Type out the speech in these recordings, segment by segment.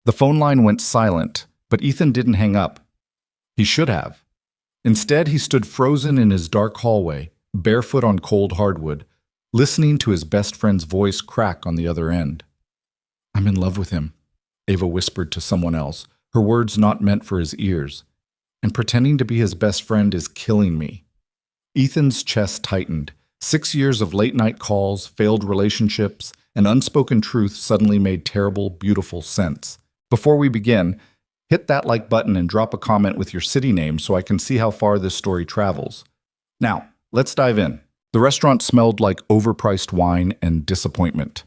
The phone line went silent, but Ethan didn't hang up. He should have. Instead, he stood frozen in his dark hallway, barefoot on cold hardwood, listening to his best friend's voice crack on the other end. "I'm in love with him," Ava whispered to someone else, her words not meant for his ears. "And pretending to be his best friend is killing me." Ethan's chest tightened. 6 years of late-night calls, failed relationships, and unspoken truth suddenly made terrible, beautiful sense. Before we begin, hit that like button and drop a comment with your city name so I can see how far this story travels. Now, let's dive in. The restaurant smelled like overpriced wine and disappointment.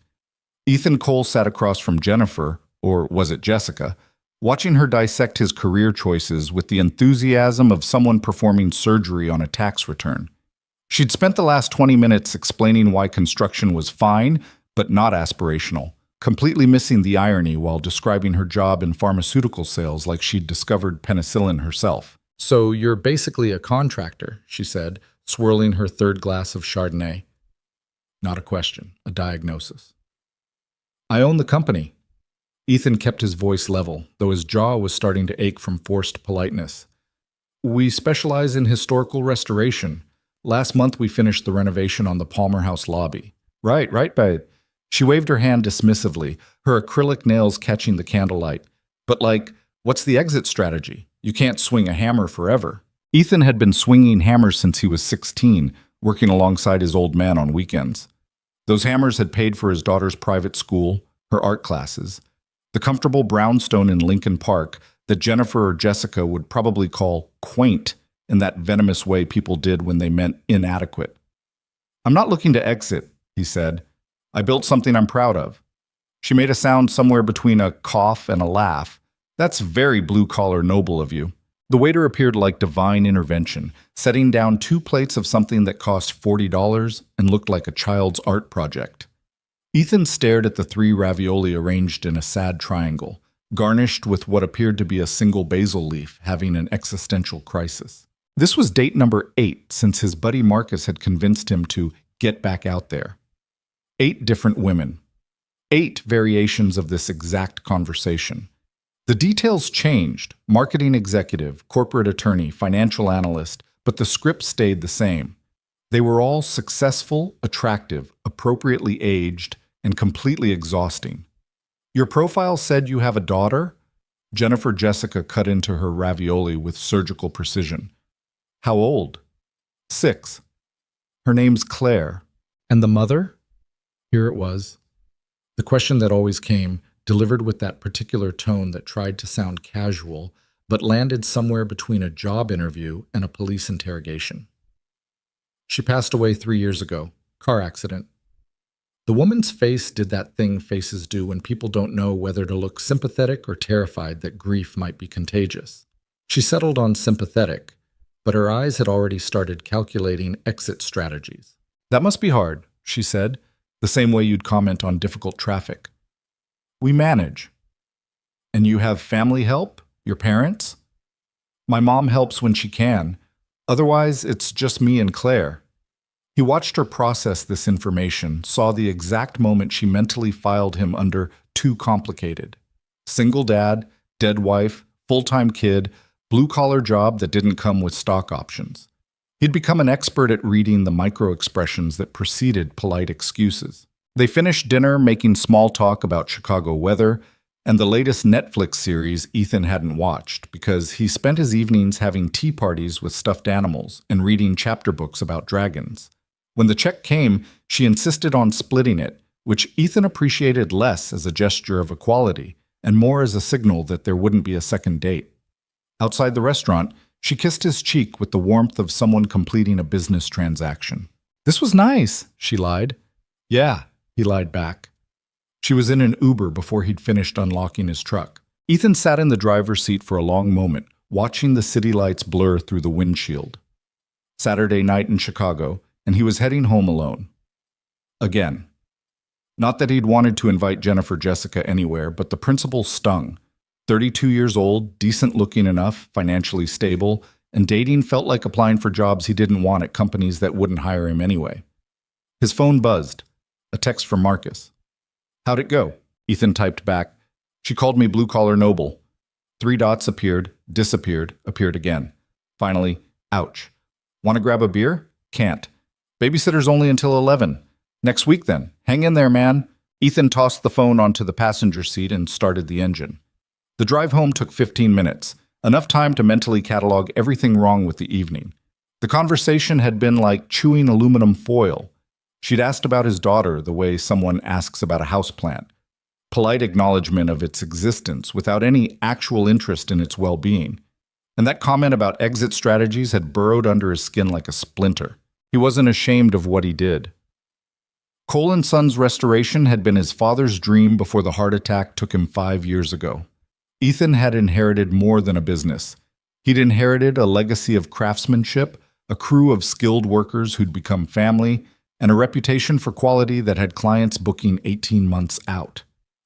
Ethan Cole sat across from Jennifer, or was it Jessica, watching her dissect his career choices with the enthusiasm of someone performing surgery on a tax return. She'd spent the last 20 minutes explaining why construction was fine, but not aspirational, completely missing the irony while describing her job in pharmaceutical sales like she'd discovered penicillin herself. "So you're basically a contractor," she said, swirling her third glass of Chardonnay. Not a question, a diagnosis. "I own the company." Ethan kept his voice level, though his jaw was starting to ache from forced politeness. "We specialize in historical restoration. Last month we finished the renovation on the Palmer House lobby." Right, babe." She waved her hand dismissively, her acrylic nails catching the candlelight. "But what's the exit strategy? You can't swing a hammer forever." Ethan had been swinging hammers since he was 16, working alongside his old man on weekends. Those hammers had paid for his daughter's private school, her art classes, the comfortable brownstone in Lincoln Park that Jennifer or Jessica would probably call quaint in that venomous way people did when they meant inadequate. "I'm not looking to exit," he said. "I built something I'm proud of." She made a sound somewhere between a cough and a laugh. "That's very blue-collar noble of you." The waiter appeared like divine intervention, setting down 2 plates of something that cost $40 and looked like a child's art project. Ethan stared at the 3 ravioli arranged in a sad triangle, garnished with what appeared to be a single basil leaf, having an existential crisis. This was date number 8 since his buddy Marcus had convinced him to get back out there. 8 different women. 8 variations of this exact conversation. The details changed: marketing executive, corporate attorney, financial analyst, but the script stayed the same. They were all successful, attractive, appropriately aged, and completely exhausting. "Your profile said you have a daughter?" Jennifer Jessica cut into her ravioli with surgical precision. "How old?" 6. "Her name's Claire." "And the mother?" Here it was. The question that always came, delivered with that particular tone that tried to sound casual, but landed somewhere between a job interview and a police interrogation. "She passed away 3 years ago. Car accident." The woman's face did that thing faces do when people don't know whether to look sympathetic or terrified that grief might be contagious. She settled on sympathetic, but her eyes had already started calculating exit strategies. "That must be hard," she said, the same way you'd comment on difficult traffic. "We manage." "And you have family help? Your parents?" "My mom helps when she can. Otherwise, it's just me and Claire." He watched her process this information, saw the exact moment she mentally filed him under too complicated. Single dad, dead wife, full-time kid, blue-collar job that didn't come with stock options. He'd become an expert at reading the micro-expressions that preceded polite excuses. They finished dinner making small talk about Chicago weather and the latest Netflix series Ethan hadn't watched because he spent his evenings having tea parties with stuffed animals and reading chapter books about dragons. When the check came, she insisted on splitting it, which Ethan appreciated less as a gesture of equality and more as a signal that there wouldn't be a second date. Outside the restaurant, she kissed his cheek with the warmth of someone completing a business transaction. "This was nice," she lied. "Yeah," he lied back. She was in an Uber before he'd finished unlocking his truck. Ethan sat in the driver's seat for a long moment, watching the city lights blur through the windshield. Saturday night in Chicago, and he was heading home alone. Again. Not that he'd wanted to invite Jennifer Jessica anywhere, but the principle stung. 32 years old, decent-looking enough, financially stable, and dating felt like applying for jobs he didn't want at companies that wouldn't hire him anyway. His phone buzzed. A text from Marcus. "How'd it go?" Ethan typed back, She called me blue-collar noble. 3 dots appeared, disappeared, appeared again. Finally, ouch. Want to grab a beer? Can't. Babysitter's only until 11. Next week then. Hang in there, man. Ethan tossed the phone onto the passenger seat and started the engine. The drive home took 15 minutes, enough time to mentally catalog everything wrong with the evening. The conversation had been like chewing aluminum foil. She'd asked about his daughter the way someone asks about a houseplant. Polite acknowledgement of its existence without any actual interest in its well-being. And that comment about exit strategies had burrowed under his skin like a splinter. He wasn't ashamed of what he did. Cole & Sons Restoration had been his father's dream before the heart attack took him 5 years ago. Ethan had inherited more than a business. He'd inherited a legacy of craftsmanship, a crew of skilled workers who'd become family, and a reputation for quality that had clients booking 18 months out.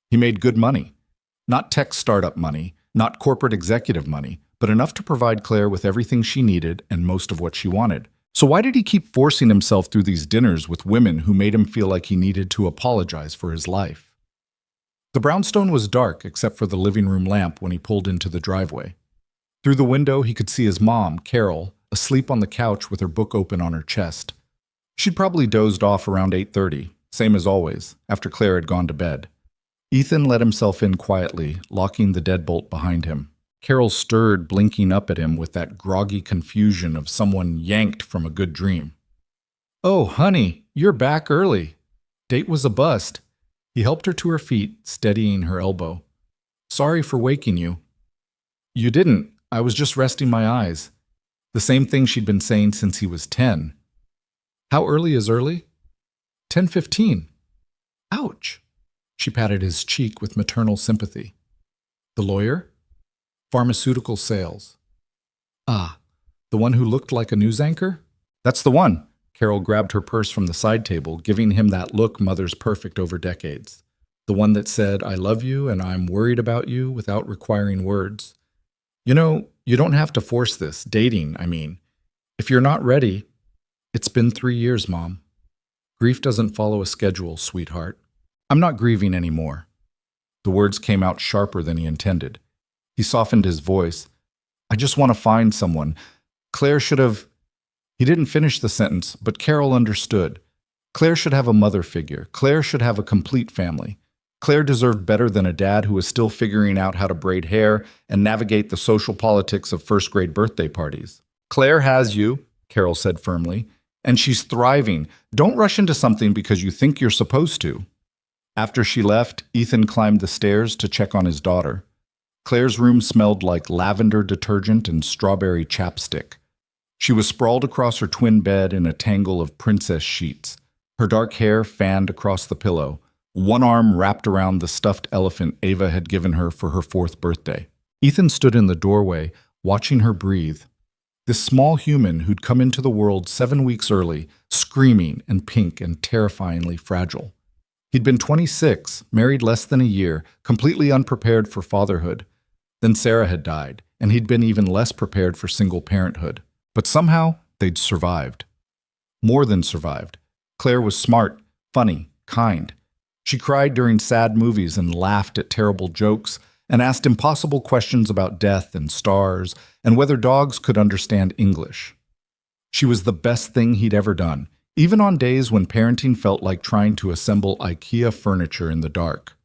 He made good money. Not tech startup money, not corporate executive money, but enough to provide Claire with everything she needed and most of what she wanted. So why did he keep forcing himself through these dinners with women who made him feel like he needed to apologize for his life? The brownstone was dark except for the living room lamp when he pulled into the driveway. Through the window, he could see his mom, Carol, asleep on the couch with her book open on her chest. She'd probably dozed off around 8:30, same as always, after Claire had gone to bed. Ethan let himself in quietly, locking the deadbolt behind him. Carol stirred, blinking up at him with that groggy confusion of someone yanked from a good dream. "Oh, honey, you're back early. Date was a bust." He helped her to her feet, steadying her elbow. "Sorry for waking you." "You didn't. I was just resting my eyes." The same thing she'd been saying since he was 10. "How early is early?" 10:15. "Ouch." She patted his cheek with maternal sympathy. "The lawyer?" "Pharmaceutical sales." "Ah, the one who looked like a news anchor?" "That's the one." Carol grabbed her purse from the side table, giving him that look mother's perfect over decades. The one that said, "I love you and I'm worried about you," without requiring words. "You know, you don't have to force this, dating, I mean. If you're not ready..." "It's been 3 years, Mom. Grief doesn't follow a schedule, sweetheart. I'm not grieving anymore." The words came out sharper than he intended. He softened his voice. "I just want to find someone. Claire should have..." He didn't finish the sentence, but Carol understood. Claire should have a mother figure. Claire should have a complete family. Claire deserved better than a dad who was still figuring out how to braid hair and navigate the social politics of first-grade birthday parties. "Claire has you," Carol said firmly, "and she's thriving. Don't rush into something because you think you're supposed to." After she left, Ethan climbed the stairs to check on his daughter. Claire's room smelled like lavender detergent and strawberry chapstick. She was sprawled across her twin bed in a tangle of princess sheets, her dark hair fanned across the pillow, one arm wrapped around the stuffed elephant Ava had given her for her 4th birthday. Ethan stood in the doorway, watching her breathe. This small human who'd come into the world 7 weeks early, screaming and pink and terrifyingly fragile. He'd been 26, married less than a year, completely unprepared for fatherhood. Then Sarah had died, and he'd been even less prepared for single parenthood. But somehow, they'd survived. More than survived. Claire was smart, funny, kind. She cried during sad movies and laughed at terrible jokes and asked impossible questions about death and stars and whether dogs could understand English. She was the best thing he'd ever done, even on days when parenting felt like trying to assemble IKEA furniture in the dark.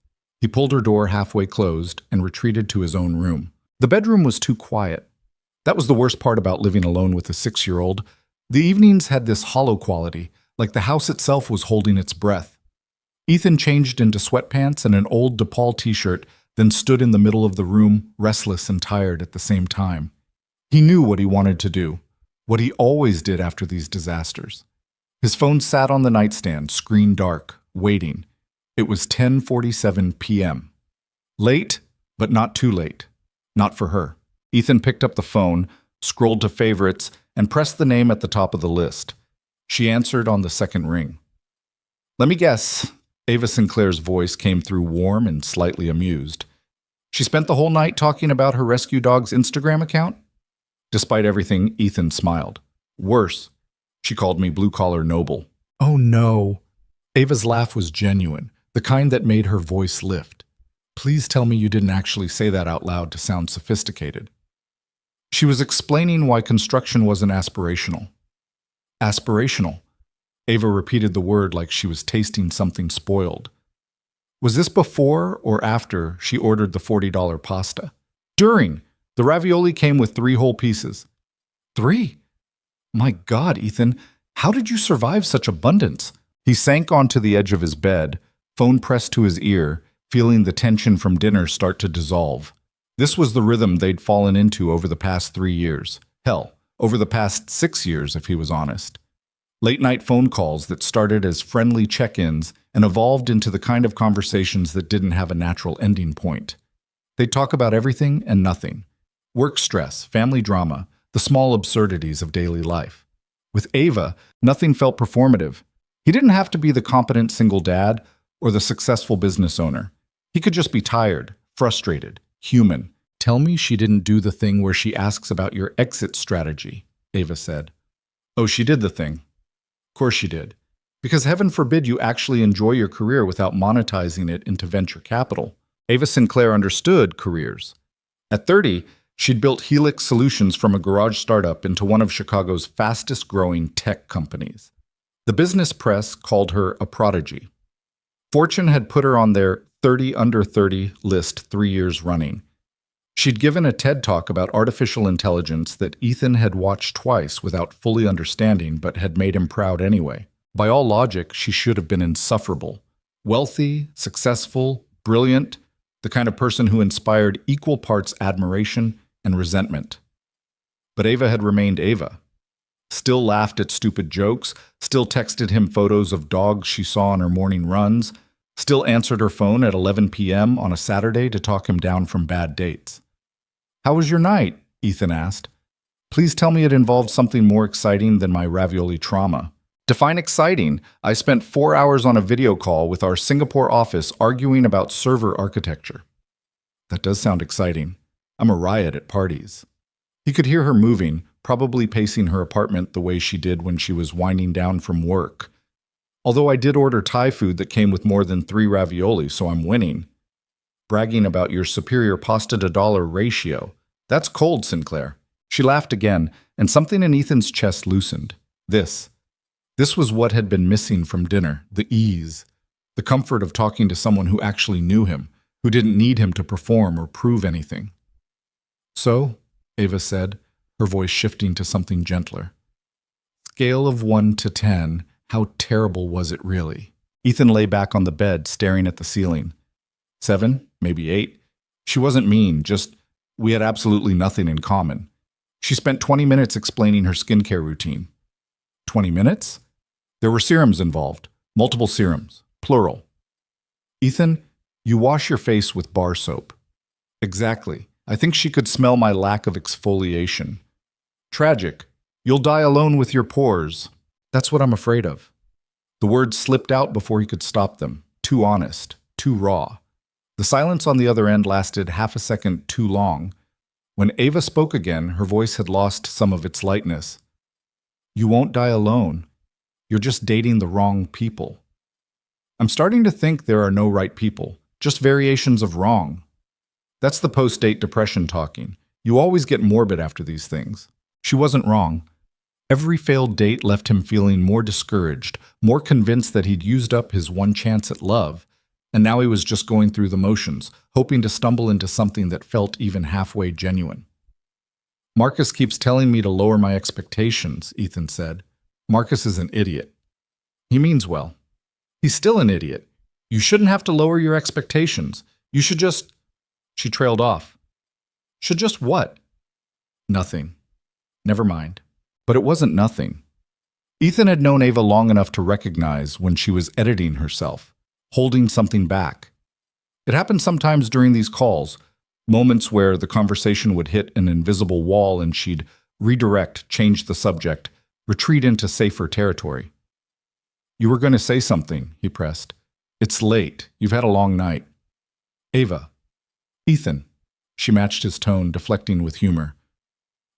He pulled her door halfway closed and retreated to his own room. The bedroom was too quiet. That was the worst part about living alone with a 6-year-old. The evenings had this hollow quality, like the house itself was holding its breath. Ethan changed into sweatpants and an old DePaul t-shirt, then stood in the middle of the room, restless and tired at the same time. He knew what he wanted to do, what he always did after these disasters. His phone sat on the nightstand, screen dark, waiting. It was 10:47 p.m. Late, but not too late. Not for her. Ethan picked up the phone, scrolled to favorites, and pressed the name at the top of the list. She answered on the second ring. "Let me guess." Ava Sinclair's voice came through warm and slightly amused. "She spent the whole night talking about her rescue dog's Instagram account?" Despite everything, Ethan smiled. "Worse. She called me blue-collar noble." "Oh no." Ava's laugh was genuine, the kind that made her voice lift. Please tell me you didn't actually say that out loud to sound sophisticated. She was explaining why construction wasn't aspirational. Aspirational. Ava repeated the word like she was tasting something spoiled. Was this before or after she ordered the $40 pasta? During. The ravioli came with 3 whole pieces. 3? My God, Ethan, how did you survive such abundance? He sank onto the edge of his bed, phone pressed to his ear, feeling the tension from dinner start to dissolve. This was the rhythm they'd fallen into over the past 3 years. Hell, over the past 6 years, if he was honest. Late-night phone calls that started as friendly check-ins and evolved into the kind of conversations that didn't have a natural ending point. They'd talk about everything and nothing. Work stress, family drama, the small absurdities of daily life. With Ava, nothing felt performative. He didn't have to be the competent single dad or the successful business owner. He could just be tired, frustrated, human. Tell me she didn't do the thing where she asks about your exit strategy, Ava said. Oh, she did the thing. Of course she did. Because heaven forbid you actually enjoy your career without monetizing it into venture capital. Ava Sinclair understood careers. At 30, she'd built Helix Solutions from a garage startup into one of Chicago's fastest-growing tech companies. The business press called her a prodigy. Fortune had put her on their 30 under 30 list 3 years running. She'd given a TED Talk about artificial intelligence that Ethan had watched twice without fully understanding but had made him proud anyway. By all logic, she should have been insufferable. Wealthy, successful, brilliant, the kind of person who inspired equal parts admiration and resentment. But Ava had remained Ava. Still laughed at stupid jokes, still texted him photos of dogs she saw on her morning runs, still answered her phone at 11 p.m. on a Saturday to talk him down from bad dates. How was your night? Ethan asked. Please tell me it involved something more exciting than my ravioli trauma. Define exciting. I spent 4 hours on a video call with our Singapore office arguing about server architecture. That does sound exciting. I'm a riot at parties. He could hear her moving, probably pacing her apartment the way she did when she was winding down from work. Although I did order Thai food that came with more than 3 ravioli, so I'm winning. Bragging about your superior pasta to dollar ratio. That's cold, Sinclair. She laughed again, and something in Ethan's chest loosened. This was what had been missing from dinner, the ease, the comfort of talking to someone who actually knew him, who didn't need him to perform or prove anything. So, Ava said, her voice shifting to something gentler. Scale of 1 to 10, how terrible was it really? Ethan lay back on the bed, staring at the ceiling. 7, maybe 8. She wasn't mean, just we had absolutely nothing in common. She spent 20 minutes explaining her skincare routine. 20 minutes? There were serums involved, multiple serums, plural. Ethan, you wash your face with bar soap. Exactly. I think she could smell my lack of exfoliation. Tragic. You'll die alone with your pores. That's what I'm afraid of. The words slipped out before he could stop them. Too honest, too raw. The silence on the other end lasted half a second too long. When Ava spoke again, her voice had lost some of its lightness. You won't die alone. You're just dating the wrong people. I'm starting to think there are no right people, just variations of wrong. That's the post-date depression talking. You always get morbid after these things. She wasn't wrong. Every failed date left him feeling more discouraged, more convinced that he'd used up his one chance at love, and now he was just going through the motions, hoping to stumble into something that felt even halfway genuine. Marcus keeps telling me to lower my expectations, Ethan said. Marcus is an idiot. He means well. He's still an idiot. You shouldn't have to lower your expectations. You should just... She trailed off. Should just what? Nothing. Never mind. But it wasn't nothing. Ethan had known Ava long enough to recognize when she was editing herself, holding something back. It happened sometimes during these calls, moments where the conversation would hit an invisible wall and she'd redirect, change the subject, retreat into safer territory. You were going to say something, he pressed. It's late. You've had a long night. Ava. Ethan. She matched his tone, deflecting with humor.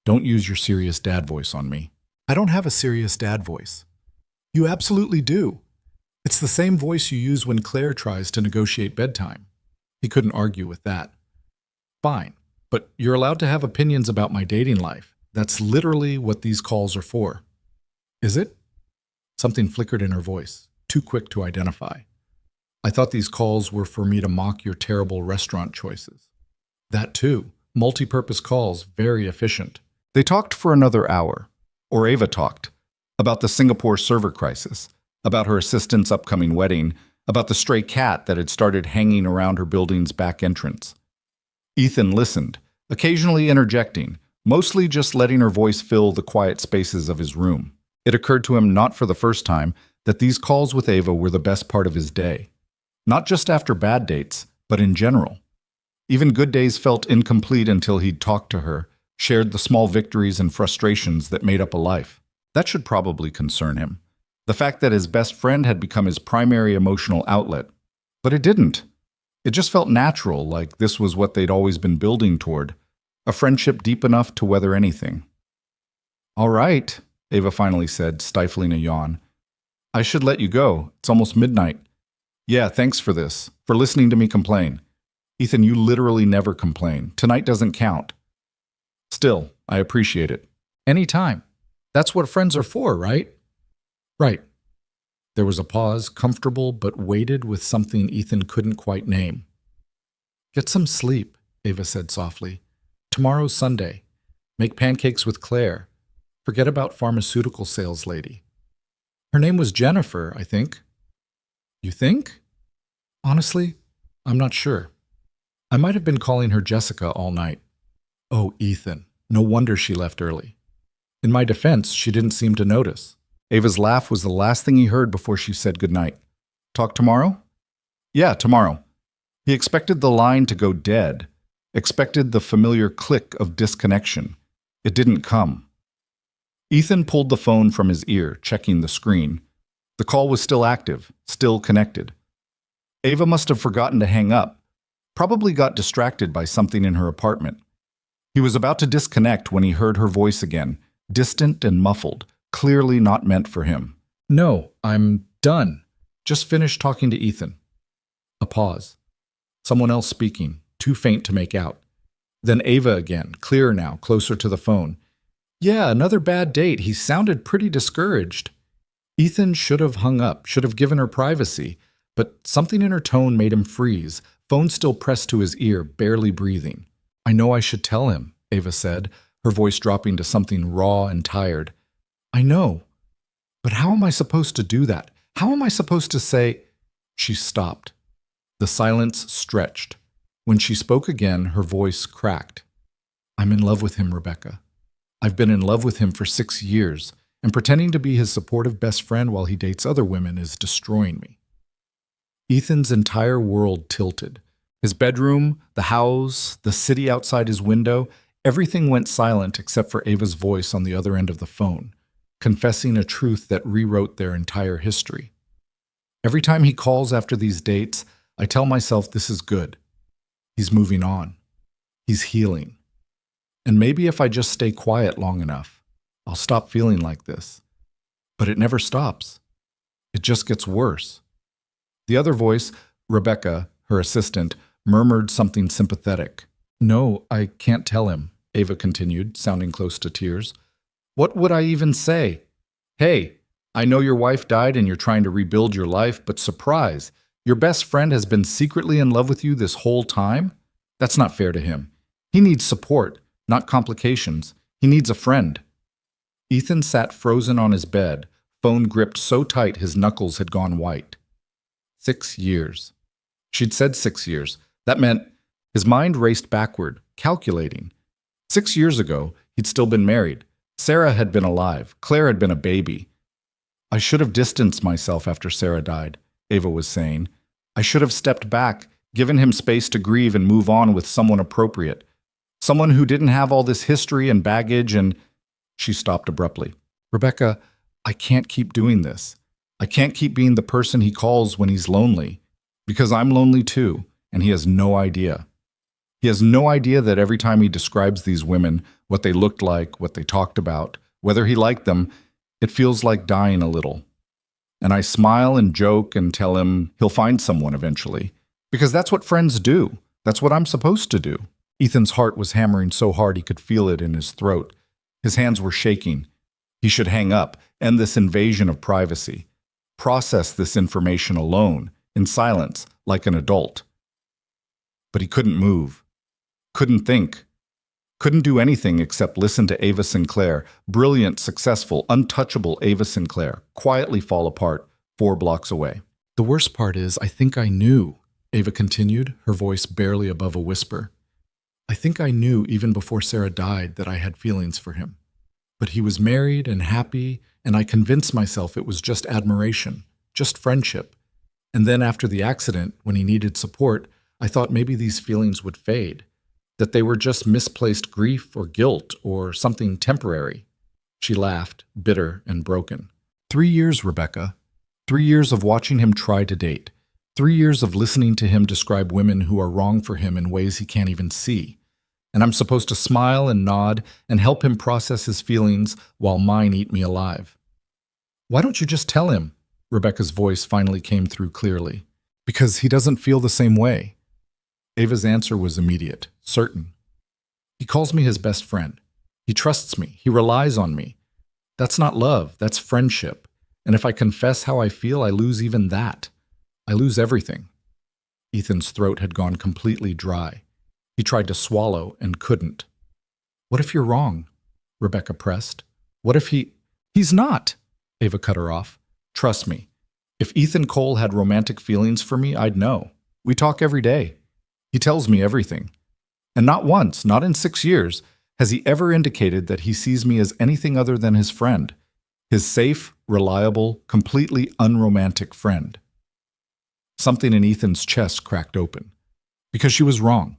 Don't use your serious dad voice on me. I don't have a serious dad voice. You absolutely do. It's the same voice you use when Claire tries to negotiate bedtime. He couldn't argue with that. Fine, but you're allowed to have opinions about my dating life. That's literally what these calls are for. Is it? Something flickered in her voice, too quick to identify. I thought these calls were for me to mock your terrible restaurant choices. That too. Multi-purpose calls, very efficient. They talked for another hour, or Ava talked, about the Singapore server crisis, about her assistant's upcoming wedding, about the stray cat that had started hanging around her building's back entrance. Ethan listened, occasionally interjecting, mostly just letting her voice fill the quiet spaces of his room. It occurred to him, not for the first time, that these calls with Ava were the best part of his day. Not just after bad dates, but in general. Even good days felt incomplete until he'd talked to her, shared the small victories and frustrations that made up a life. That should probably concern him. The fact that his best friend had become his primary emotional outlet. But it didn't. It just felt natural, like this was what they'd always been building toward, a friendship deep enough to weather anything. All right, Ava finally said, stifling a yawn. I should let you go. It's almost midnight. Yeah, thanks for this, for listening to me complain. Ethan, you literally never complain. Tonight doesn't count. Still, I appreciate it. Anytime. That's what friends are for, right? Right. There was a pause, comfortable but weighted with something Ethan couldn't quite name. Get some sleep, Ava said softly. Tomorrow's Sunday. Make pancakes with Claire. Forget about pharmaceutical sales lady. Her name was Jennifer, I think. You think? Honestly, I'm not sure. I might have been calling her Jessica all night. Oh, Ethan. No wonder she left early. In my defense, she didn't seem to notice. Ava's laugh was the last thing he heard before she said goodnight. Talk tomorrow? Yeah, tomorrow. He expected the line to go dead, expected the familiar click of disconnection. It didn't come. Ethan pulled the phone from his ear, checking the screen. The call was still active, still connected. Ava must have forgotten to hang up, probably got distracted by something in her apartment. He was about to disconnect when he heard her voice again, distant and muffled, clearly not meant for him. No, I'm done. Just finished talking to Ethan. A pause. Someone else speaking, too faint to make out. Then Ava again, clearer now, closer to the phone. Yeah, another bad date. He sounded pretty discouraged. Ethan should have hung up, should have given her privacy, but something in her tone made him freeze, phone still pressed to his ear, barely breathing. I know I should tell him, Ava said, her voice dropping to something raw and tired. I know. But how am I supposed to do that? How am I supposed to say... She stopped. The silence stretched. When she spoke again, her voice cracked. I'm in love with him, Rebecca. I've been in love with him for 6 years, and pretending to be his supportive best friend while he dates other women is destroying me. Ethan's entire world tilted. His bedroom, the house, the city outside his window, everything went silent except for Ava's voice on the other end of the phone, confessing a truth that rewrote their entire history. Every time he calls after these dates, I tell myself this is good. He's moving on. He's healing. And maybe if I just stay quiet long enough, I'll stop feeling like this. But it never stops. It just gets worse. The other voice, Rebecca, her assistant, murmured something sympathetic. No, I can't tell him, Ava continued, sounding close to tears. What would I even say? Hey, I know your wife died and you're trying to rebuild your life, but surprise, your best friend has been secretly in love with you this whole time? That's not fair to him. He needs support, not complications. He needs a friend. Ethan sat frozen on his bed, phone gripped so tight his knuckles had gone white. 6 years. She'd said 6 years. That meant his mind raced backward, calculating. 6 years ago, he'd still been married. Sarah had been alive. Claire had been a baby. I should have distanced myself after Sarah died, Ava was saying. I should have stepped back, given him space to grieve and move on with someone appropriate. Someone who didn't have all this history and baggage and... She stopped abruptly. Rebecca, I can't keep doing this. I can't keep being the person he calls when he's lonely. Because I'm lonely too, and he has no idea. He has no idea that every time he describes these women, what they looked like, what they talked about, whether he liked them, it feels like dying a little. And I smile and joke and tell him he'll find someone eventually, Because that's what friends do. That's what I'm supposed to do. Ethan's heart was hammering so hard he could feel it in his throat. His hands were shaking. He should hang up, end this invasion of privacy. Process this information alone, in silence, like an adult. But he couldn't move. Couldn't think. Couldn't do anything except listen to Ava Sinclair, brilliant, successful, untouchable Ava Sinclair, quietly fall apart 4 blocks away. The worst part is, I think I knew, Ava continued, her voice barely above a whisper. I think I knew even before Sarah died that I had feelings for him. But he was married and happy, and I convinced myself it was just admiration, just friendship. And then after the accident, when he needed support, I thought maybe these feelings would fade, that they were just misplaced grief or guilt or something temporary. She laughed, bitter and broken. 3 years, Rebecca. 3 years of watching him try to date. 3 years of listening to him describe women who are wrong for him in ways he can't even see. And I'm supposed to smile and nod and help him process his feelings while mine eat me alive. Why don't you just tell him? Rebecca's voice finally came through clearly. Because he doesn't feel the same way. Ava's answer was immediate, certain. He calls me his best friend. He trusts me. He relies on me. That's not love. That's friendship. And if I confess how I feel, I lose even that. I lose everything. Ethan's throat had gone completely dry. He tried to swallow and couldn't. What if you're wrong? Rebecca pressed. What if He's not, Ava cut her off. Trust me. If Ethan Cole had romantic feelings for me, I'd know. We talk every day. He tells me everything. And not once, not in 6 years, has he ever indicated that he sees me as anything other than his friend. His safe, reliable, completely unromantic friend. Something in Ethan's chest cracked open. Because she was wrong.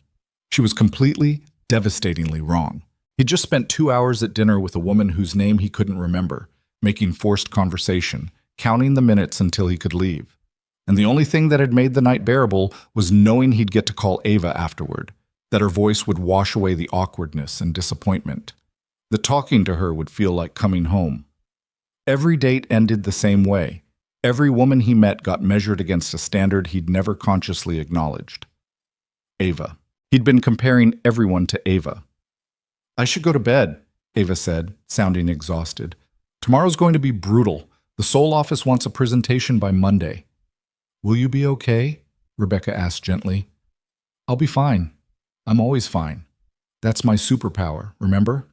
She was completely, devastatingly wrong. He'd just spent 2 hours at dinner with a woman whose name he couldn't remember, making forced conversation, counting the minutes until he could leave. And the only thing that had made the night bearable was knowing he'd get to call Ava afterward, that her voice would wash away the awkwardness and disappointment. That talking to her would feel like coming home. Every date ended the same way. Every woman he met got measured against a standard he'd never consciously acknowledged. Ava. He'd been comparing everyone to Ava. I should go to bed, Ava said, sounding exhausted. Tomorrow's going to be brutal. The Soul office wants a presentation by Monday. Will you be okay? Rebecca asked gently. I'll be fine. I'm always fine. That's my superpower, remember?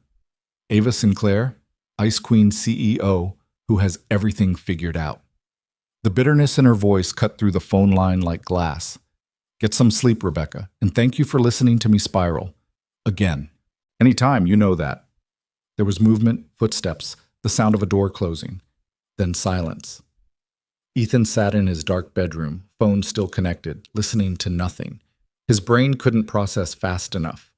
Ava Sinclair, Ice Queen CEO, who has everything figured out. The bitterness in her voice cut through the phone line like glass. Get some sleep, Rebecca, and thank you for listening to me spiral. Again. Anytime, you know that. There was movement, footsteps, the sound of a door closing. Then silence. Ethan sat in his dark bedroom, phone still connected, listening to nothing. His brain couldn't process fast enough.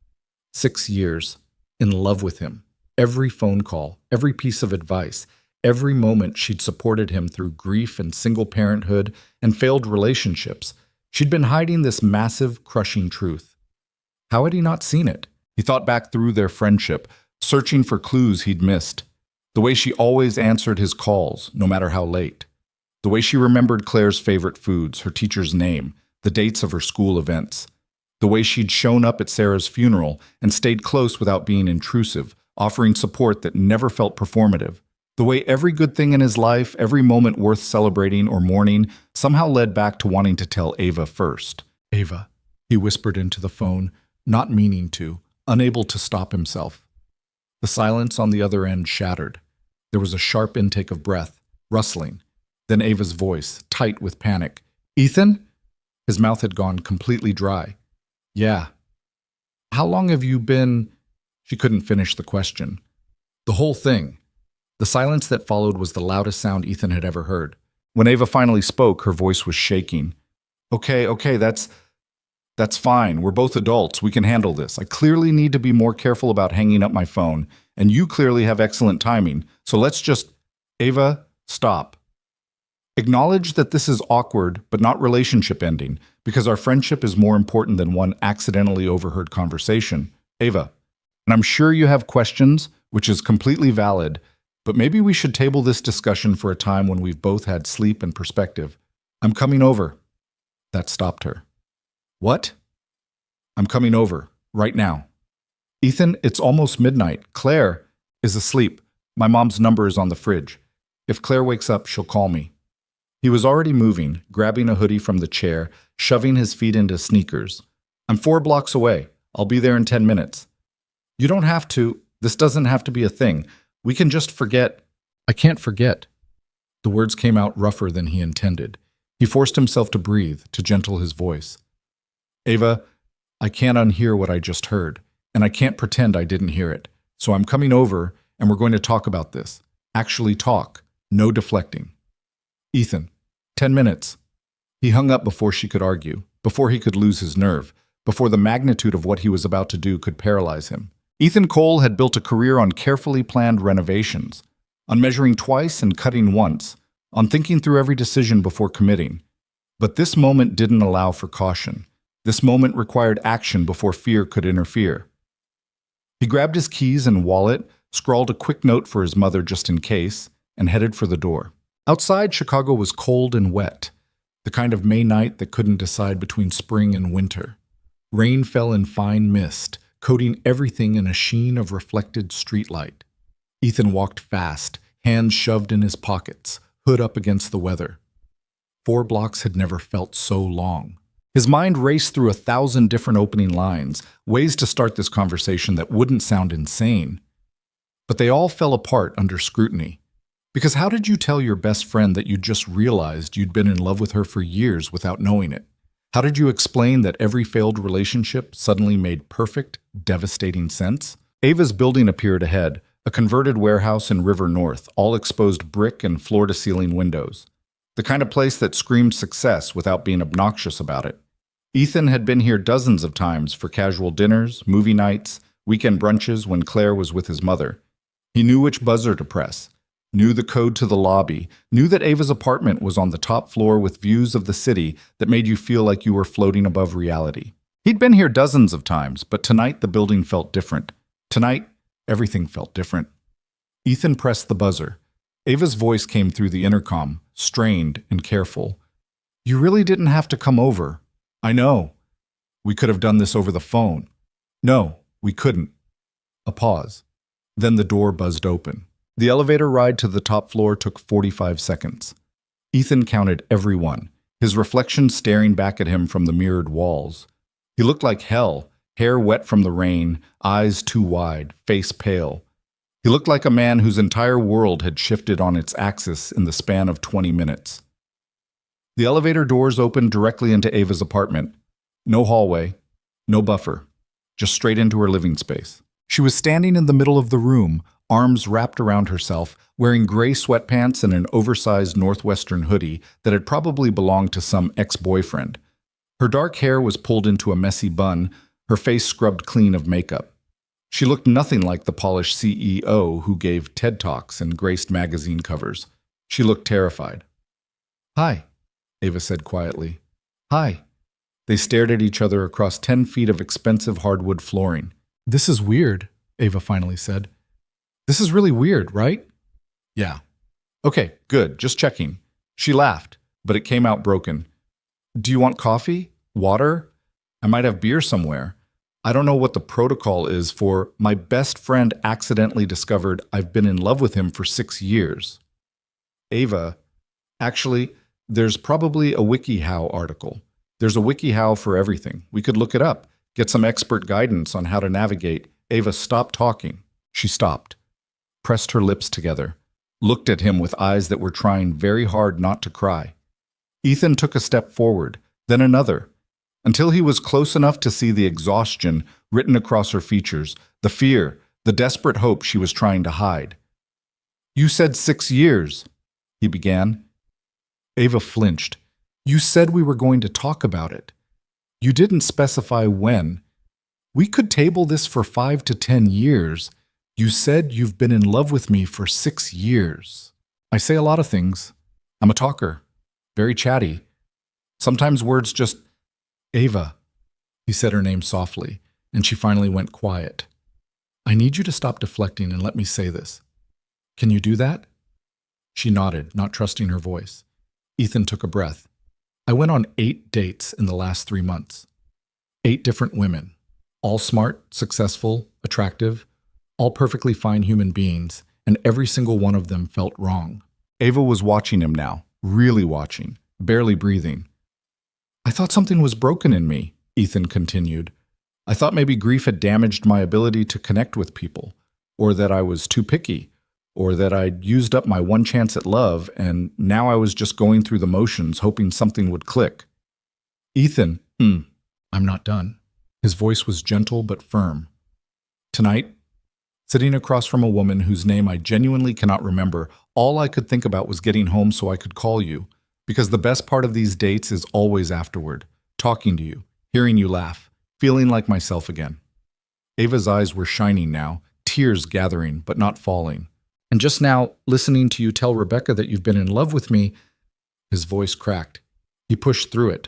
6 years, in love with him. Every phone call, every piece of advice, every moment she'd supported him through grief and single parenthood and failed relationships. She'd been hiding this massive, crushing truth. How had he not seen it? He thought back through their friendship, searching for clues he'd missed. The way she always answered his calls, no matter how late. The way she remembered Claire's favorite foods, her teacher's name, the dates of her school events. The way she'd shown up at Sarah's funeral and stayed close without being intrusive, offering support that never felt performative. The way every good thing in his life, every moment worth celebrating or mourning, somehow led back to wanting to tell Ava first. Ava, he whispered into the phone, not meaning to, unable to stop himself. The silence on the other end shattered. There was a sharp intake of breath, rustling. Then Ava's voice, tight with panic. Ethan? His mouth had gone completely dry. Yeah. How long have you been? She couldn't finish the question. The whole thing. The silence that followed was the loudest sound Ethan had ever heard. When Ava finally spoke, her voice was shaking. Okay, that's fine. We're both adults. We can handle this. I clearly need to be more careful about hanging up my phone, and you clearly have excellent timing. So let's just... Ava, stop. Acknowledge that this is awkward, but not relationship ending, because our friendship is more important than one accidentally overheard conversation. Ava, and I'm sure you have questions, which is completely valid, but maybe we should table this discussion for a time when we've both had sleep and perspective. I'm coming over. That stopped her. What? I'm coming over, right now. Ethan, it's almost midnight. Claire is asleep. My mom's number is on the fridge. If Claire wakes up, she'll call me. He was already moving, grabbing a hoodie from the chair, shoving his feet into sneakers. I'm 4 blocks away. I'll be there in 10 minutes. You don't have to. This doesn't have to be a thing. We can just forget. I can't forget. The words came out rougher than he intended. He forced himself to breathe, to gentle his voice. Ava, I can't unhear what I just heard, and I can't pretend I didn't hear it. So I'm coming over, and we're going to talk about this. Actually talk. No deflecting. Ethan, 10 minutes. He hung up before she could argue, before he could lose his nerve, before the magnitude of what he was about to do could paralyze him. Ethan Cole had built a career on carefully planned renovations, on measuring twice and cutting once, on thinking through every decision before committing. But this moment didn't allow for caution. This moment required action before fear could interfere. He grabbed his keys and wallet, scrawled a quick note for his mother just in case, and headed for the door. Outside, Chicago was cold and wet, the kind of May night that couldn't decide between spring and winter. Rain fell in fine mist, coating everything in a sheen of reflected streetlight. Ethan walked fast, hands shoved in his pockets, hood up against the weather. 4 blocks had never felt so long. His mind raced through 1,000 different opening lines, ways to start this conversation that wouldn't sound insane. But they all fell apart under scrutiny. Because how did you tell your best friend that you just realized you'd been in love with her for years without knowing it? How did you explain that every failed relationship suddenly made perfect, devastating sense? Ava's building appeared ahead, a converted warehouse in River North, all exposed brick and floor-to-ceiling windows. The kind of place that screamed success without being obnoxious about it. Ethan had been here dozens of times for casual dinners, movie nights, weekend brunches when Claire was with his mother. He knew which buzzer to press, knew the code to the lobby, knew that Ava's apartment was on the top floor with views of the city that made you feel like you were floating above reality. He'd been here dozens of times, but tonight the building felt different. Tonight, everything felt different. Ethan pressed the buzzer. Ava's voice came through the intercom, strained and careful. You really didn't have to come over. I know. We could have done this over the phone. No, we couldn't. A pause. Then the door buzzed open. The elevator ride to the top floor took 45 seconds. Ethan counted every one, his reflection staring back at him from the mirrored walls. He looked like hell, hair wet from the rain, eyes too wide, face pale. He looked like a man whose entire world had shifted on its axis in the span of 20 minutes. The elevator doors opened directly into Ava's apartment. No hallway, no buffer, just straight into her living space. She was standing in the middle of the room, arms wrapped around herself, wearing gray sweatpants and an oversized Northwestern hoodie that had probably belonged to some ex-boyfriend. Her dark hair was pulled into a messy bun, her face scrubbed clean of makeup. She looked nothing like the polished CEO who gave TED Talks and graced magazine covers. She looked terrified. Hi, Ava said quietly. Hi. They stared at each other across 10 feet of expensive hardwood flooring. This is weird, Ava finally said. This is really weird, right? Yeah. Okay, good, just checking. She laughed, but it came out broken. Do you want coffee? Water? I might have beer somewhere. I don't know what the protocol is for my best friend accidentally discovered I've been in love with him for 6 years. Ava, actually, there's probably a WikiHow article. There's a WikiHow for everything. We could look it up, get some expert guidance on how to navigate. Ava, stop talking. She stopped, pressed her lips together, looked at him with eyes that were trying very hard not to cry. Ethan took a step forward, then another, until he was close enough to see the exhaustion written across her features, the fear, the desperate hope she was trying to hide. You said 6 years, he began. Ava flinched. You said we were going to talk about it. You didn't specify when. We could table this for 5 to 10 years. You said you've been in love with me for 6 years. I say a lot of things. I'm a talker, very chatty. Sometimes words just... Ava, he said her name softly, and she finally went quiet. I need you to stop deflecting and let me say this. Can you do that? She nodded, not trusting her voice. Ethan took a breath. I went on 8 dates in the last 3 months. 8 different women, all smart, successful, attractive, all perfectly fine human beings, and every single one of them felt wrong. Ava was watching him now, really watching, barely breathing. I thought something was broken in me, Ethan continued. I thought maybe grief had damaged my ability to connect with people, or that I was too picky, or that I'd used up my one chance at love, and now I was just going through the motions, hoping something would click. Ethan, I'm not done. His voice was gentle but firm. Tonight, sitting across from a woman whose name I genuinely cannot remember, all I could think about was getting home so I could call you, because the best part of these dates is always afterward, talking to you, hearing you laugh, feeling like myself again. Ava's eyes were shining now, tears gathering but not falling. And just now, listening to you tell Rebecca that you've been in love with me, his voice cracked. He pushed through it.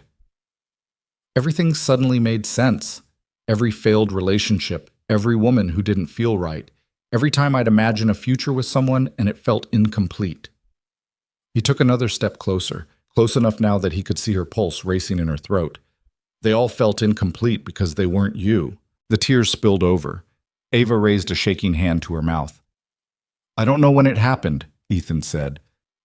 Everything suddenly made sense. Every failed relationship, every woman who didn't feel right, every time I'd imagine a future with someone and it felt incomplete. He took another step closer, close enough now that he could see her pulse racing in her throat. They all felt incomplete because they weren't you. The tears spilled over. Ava raised a shaking hand to her mouth. I don't know when it happened, Ethan said.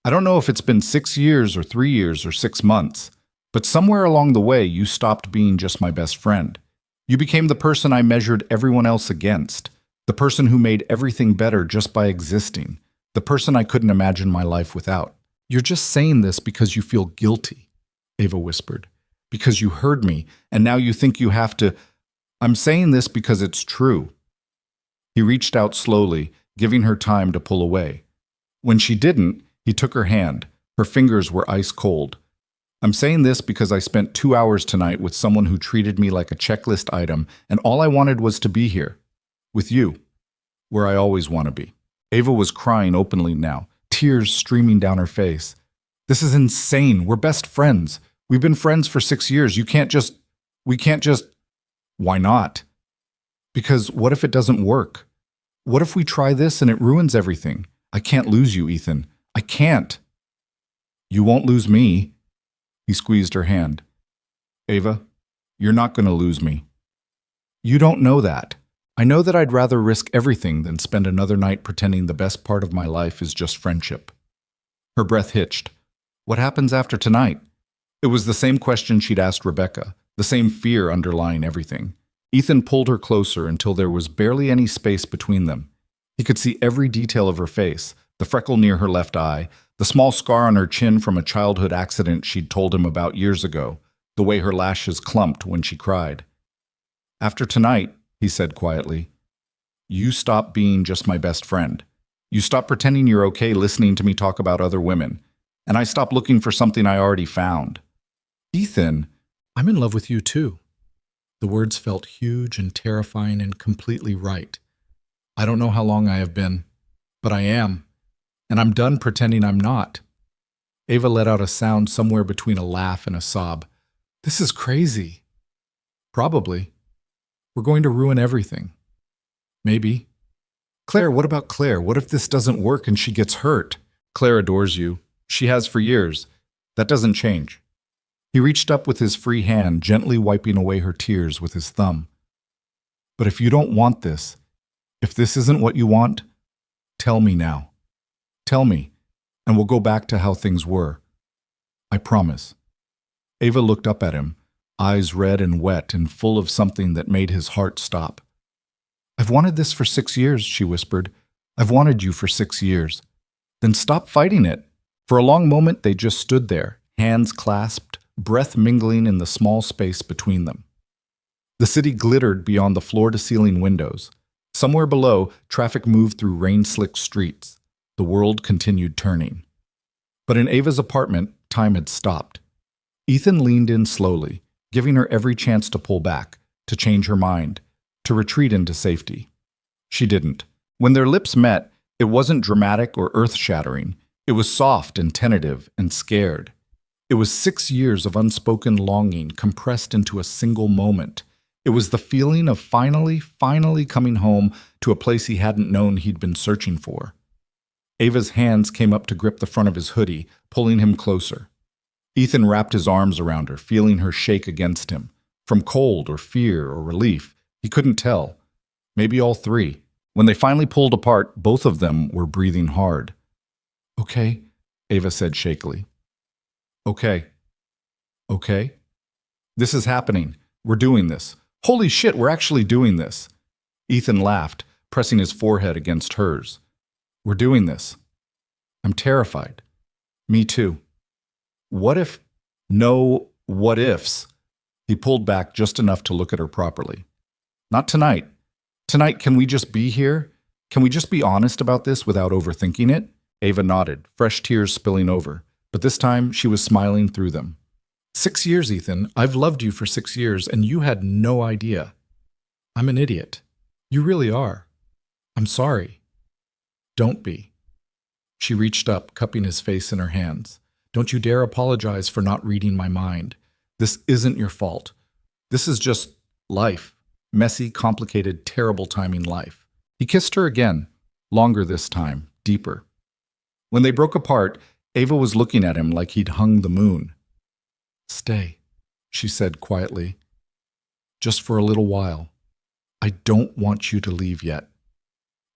I don't know if it's been 6 years or 3 years or 6 months, but somewhere along the way you stopped being just my best friend. You became the person I measured everyone else against, the person who made everything better just by existing, the person I couldn't imagine my life without. You're just saying this because you feel guilty, Ava whispered, because you heard me, and now you think you have to. I'm saying this because it's true. He reached out slowly, giving her time to pull away. When she didn't, he took her hand. Her fingers were ice cold. I'm saying this because I spent 2 hours tonight with someone who treated me like a checklist item, and all I wanted was to be here. With you. Where I always want to be. Ava was crying openly now, tears streaming down her face. This is insane. We're best friends. We've been friends for 6 years. We can't just. Why not? Because what if it doesn't work? What if we try this and it ruins everything? I can't lose you, Ethan. I can't. You won't lose me. He squeezed her hand. Ava, you're not going to lose me. You don't know that. I know that I'd rather risk everything than spend another night pretending the best part of my life is just friendship. Her breath hitched. What happens after tonight? It was the same question she'd asked Rebecca, the same fear underlying everything. Ethan pulled her closer until there was barely any space between them. He could see every detail of her face, the freckle near her left eye, the small scar on her chin from a childhood accident she'd told him about years ago, the way her lashes clumped when she cried. After tonight, he said quietly, you stop being just my best friend. You stop pretending you're okay listening to me talk about other women, and I stop looking for something I already found. Ethan, I'm in love with you too. The words felt huge and terrifying and completely right. I don't know how long I have been, but I am. And I'm done pretending I'm not. Ava let out a sound somewhere between a laugh and a sob. This is crazy. Probably. We're going to ruin everything. Maybe. Claire, what about Claire? What if this doesn't work and she gets hurt? Claire adores you. She has for years. That doesn't change. He reached up with his free hand, gently wiping away her tears with his thumb. But if you don't want this, if this isn't what you want, tell me now. Tell me, and we'll go back to how things were. I promise. Ava looked up at him, eyes red and wet and full of something that made his heart stop. I've wanted this for 6 years, she whispered. I've wanted you for 6 years. Then stop fighting it. For a long moment they just stood there, hands clasped, breath mingling in the small space between them. The city glittered beyond the floor-to-ceiling windows. Somewhere below, traffic moved through rain-slicked streets. The world continued turning. But in Ava's apartment, time had stopped. Ethan leaned in slowly, giving her every chance to pull back, to change her mind, to retreat into safety. She didn't. When their lips met, it wasn't dramatic or earth-shattering. It was soft and tentative and scared. It was 6 years of unspoken longing compressed into a single moment. It was the feeling of finally coming home to a place he hadn't known he'd been searching for. Ava's hands came up to grip the front of his hoodie, pulling him closer. Ethan wrapped his arms around her, feeling her shake against him. From cold or fear or relief, he couldn't tell. Maybe all three. When they finally pulled apart, both of them were breathing hard. "Okay," Ava said shakily. "Okay. Okay? This is happening. We're doing this. Holy shit, we're actually doing this." Ethan laughed, pressing his forehead against hers. "We're doing this. I'm terrified." "Me too." "What if—" "No what ifs." He pulled back just enough to look at her properly. "Not tonight. Tonight, can we just be here? Can we just be honest about this without overthinking it?" Ava nodded, fresh tears spilling over, but this time she was smiling through them. 6 years, Ethan. I've loved you for 6 years, and you had no idea. I'm an idiot. You really are. I'm sorry." "Don't be." She reached up, cupping his face in her hands. "Don't you dare apologize for not reading my mind. This isn't your fault. This is just life. Messy, complicated, terrible timing life." He kissed her again, longer this time, deeper. When they broke apart, Ava was looking at him like he'd hung the moon. "Stay," she said quietly. "Just for a little while. I don't want you to leave yet."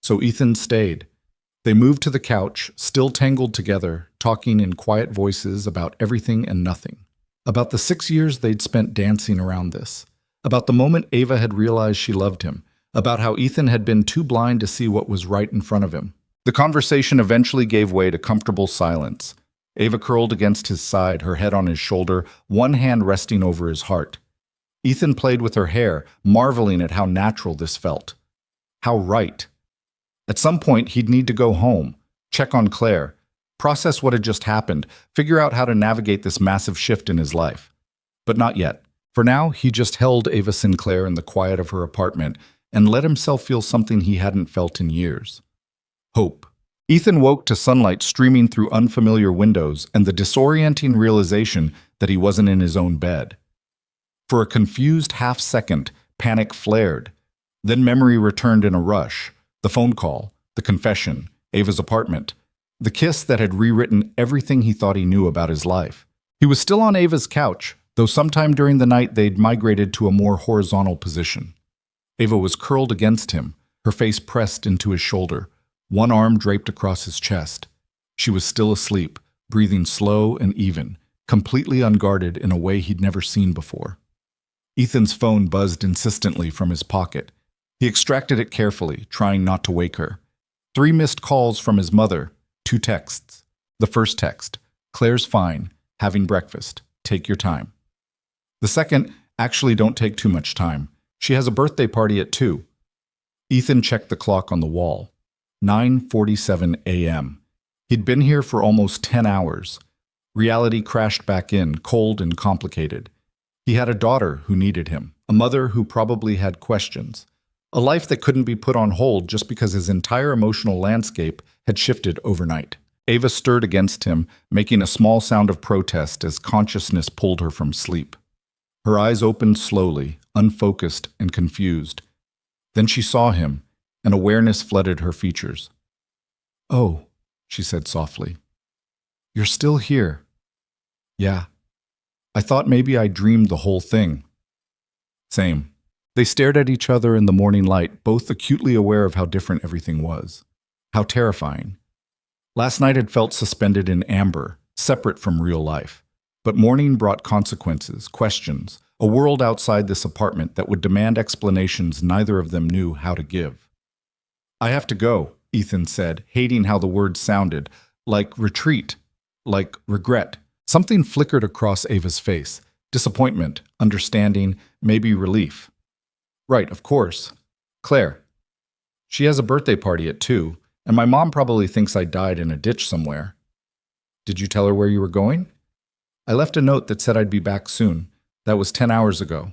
So Ethan stayed. They moved to the couch, still tangled together, talking in quiet voices about everything and nothing. About the 6 years they'd spent dancing around this. About the moment Ava had realized she loved him. About how Ethan had been too blind to see what was right in front of him. The conversation eventually gave way to comfortable silence. Ava curled against his side, her head on his shoulder, one hand resting over his heart. Ethan played with her hair, marveling at how natural this felt. How right. At some point, he'd need to go home, check on Claire, process what had just happened, figure out how to navigate this massive shift in his life. But not yet. For now, he just held Ava Sinclair in the quiet of her apartment and let himself feel something he hadn't felt in years. Hope. Ethan woke to sunlight streaming through unfamiliar windows and the disorienting realization that he wasn't in his own bed. For a confused half-second, panic flared. Then memory returned in a rush. The phone call, the confession, Ava's apartment, the kiss that had rewritten everything he thought he knew about his life. He was still on Ava's couch, though sometime during the night they'd migrated to a more horizontal position. Ava was curled against him, her face pressed into his shoulder, one arm draped across his chest. She was still asleep, breathing slow and even, completely unguarded in a way he'd never seen before. Ethan's phone buzzed insistently from his pocket. He extracted it carefully, trying not to wake her. 3 missed calls from his mother, 2 texts. The first text, "Claire's fine, having breakfast, take your time." The second, "Actually don't take too much time. She has a birthday party at 2. Ethan checked the clock on the wall. 9:47 a.m. He'd been here for almost 10 hours. Reality crashed back in, cold and complicated. He had a daughter who needed him, a mother who probably had questions. A life that couldn't be put on hold just because his entire emotional landscape had shifted overnight. Ava stirred against him, making a small sound of protest as consciousness pulled her from sleep. Her eyes opened slowly, unfocused and confused. Then she saw him, and awareness flooded her features. "Oh," she said softly. "You're still here." "Yeah. I thought maybe I dreamed the whole thing." "Same." They stared at each other in the morning light, both acutely aware of how different everything was. How terrifying. Last night had felt suspended in amber, separate from real life. But morning brought consequences, questions, a world outside this apartment that would demand explanations neither of them knew how to give. "I have to go," Ethan said, hating how the words sounded, like retreat, like regret. Something flickered across Ava's face. Disappointment, understanding, maybe relief. "Right, of course. Claire. She has a birthday party at 2, and my mom probably thinks I died in a ditch somewhere." "Did you tell her where you were going?" "I left a note that said I'd be back soon. That was 10 hours ago."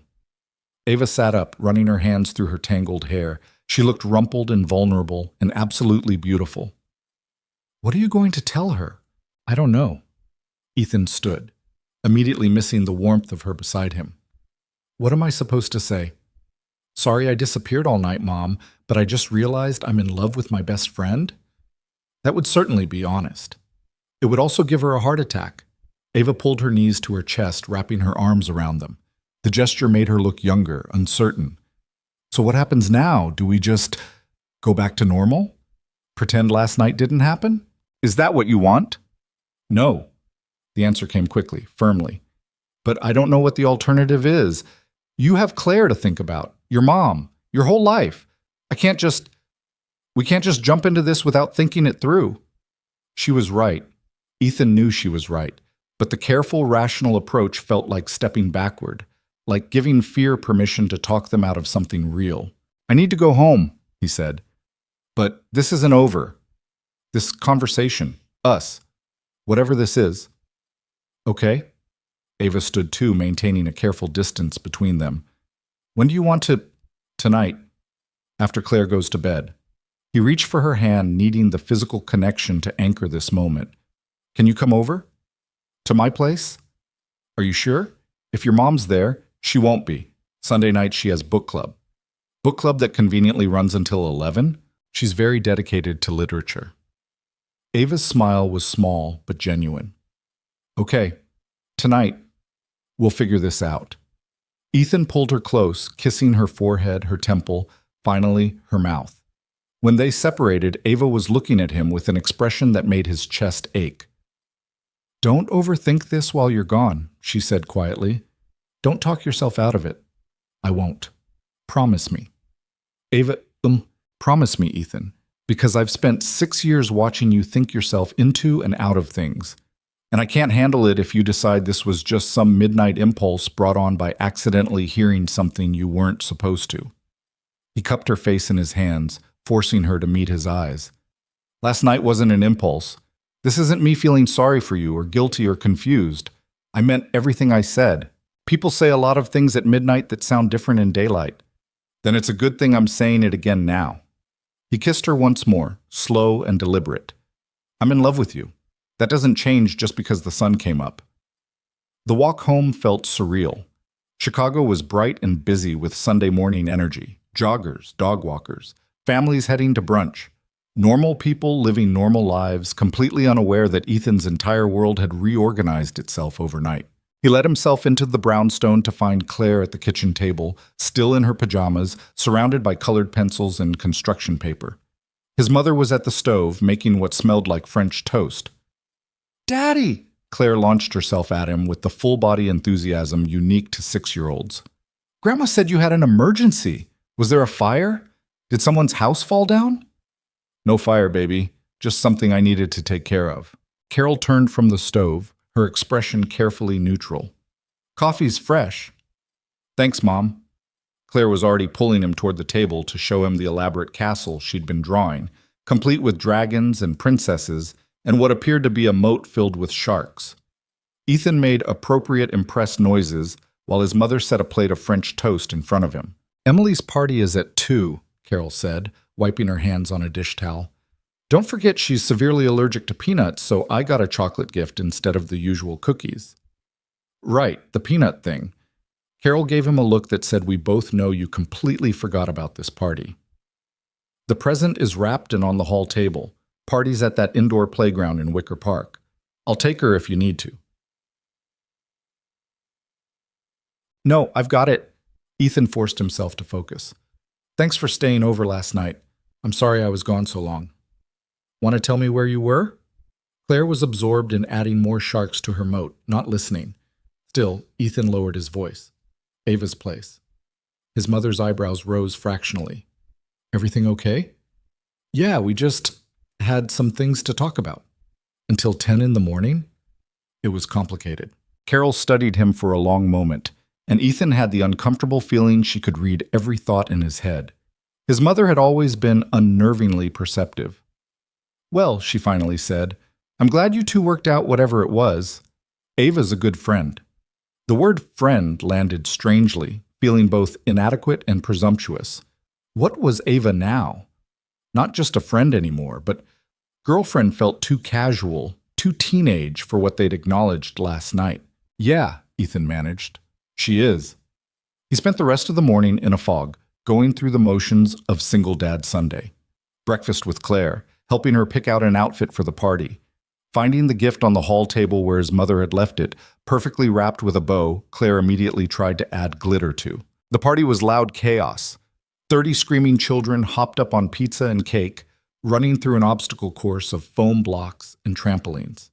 Ava sat up, running her hands through her tangled hair. She looked rumpled and vulnerable and absolutely beautiful. "What are you going to tell her?" "I don't know." Ethan stood, immediately missing the warmth of her beside him. "What am I supposed to say? Sorry I disappeared all night, Mom, but I just realized I'm in love with my best friend?" That would certainly be honest. It would also give her a heart attack. Ava pulled her knees to her chest, wrapping her arms around them. The gesture made her look younger, uncertain. So what happens now? Do we just go back to normal? Pretend last night didn't happen? Is that what you want? No. The answer came quickly, firmly. But I don't know what the alternative is. You have Claire to think about, your mom, your whole life. We can't just jump into this without thinking it through. She was right. Ethan knew she was right. But the careful, rational approach felt like stepping backward, like giving fear permission to talk them out of something real. I need to go home, he said. But this isn't over. This conversation, us, whatever this is. Okay? Ava stood too, maintaining a careful distance between them. When do you want to... Tonight, after Claire goes to bed. He reached for her hand, needing the physical connection to anchor this moment. Can you come over? To my place? Are you sure? If your mom's there, she won't be. Sunday night she has book club. Book club that conveniently runs until 11? She's very dedicated to literature. Ava's smile was small but genuine. Okay, tonight, we'll figure this out. Ethan pulled her close, kissing her forehead, her temple, finally her mouth. When they separated, Ava was looking at him with an expression that made his chest ache. Don't overthink this while you're gone, she said quietly. Don't talk yourself out of it. I won't. Promise me. Ava, promise me, Ethan, because I've spent 6 years watching you think yourself into and out of things. And I can't handle it if you decide this was just some midnight impulse brought on by accidentally hearing something you weren't supposed to. He cupped her face in his hands, forcing her to meet his eyes. Last night wasn't an impulse. This isn't me feeling sorry for you or guilty or confused. I meant everything I said. People say a lot of things at midnight that sound different in daylight. Then it's a good thing I'm saying it again now. He kissed her once more, slow and deliberate. I'm in love with you. That doesn't change just because the sun came up. The walk home felt surreal. Chicago was bright and busy with Sunday morning energy. Joggers, dog walkers, families heading to brunch. Normal people living normal lives, completely unaware that Ethan's entire world had reorganized itself overnight. He let himself into the brownstone to find Claire at the kitchen table, still in her pajamas, surrounded by colored pencils and construction paper. His mother was at the stove, making what smelled like French toast. Daddy! Claire launched herself at him with the full-body enthusiasm unique to 6-year-olds. Grandma said you had an emergency. Was there a fire? Did someone's house fall down? No fire, baby. Just something I needed to take care of. Carol turned from the stove, her expression carefully neutral. Coffee's fresh. Thanks, Mom. Claire was already pulling him toward the table to show him the elaborate castle she'd been drawing, complete with dragons and princesses and what appeared to be a moat filled with sharks. Ethan made appropriate impressed noises while his mother set a plate of French toast in front of him. Emily's party is at 2, Carol said, wiping her hands on a dish towel. Don't forget she's severely allergic to peanuts, so I got a chocolate gift instead of the usual cookies. Right, the peanut thing. Carol gave him a look that said, we both know you completely forgot about this party. The present is wrapped and on the hall table. Party's at that indoor playground in Wicker Park. I'll take her if you need to. No, I've got it. Ethan forced himself to focus. Thanks for staying over last night. I'm sorry I was gone so long. Want to tell me where you were? Claire was absorbed in adding more sharks to her moat, not listening. Still, Ethan lowered his voice. Ava's place. His mother's eyebrows rose fractionally. Everything okay? Yeah, we just had some things to talk about. Until 10 in the morning? It was complicated. Carol studied him for a long moment, and Ethan had the uncomfortable feeling she could read every thought in his head. His mother had always been unnervingly perceptive. Well, she finally said, I'm glad you two worked out whatever it was. Ava's a good friend. The word friend landed strangely, feeling both inadequate and presumptuous. What was Ava now? Not just a friend anymore, but girlfriend felt too casual, too teenage for what they'd acknowledged last night. Yeah, Ethan managed. She is. He spent the rest of the morning in a fog, going through the motions of Single Dad Sunday. Breakfast with Claire, helping her pick out an outfit for the party. Finding the gift on the hall table where his mother had left it, perfectly wrapped with a bow, Claire immediately tried to add glitter to. The party was loud chaos. 30 screaming children hopped up on pizza and cake, running through an obstacle course of foam blocks and trampolines.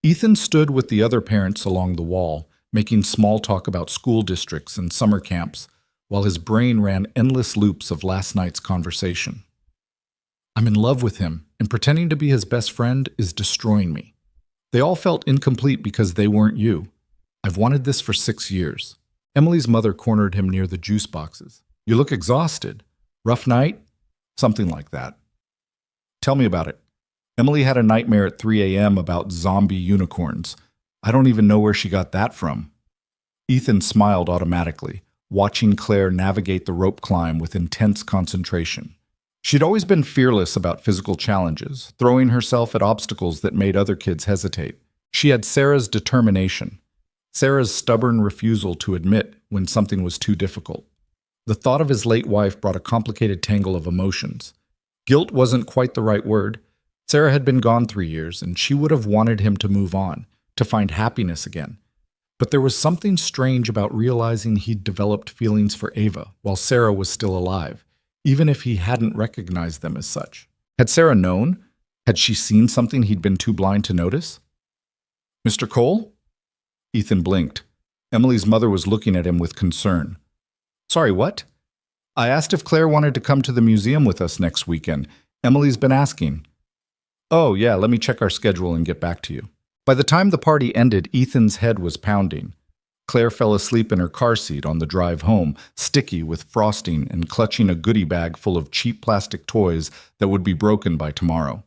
Ethan stood with the other parents along the wall, making small talk about school districts and summer camps, while his brain ran endless loops of last night's conversation. I'm in love with him, and pretending to be his best friend is destroying me. They all felt incomplete because they weren't you. I've wanted this for 6 years. Emily's mother cornered him near the juice boxes. You look exhausted. Rough night? Something like that. Tell me about it. Emily had a nightmare at 3 a.m. about zombie unicorns. I don't even know where she got that from. Ethan smiled automatically, watching Claire navigate the rope climb with intense concentration. She'd always been fearless about physical challenges, throwing herself at obstacles that made other kids hesitate. She had Sarah's determination, Sarah's stubborn refusal to admit when something was too difficult. The thought of his late wife brought a complicated tangle of emotions. Guilt wasn't quite the right word. Sarah had been gone 3 years, and she would have wanted him to move on, to find happiness again. But there was something strange about realizing he'd developed feelings for Ava while Sarah was still alive, even if he hadn't recognized them as such. Had Sarah known? Had she seen something he'd been too blind to notice? Mr. Cole? Ethan blinked. Emily's mother was looking at him with concern. Sorry, what? I asked if Claire wanted to come to the museum with us next weekend. Emily's been asking. Oh, yeah, let me check our schedule and get back to you. By the time the party ended, Ethan's head was pounding. Claire fell asleep in her car seat on the drive home, sticky with frosting and clutching a goodie bag full of cheap plastic toys that would be broken by tomorrow.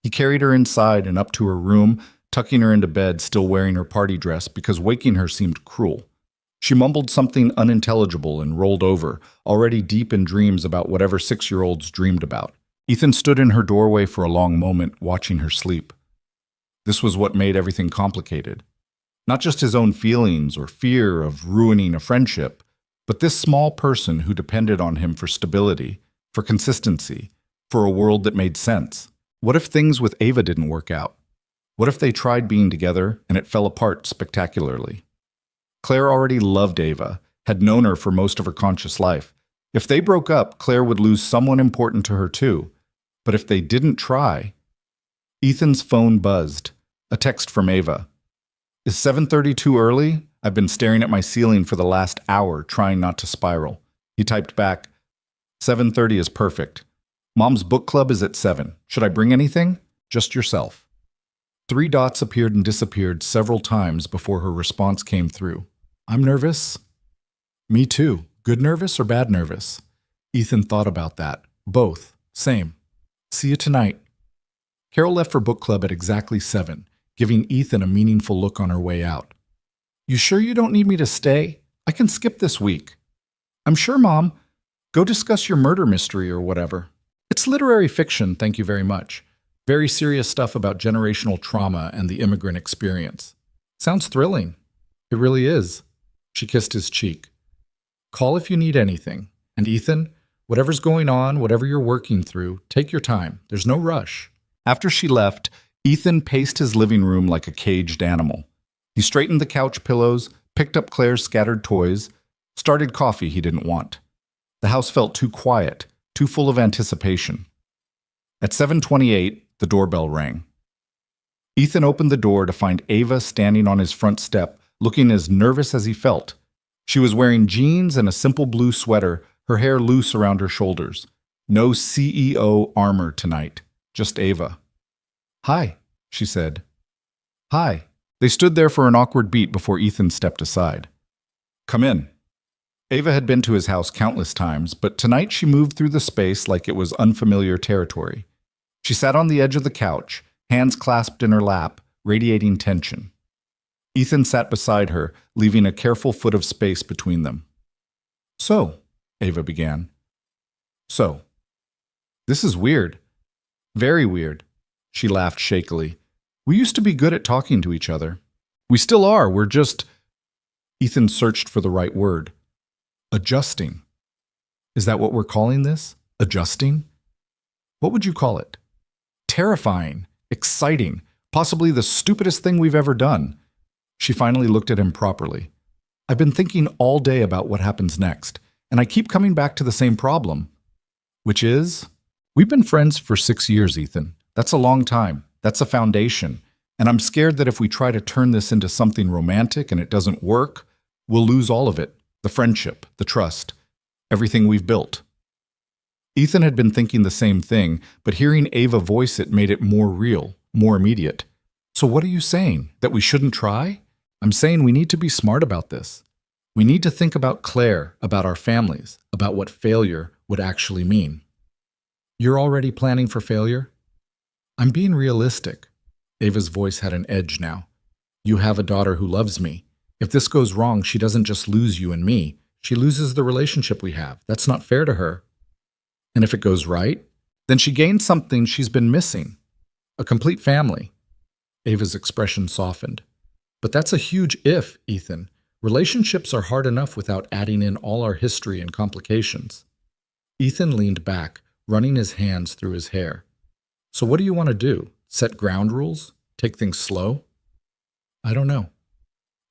He carried her inside and up to her room, tucking her into bed, still wearing her party dress because waking her seemed cruel. She mumbled something unintelligible and rolled over, already deep in dreams about whatever 6-year-olds dreamed about. Ethan stood in her doorway for a long moment, watching her sleep. This was what made everything complicated. Not just his own feelings or fear of ruining a friendship, but this small person who depended on him for stability, for consistency, for a world that made sense. What if things with Ava didn't work out? What if they tried being together and it fell apart spectacularly? Claire already loved Ava, had known her for most of her conscious life. If they broke up, Claire would lose someone important to her too. But if they didn't try... Ethan's phone buzzed. A text from Ava. Is 7:30 too early? I've been staring at my ceiling for the last hour, trying not to spiral. He typed back, 7:30 is perfect. Mom's book club is at 7. Should I bring anything? Just yourself. 3 dots appeared and disappeared several times before her response came through. I'm nervous. Me too. Good nervous or bad nervous? Ethan thought about that. Both. Same. See you tonight. Carol left for book club at exactly 7, giving Ethan a meaningful look on her way out. You sure you don't need me to stay? I can skip this week. I'm sure, Mom. Go discuss your murder mystery or whatever. It's literary fiction, thank you very much. Very serious stuff about generational trauma and the immigrant experience. Sounds thrilling. It really is. She kissed his cheek. Call if you need anything. And Ethan, whatever's going on, whatever you're working through, take your time. There's no rush. After she left, Ethan paced his living room like a caged animal. He straightened the couch pillows, picked up Claire's scattered toys, started coffee he didn't want. The house felt too quiet, too full of anticipation. At 7:28, the doorbell rang. Ethan opened the door to find Ava standing on his front step, looking as nervous as he felt. She was wearing jeans and a simple blue sweater, her hair loose around her shoulders. No CEO armor tonight, just Ava. Hi, she said. Hi. They stood there for an awkward beat before Ethan stepped aside. Come in. Ava had been to his house countless times, but tonight she moved through the space like it was unfamiliar territory. She sat on the edge of the couch, hands clasped in her lap, radiating tension. Ethan sat beside her, leaving a careful foot of space between them. So, Ava began. So. This is weird. Very weird. She laughed shakily. We used to be good at talking to each other. We still are, we're just... Ethan searched for the right word. Adjusting. Is that what we're calling this? Adjusting? What would you call it? Terrifying, exciting, Possibly the stupidest thing we've ever done. She finally looked at him properly. I've been thinking all day about what happens next, and I keep coming back to the same problem. Which is, we've been friends for 6 years, Ethan. That's a long time. That's a foundation. And I'm scared that if we try to turn this into something romantic and it doesn't work, we'll lose all of it. The friendship, the trust, everything we've built. Ethan had been thinking the same thing, but hearing Ava voice it made it more real, more immediate. So what are you saying? That we shouldn't try? I'm saying we need to be smart about this. We need to think about Claire, about our families, about what failure would actually mean. You're already planning for failure? I'm being realistic. Ava's voice had an edge now. You have a daughter who loves me. If this goes wrong, she doesn't just lose you and me. She loses the relationship we have. That's not fair to her. And if it goes right, then she gains something she's been missing. A complete family. Ava's expression softened. But that's a huge if, Ethan. Relationships are hard enough without adding in all our history and complications. Ethan leaned back, running his hands through his hair. So what do you want to do? Set ground rules? Take things slow? I don't know.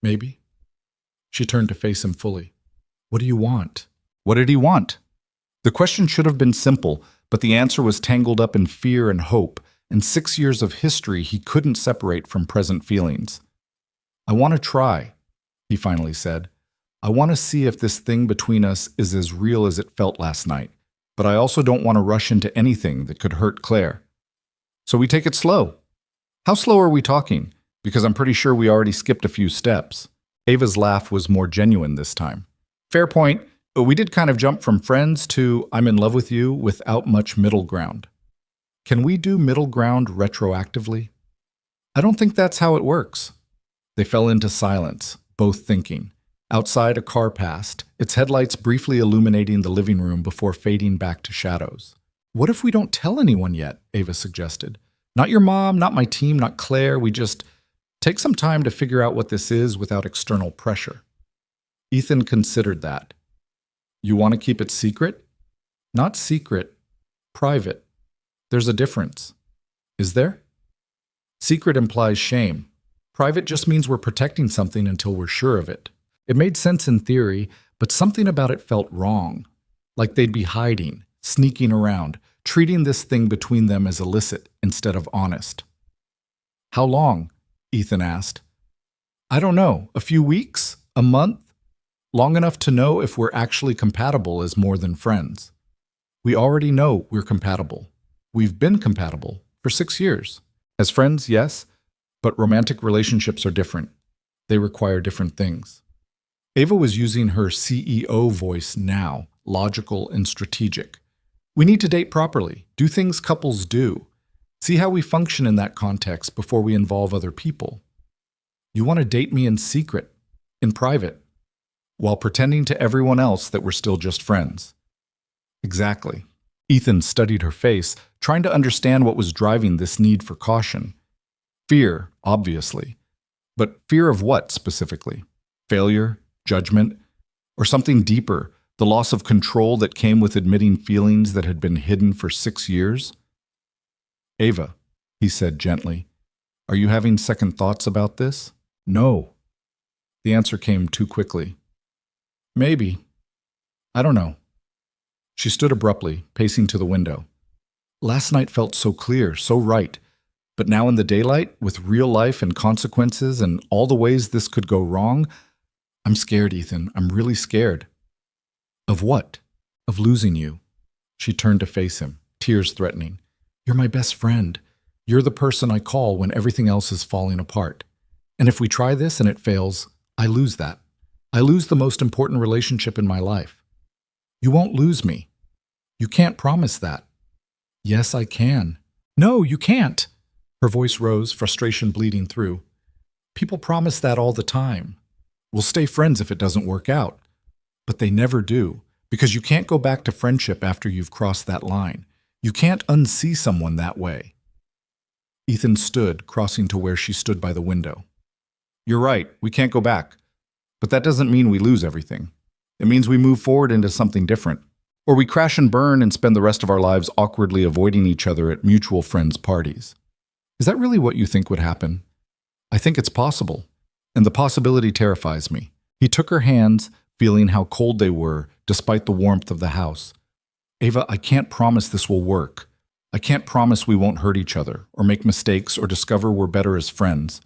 Maybe. She turned to face him fully. What do you want? What did he want? The question should have been simple, but the answer was tangled up in fear and hope, and 6 years of history he couldn't separate from present feelings. I want to try, he finally said. I want to see if this thing between us is as real as it felt last night, but I also don't want to rush into anything that could hurt Claire. So we take it slow. How slow are we talking? Because I'm pretty sure we already skipped a few steps. Ava's laugh was more genuine this time. Fair point. We did kind of jump from friends to I'm in love with you without much middle ground. Can we do middle ground retroactively? I don't think that's how it works. They fell into silence, both thinking. Outside, a car passed, its headlights briefly illuminating the living room before fading back to shadows. What if we don't tell anyone yet? Ava suggested. Not your mom, not my team, not Claire. We just take some time to figure out what this is without external pressure. Ethan considered that. You want to keep it secret? Not secret, private. There's a difference. Is there? Secret implies shame. Private just means we're protecting something until we're sure of it. It made sense in theory, but something about it felt wrong. Like they'd be hiding, sneaking around, treating this thing between them as illicit instead of honest. How long? Ethan asked. I don't know. A few weeks? A month? Long enough to know if we're actually compatible as more than friends. We already know we're compatible. We've been compatible for 6 years. As friends, yes, but romantic relationships are different. They require different things. Ava was using her CEO voice now, logical and strategic. We need to date properly, do things couples do. See how we function in that context before we involve other people. You want to date me in secret, in private, while pretending to everyone else that we're still just friends. Exactly. Ethan studied her face, trying to understand what was driving this need for caution. Fear, obviously. But fear of what specifically? Failure? Judgment? Or something deeper, the loss of control that came with admitting feelings that had been hidden for 6 years? Ava, he said gently, are you having second thoughts about this? No. The answer came too quickly. Maybe. I don't know. She stood abruptly, pacing to the window. Last night felt so clear, so right. But now in the daylight, with real life and consequences and all the ways this could go wrong, I'm scared, Ethan. I'm really scared. Of what? Of losing you. She turned to face him, tears threatening. You're my best friend. You're the person I call when everything else is falling apart. And if we try this and it fails, I lose that. I lose the most important relationship in my life. You won't lose me. You can't promise that. Yes, I can. No, you can't. Her voice rose, frustration bleeding through. People promise that all the time. We'll stay friends if it doesn't work out. But they never do, because you can't go back to friendship after you've crossed that line. You can't unsee someone that way. Ethan stood, crossing to where she stood by the window. You're right, we can't go back. But that doesn't mean we lose everything. It means we move forward into something different. Or we crash and burn and spend the rest of our lives awkwardly avoiding each other at mutual friends' parties. Is that really what you think would happen? I think it's possible, and the possibility terrifies me. He took her hands, feeling how cold they were despite the warmth of the house. Ava, I can't promise this will work. I can't promise we won't hurt each other, or make mistakes, or discover we're better as friends.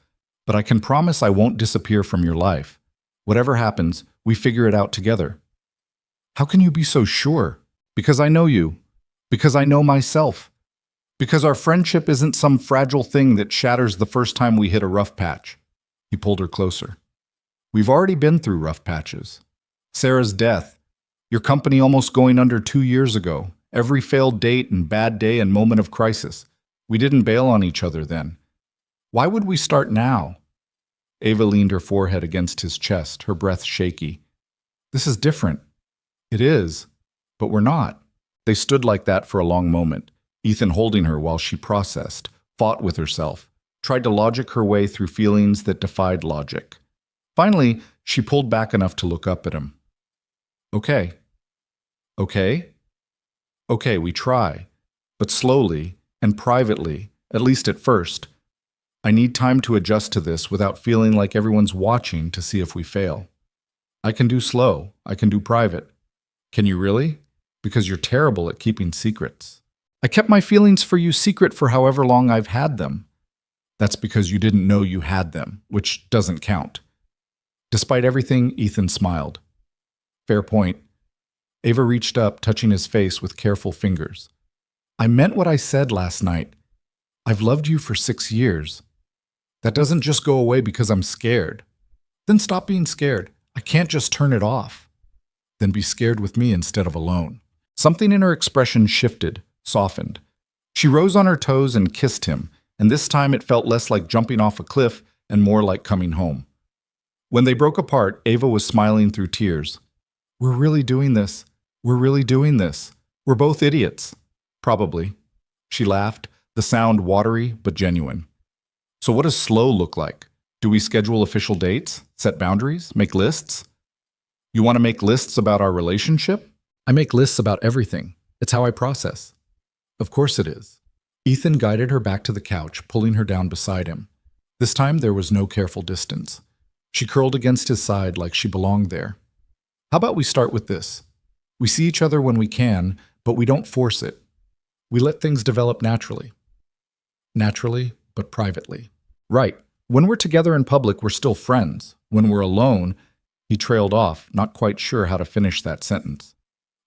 But I can promise I won't disappear from your life. Whatever happens, we figure it out together. How can you be so sure? Because I know you. Because I know myself. Because our friendship isn't some fragile thing that shatters the first time we hit a rough patch. He pulled her closer. We've already been through rough patches. Sarah's death, your company almost going under 2 years ago, every failed date and bad day and moment of crisis. We didn't bail on each other then. Why would we start now? Ava leaned her forehead against his chest, her breath shaky. This is different. It is, but we're not. They stood like that for a long moment, Ethan holding her while she processed, fought with herself, tried to logic her way through feelings that defied logic. Finally, she pulled back enough to look up at him. Okay. Okay? Okay, we try, but slowly and privately, at least at first. I need time to adjust to this without feeling like everyone's watching to see if we fail. I can do slow, I can do private. Can you really? Because you're terrible at keeping secrets. I kept my feelings for you secret for however long I've had them. That's because you didn't know you had them, which doesn't count. Despite everything, Ethan smiled. Fair point. Ava reached up, touching his face with careful fingers. I meant what I said last night. I've loved you for 6 years. That doesn't just go away because I'm scared. Then stop being scared. I can't just turn it off. Then be scared with me instead of alone. Something in her expression shifted, softened. She rose on her toes and kissed him, and this time it felt less like jumping off a cliff and more like coming home. When they broke apart, Ava was smiling through tears. We're really doing this. We're really doing this. We're both idiots. Probably. She laughed, the sound watery but genuine. So what does slow look like? Do we schedule official dates? Set boundaries? Make lists? You want to make lists about our relationship? I make lists about everything. It's how I process. Of course it is. Ethan guided her back to the couch, pulling her down beside him. This time there was no careful distance. She curled against his side like she belonged there. How about we start with this? We see each other when we can, but we don't force it. We let things develop naturally. Naturally, but privately. Right. When we're together in public, we're still friends. When we're alone, he trailed off, not quite sure how to finish that sentence.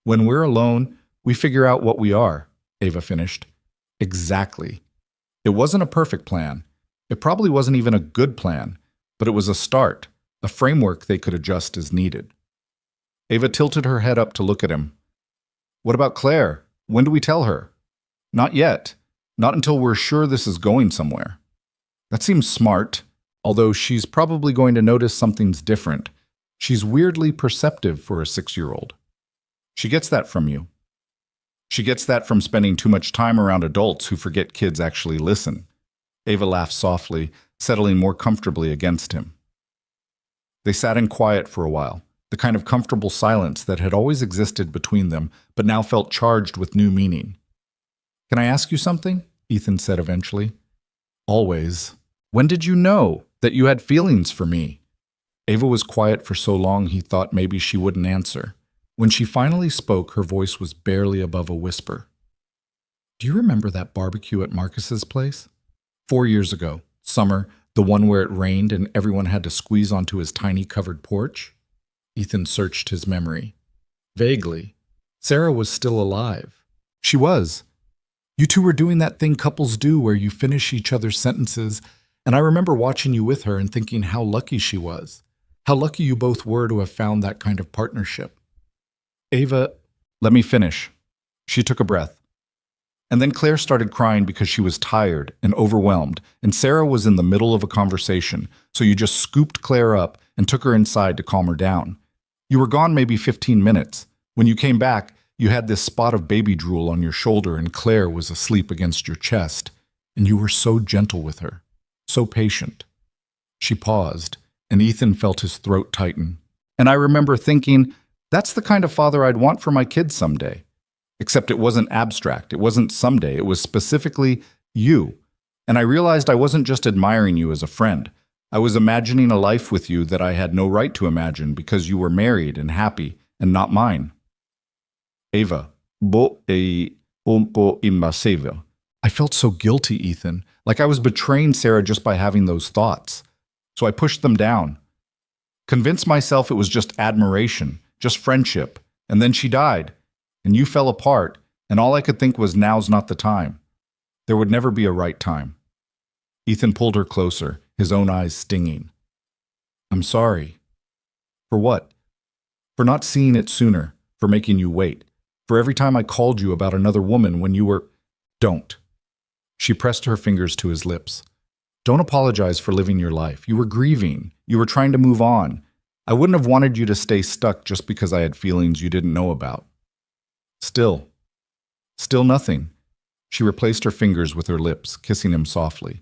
When we're alone, we figure out what we are, Ava finished. Exactly. It wasn't a perfect plan. It probably wasn't even a good plan, but it was a start, a framework they could adjust as needed. Ava tilted her head up to look at him. What about Claire? When do we tell her? Not yet. Not until we're sure this is going somewhere. That seems smart, although she's probably going to notice something's different. She's weirdly perceptive for a 6-year-old. She gets that from you. She gets that from spending too much time around adults who forget kids actually listen. Ava laughed softly, settling more comfortably against him. They sat in quiet for a while, the kind of comfortable silence that had always existed between them, but now felt charged with new meaning. Can I ask you something? Ethan said eventually. Always. When did you know that you had feelings for me? Ava was quiet for so long he thought maybe she wouldn't answer. When she finally spoke, her voice was barely above a whisper. Do you remember that barbecue at Marcus's place? 4 years ago, summer, the one where it rained and everyone had to squeeze onto his tiny covered porch? Ethan searched his memory. Vaguely. Sarah was still alive. She was. You two were doing that thing couples do where you finish each other's sentences, and I remember watching you with her and thinking how lucky she was. How lucky you both were to have found that kind of partnership. Ava, let me finish. She took a breath. And then Claire started crying because she was tired and overwhelmed, and Sarah was in the middle of a conversation, so you just scooped Claire up and took her inside to calm her down. You were gone maybe 15 minutes. When you came back, you had this spot of baby drool on your shoulder and Claire was asleep against your chest, and you were so gentle with her, so patient. She paused, and Ethan felt his throat tighten. And I remember thinking, that's the kind of father I'd want for my kids someday. Except it wasn't abstract, it wasn't someday, it was specifically you. And I realized I wasn't just admiring you as a friend. I was imagining a life with you that I had no right to imagine because you were married and happy and not mine. Ava, bo e umpo imbasiva. I felt so guilty, Ethan, like I was betraying Sarah just by having those thoughts. So I pushed them down. Convinced myself it was just admiration, just friendship, and then she died, and you fell apart, and all I could think was now's not the time. There would never be a right time. Ethan pulled her closer, his own eyes stinging. I'm sorry. For what? For not seeing it sooner, for making you wait, for every time I called you about another woman when you were… Don't. She pressed her fingers to his lips. Don't apologize for living your life. You were grieving. You were trying to move on. I wouldn't have wanted you to stay stuck just because I had feelings you didn't know about. Still nothing. She replaced her fingers with her lips, kissing him softly.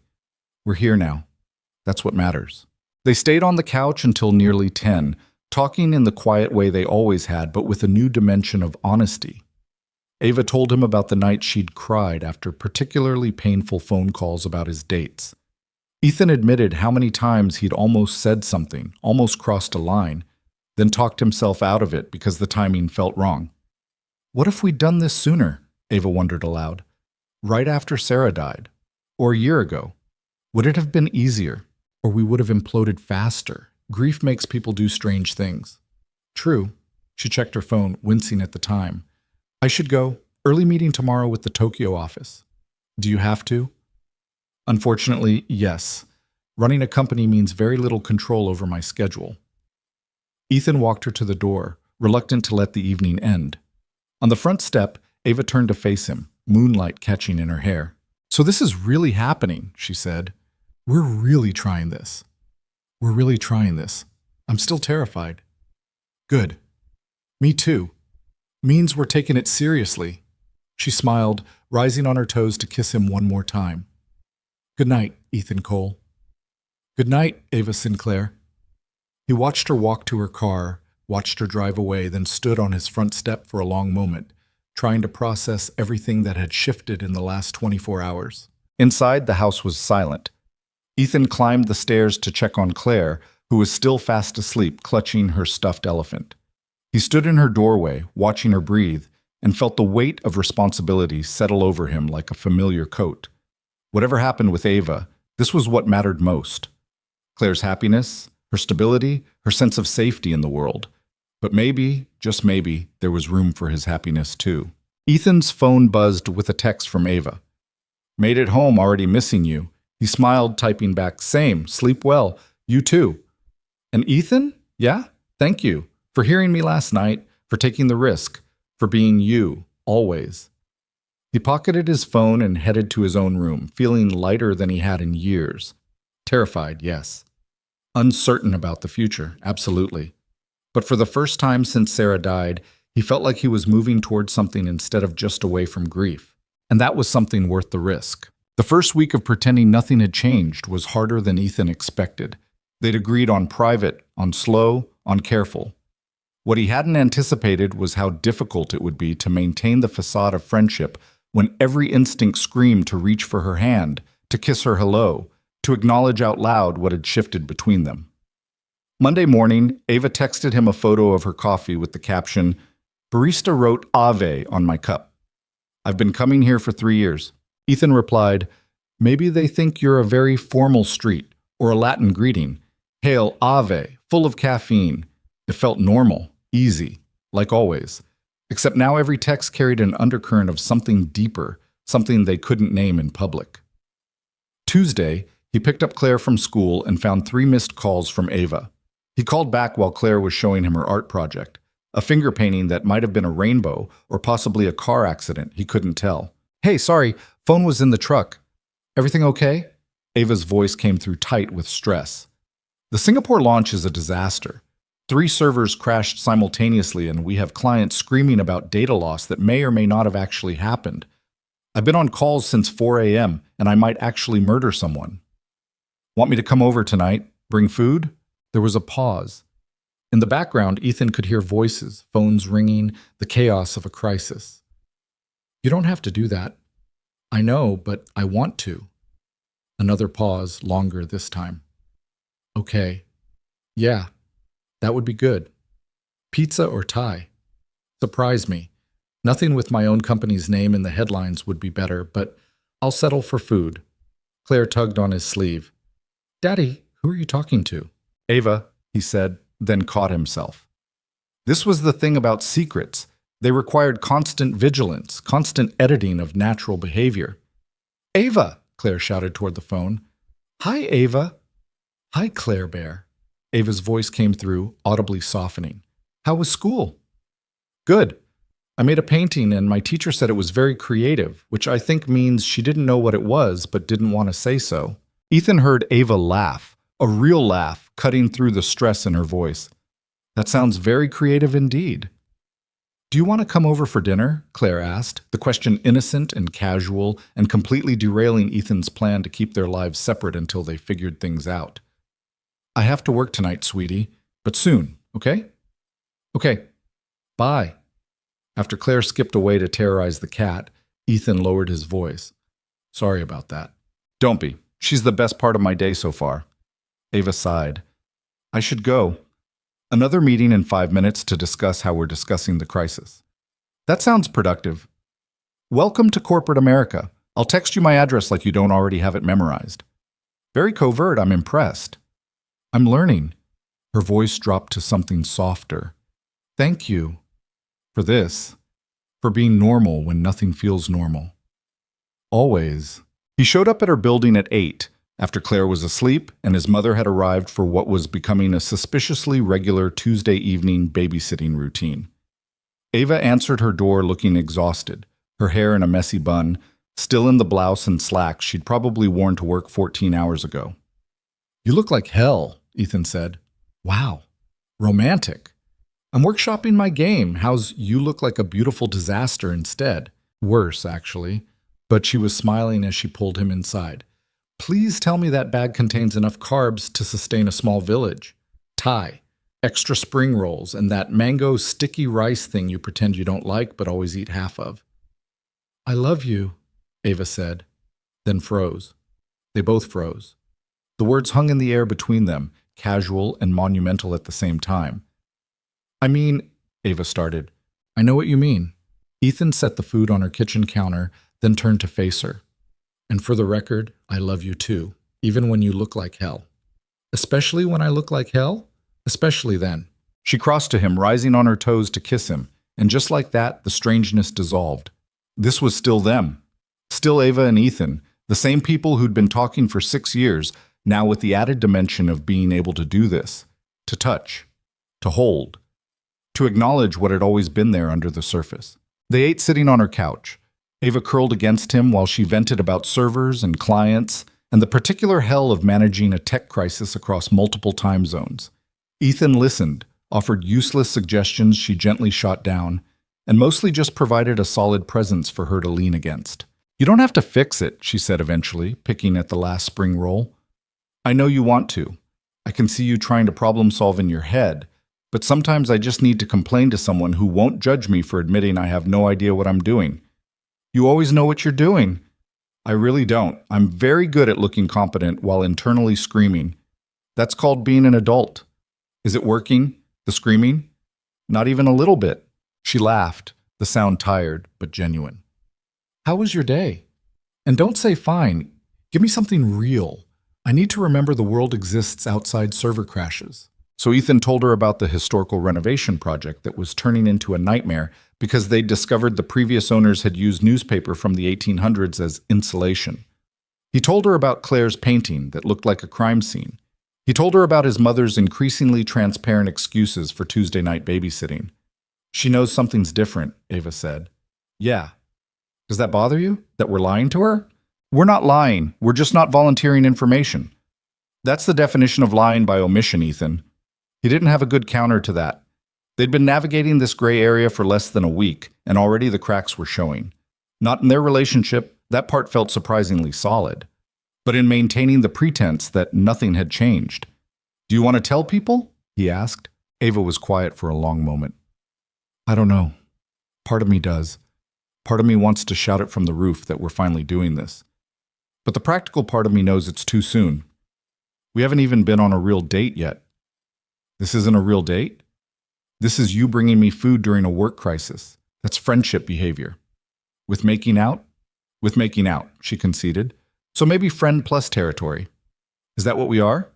We're here now. That's what matters. They stayed on the couch until nearly 10, talking in the quiet way they always had, but with a new dimension of honesty. Ava told him about the night she'd cried after particularly painful phone calls about his dates. Ethan admitted how many times he'd almost said something, almost crossed a line, then talked himself out of it because the timing felt wrong. What if we'd done this sooner? Ava wondered aloud. Right after Sarah died. Or a year ago. Would it have been easier? Or we would have imploded faster? Grief makes people do strange things. True. She checked her phone, wincing at the time. I should go. Early meeting tomorrow with the Tokyo office. Do you have to? Unfortunately, yes. Running a company means very little control over my schedule. Ethan walked her to the door, reluctant to let the evening end. On the front step, Ava turned to face him, moonlight catching in her hair. So this is really happening, she said. We're really trying this. We're really trying this. I'm still terrified. Good. Me too. Means we're taking it seriously. She smiled, rising on her toes to kiss him one more time. Good night, Ethan Cole. Good night, Ava Sinclair. He watched her walk to her car, watched her drive away, then stood on his front step for a long moment, trying to process everything that had shifted in the last 24 hours. Inside, the house was silent. Ethan climbed the stairs to check on Claire, who was still fast asleep, clutching her stuffed elephant. He stood in her doorway, watching her breathe, and felt the weight of responsibility settle over him like a familiar coat. Whatever happened with Ava, this was what mattered most. Claire's happiness, her stability, her sense of safety in the world. But maybe, just maybe, there was room for his happiness too. Ethan's phone buzzed with a text from Ava. Made it home, already missing you. He smiled, typing back, same, sleep well, you too. And Ethan? Yeah? Thank you. For hearing me last night, for taking the risk, for being you, always. He pocketed his phone and headed to his own room, feeling lighter than he had in years. Terrified, yes. Uncertain about the future, absolutely. But for the first time since Sarah died, he felt like he was moving towards something instead of just away from grief. And that was something worth the risk. The first week of pretending nothing had changed was harder than Ethan expected. They'd agreed on private, on slow, on careful. What he hadn't anticipated was how difficult it would be to maintain the facade of friendship when every instinct screamed to reach for her hand, to kiss her hello, to acknowledge out loud what had shifted between them. Monday morning, Ava texted him a photo of her coffee with the caption, "Barista wrote Ave on my cup. I've been coming here for 3 years." Ethan replied, "Maybe they think you're a very formal street or a Latin greeting. Hail Ave, full of caffeine." It felt normal, easy, like always. Except now every text carried an undercurrent of something deeper, something they couldn't name in public. Tuesday, he picked up Claire from school and found 3 missed calls from Ava. He called back while Claire was showing him her art project, a finger painting that might have been a rainbow or possibly a car accident, he couldn't tell. "Hey, sorry, phone was in the truck. Everything okay?" Ava's voice came through tight with stress. The Singapore launch is a disaster. 3 servers crashed simultaneously, and we have clients screaming about data loss that may or may not have actually happened. I've been on calls since 4 a.m., and I might actually murder someone. Want me to come over tonight? Bring food? There was a pause. In the background, Ethan could hear voices, phones ringing, the chaos of a crisis. You don't have to do that. I know, but I want to. Another pause, longer this time. Okay. Yeah, that would be good. Pizza or Thai? Surprise me. Nothing with my own company's name in the headlines would be better, but I'll settle for food. Claire tugged on his sleeve. Daddy, who are you talking to? Ava, he said, then caught himself. This was the thing about secrets. They required constant vigilance, constant editing of natural behavior. Ava, Claire shouted toward the phone. Hi, Ava. Hi, Claire Bear. Ava's voice came through, audibly softening. How was school? Good. I made a painting and my teacher said it was very creative, which I think means she didn't know what it was but didn't want to say so. Ethan heard Ava laugh, a real laugh, cutting through the stress in her voice. That sounds very creative indeed. Do you want to come over for dinner? Claire asked, the question innocent and casual and completely derailing Ethan's plan to keep their lives separate until they figured things out. I have to work tonight, sweetie, but soon, okay? Okay. Bye. After Claire skipped away to terrorize the cat, Ethan lowered his voice. Sorry about that. Don't be. She's the best part of my day so far. Ava sighed. I should go. Another meeting in 5 minutes to discuss how we're discussing the crisis. That sounds productive. Welcome to corporate America. I'll text you my address like you don't already have it memorized. Very covert, I'm impressed. I'm learning. Her voice dropped to something softer. Thank you. For this. For being normal when nothing feels normal. Always. He showed up at her building at 8, after Claire was asleep and his mother had arrived for what was becoming a suspiciously regular Tuesday evening babysitting routine. Ava answered her door looking exhausted, her hair in a messy bun, still in the blouse and slacks she'd probably worn to work 14 hours ago. You look like hell, Ethan said. Wow. Romantic. I'm workshopping my game. How's you look like a beautiful disaster instead? Worse, actually. But she was smiling as she pulled him inside. Please tell me that bag contains enough carbs to sustain a small village. Thai, extra spring rolls, and that mango sticky rice thing you pretend you don't like but always eat half of. I love you, Ava said, then froze. They both froze. The words hung in the air between them, casual and monumental at the same time. I mean, Ava started. I know what you mean. Ethan set the food on her kitchen counter, then turned to face her. And for the record, I love you too, even when you look like hell. Especially when I look like hell? Especially then. She crossed to him, rising on her toes to kiss him, and just like that, the strangeness dissolved. This was still them. Still Ava and Ethan, the same people who'd been talking for 6 years, now with the added dimension of being able to do this, to touch, to hold, to acknowledge what had always been there under the surface. They ate sitting on her couch. Ava curled against him while she vented about servers and clients and the particular hell of managing a tech crisis across multiple time zones. Ethan listened, offered useless suggestions she gently shot down, and mostly just provided a solid presence for her to lean against. You don't have to fix it, she said eventually, picking at the last spring roll. I know you want to. I can see you trying to problem solve in your head, but sometimes I just need to complain to someone who won't judge me for admitting I have no idea what I'm doing. You always know what you're doing. I really don't. I'm very good at looking competent while internally screaming. That's called being an adult. Is it working? The screaming? Not even a little bit. She laughed, the sound tired but genuine. How was your day? And don't say fine. Give me something real. I need to remember the world exists outside server crashes. So Ethan told her about the historical renovation project that was turning into a nightmare because they'd discovered the previous owners had used newspaper from the 1800s as insulation. He told her about Claire's painting that looked like a crime scene. He told her about his mother's increasingly transparent excuses for Tuesday night babysitting. She knows something's different, Ava said. Yeah. Does that bother you? That we're lying to her? We're not lying. We're just not volunteering information. That's the definition of lying by omission, Ethan. He didn't have a good counter to that. They'd been navigating this gray area for less than a week, and already the cracks were showing. Not in their relationship, that part felt surprisingly solid, but in maintaining the pretense that nothing had changed. Do you want to tell people? He asked. Ava was quiet for a long moment. I don't know. Part of me does. Part of me wants to shout it from the roof that we're finally doing this. But the practical part of me knows it's too soon. We haven't even been on a real date yet. This isn't a real date? This is you bringing me food during a work crisis. That's friendship behavior. With making out? With making out, she conceded. So maybe friend plus territory. Is that what we are?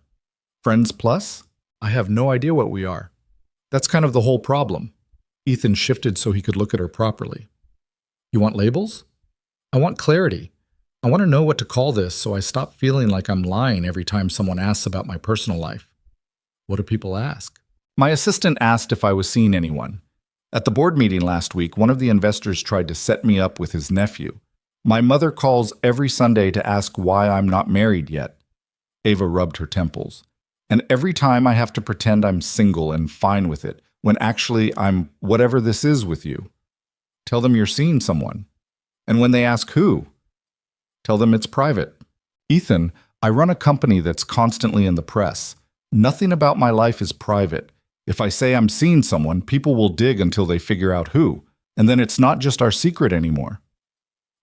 Friends plus? I have no idea what we are. That's kind of the whole problem. Ethan shifted so he could look at her properly. You want labels? I want clarity. I want to know what to call this so I stop feeling like I'm lying every time someone asks about my personal life. What do people ask? My assistant asked if I was seeing anyone. At the board meeting last week, one of the investors tried to set me up with his nephew. My mother calls every Sunday to ask why I'm not married yet. Ava rubbed her temples. And every time I have to pretend I'm single and fine with it, when actually I'm whatever this is with you. Tell them you're seeing someone. And when they ask who, tell them it's private. Ethan, I run a company that's constantly in the press. Nothing about my life is private. If I say I'm seeing someone, people will dig until they figure out who, and then it's not just our secret anymore.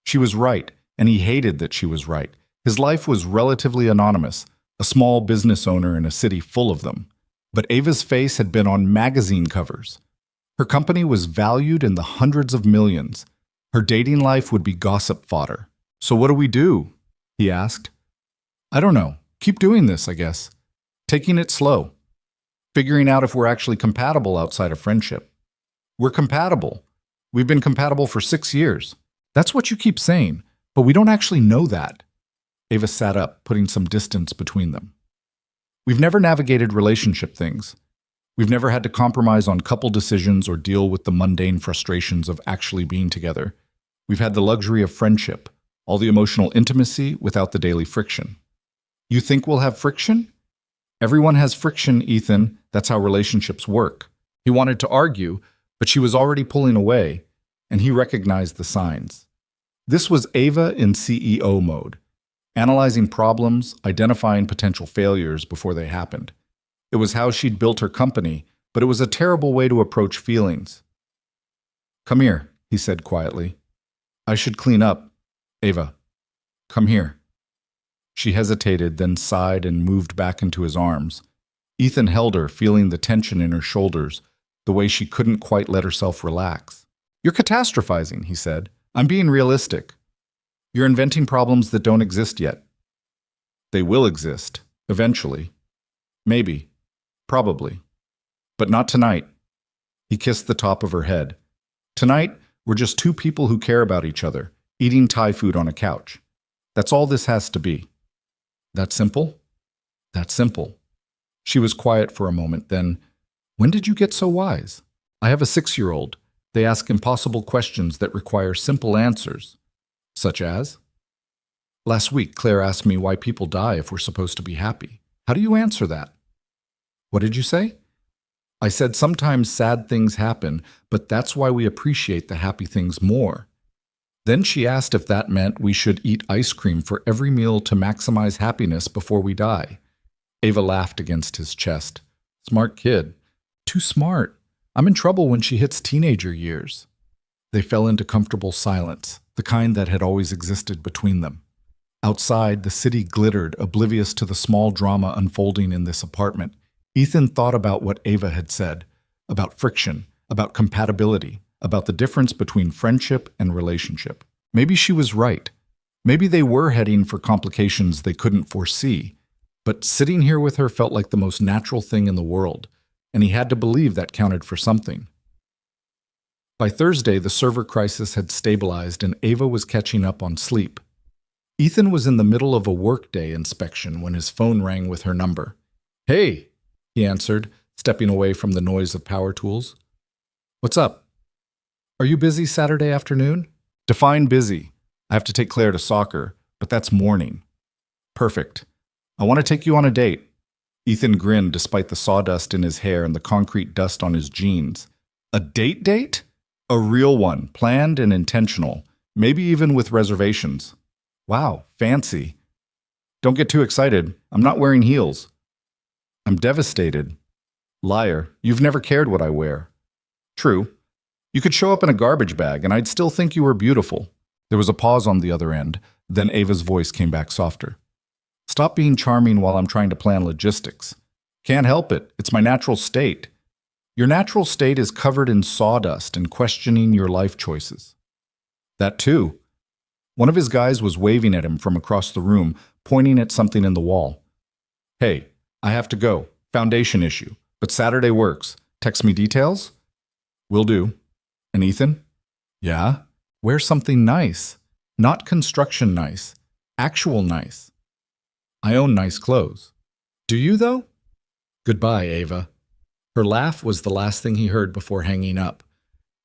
She was right, and he hated that she was right. His life was relatively anonymous, a small business owner in a city full of them. But Ava's face had been on magazine covers. Her company was valued in the hundreds of millions. Her dating life would be gossip fodder. So what do we do? He asked. I don't know. Keep doing this, I guess. Taking it slow. Figuring out if we're actually compatible outside of friendship. We're compatible. We've been compatible for 6 years. That's what you keep saying, but we don't actually know that. Ava sat up, putting some distance between them. We've never navigated relationship things. We've never had to compromise on couple decisions or deal with the mundane frustrations of actually being together. We've had the luxury of friendship, all the emotional intimacy without the daily friction. You think we'll have friction? Everyone has friction, Ethan. That's how relationships work. He wanted to argue, but she was already pulling away, and he recognized the signs. This was Ava in CEO mode, analyzing problems, identifying potential failures before they happened. It was how she'd built her company, but it was a terrible way to approach feelings. Come here, he said quietly. I should clean up. Ava, come here. She hesitated, then sighed and moved back into his arms. Ethan held her, feeling the tension in her shoulders, the way she couldn't quite let herself relax. You're catastrophizing, he said. I'm being realistic. You're inventing problems that don't exist yet. They will exist, eventually. Maybe. Probably. But not tonight. He kissed the top of her head. Tonight, we're just two people who care about each other, eating Thai food on a couch. That's all this has to be. That simple? That simple. She was quiet for a moment, then, when did you get so wise? I have a 6-year-old. They ask impossible questions that require simple answers. Such as? Last week, Claire asked me why people die if we're supposed to be happy. How do you answer that? What did you say? I said sometimes sad things happen, but that's why we appreciate the happy things more. Then she asked if that meant we should eat ice cream for every meal to maximize happiness before we die. Ava laughed against his chest. Smart kid. Too smart. I'm in trouble when she hits teenager years. They fell into comfortable silence, the kind that had always existed between them. Outside, the city glittered, oblivious to the small drama unfolding in this apartment. Ethan thought about what Ava had said, about friction, about compatibility, about the difference between friendship and relationship. Maybe she was right. Maybe they were heading for complications they couldn't foresee. But sitting here with her felt like the most natural thing in the world, and he had to believe that counted for something. By Thursday, the server crisis had stabilized and Ava was catching up on sleep. Ethan was in the middle of a workday inspection when his phone rang with her number. Hey, he answered, stepping away from the noise of power tools. What's up? Are you busy Saturday afternoon? Define busy. I have to take Claire to soccer, but that's morning. Perfect. I want to take you on a date. Ethan grinned despite the sawdust in his hair and the concrete dust on his jeans. A date date? A real one, planned and intentional, maybe even with reservations. Wow, fancy. Don't get too excited. I'm not wearing heels. I'm devastated. Liar, you've never cared what I wear. True. You could show up in a garbage bag and I'd still think you were beautiful. There was a pause on the other end. Then Ava's voice came back softer. Stop being charming while I'm trying to plan logistics. Can't help it. It's my natural state. Your natural state is covered in sawdust and questioning your life choices. That too. One of his guys was waving at him from across the room, pointing at something in the wall. Hey, I have to go. Foundation issue. But Saturday works. Text me details? Will do. And Ethan? Yeah? Wear something nice. Not construction nice. Actual nice. I own nice clothes. Do you, though? Goodbye, Ava. Her laugh was the last thing he heard before hanging up.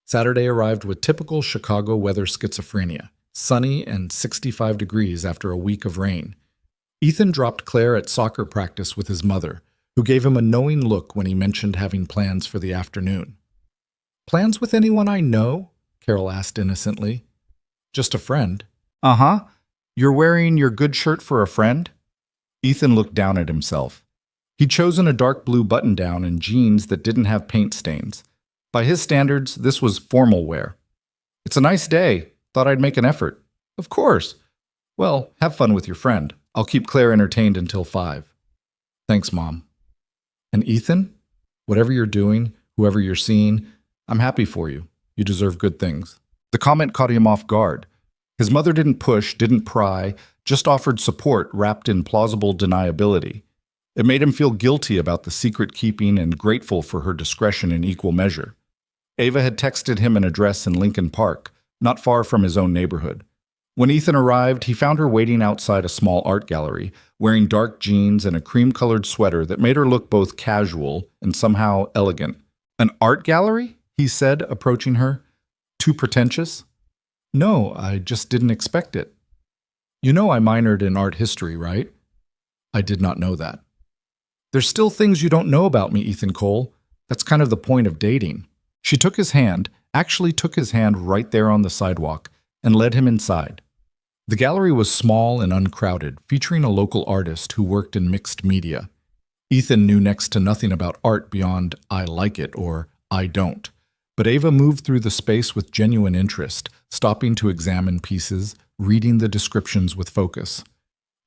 Saturday arrived with typical Chicago weather schizophrenia, sunny and 65 degrees after a week of rain. Ethan dropped Claire at soccer practice with his mother, who gave him a knowing look when he mentioned having plans for the afternoon. Plans with anyone I know? Carol asked innocently. Just a friend. Uh-huh. You're wearing your good shirt for a friend? Ethan looked down at himself. He'd chosen a dark blue button-down and jeans that didn't have paint stains. By his standards, this was formal wear. It's a nice day. Thought I'd make an effort. Of course. Well, have fun with your friend. I'll keep Claire entertained until 5. Thanks, Mom. And Ethan? Whatever you're doing, whoever you're seeing, I'm happy for you. You deserve good things. The comment caught him off guard. His mother didn't push, didn't pry, just offered support wrapped in plausible deniability. It made him feel guilty about the secret keeping and grateful for her discretion in equal measure. Ava had texted him an address in Lincoln Park, not far from his own neighborhood. When Ethan arrived, he found her waiting outside a small art gallery, wearing dark jeans and a cream-colored sweater that made her look both casual and somehow elegant. An art gallery? He said, approaching her. Too pretentious? No, I just didn't expect it. You know I minored in art history, right? I did not know that. There's still things you don't know about me, Ethan Cole. That's kind of the point of dating. She took his hand, actually took his hand right there on the sidewalk, and led him inside. The gallery was small and uncrowded, featuring a local artist who worked in mixed media. Ethan knew next to nothing about art beyond I like it or I don't. But Ava moved through the space with genuine interest, stopping to examine pieces, reading the descriptions with focus.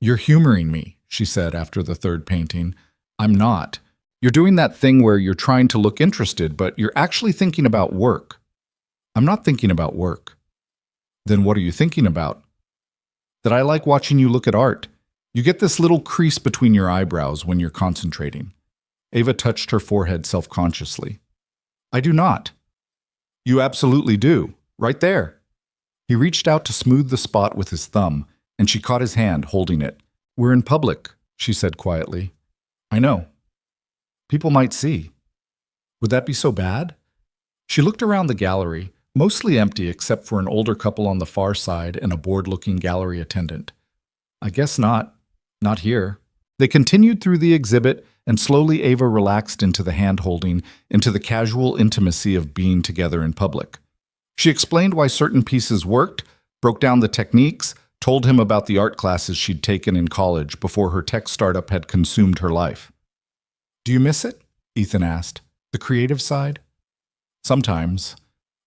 You're humoring me, she said after the third painting. I'm not. You're doing that thing where you're trying to look interested, but you're actually thinking about work. I'm not thinking about work. Then what are you thinking about? That I like watching you look at art. You get this little crease between your eyebrows when you're concentrating. Ava touched her forehead self-consciously. I do not. You absolutely do. Right there. He reached out to smooth the spot with his thumb, and she caught his hand, holding it. We're in public, she said quietly. I know. People might see. Would that be so bad? She looked around the gallery, mostly empty except for an older couple on the far side and a bored-looking gallery attendant. I guess not. Not here. They continued through the exhibit, and slowly Ava relaxed into the hand-holding, into the casual intimacy of being together in public. She explained why certain pieces worked, broke down the techniques, told him about the art classes she'd taken in college before her tech startup had consumed her life. Do you miss it? Ethan asked. The creative side? Sometimes.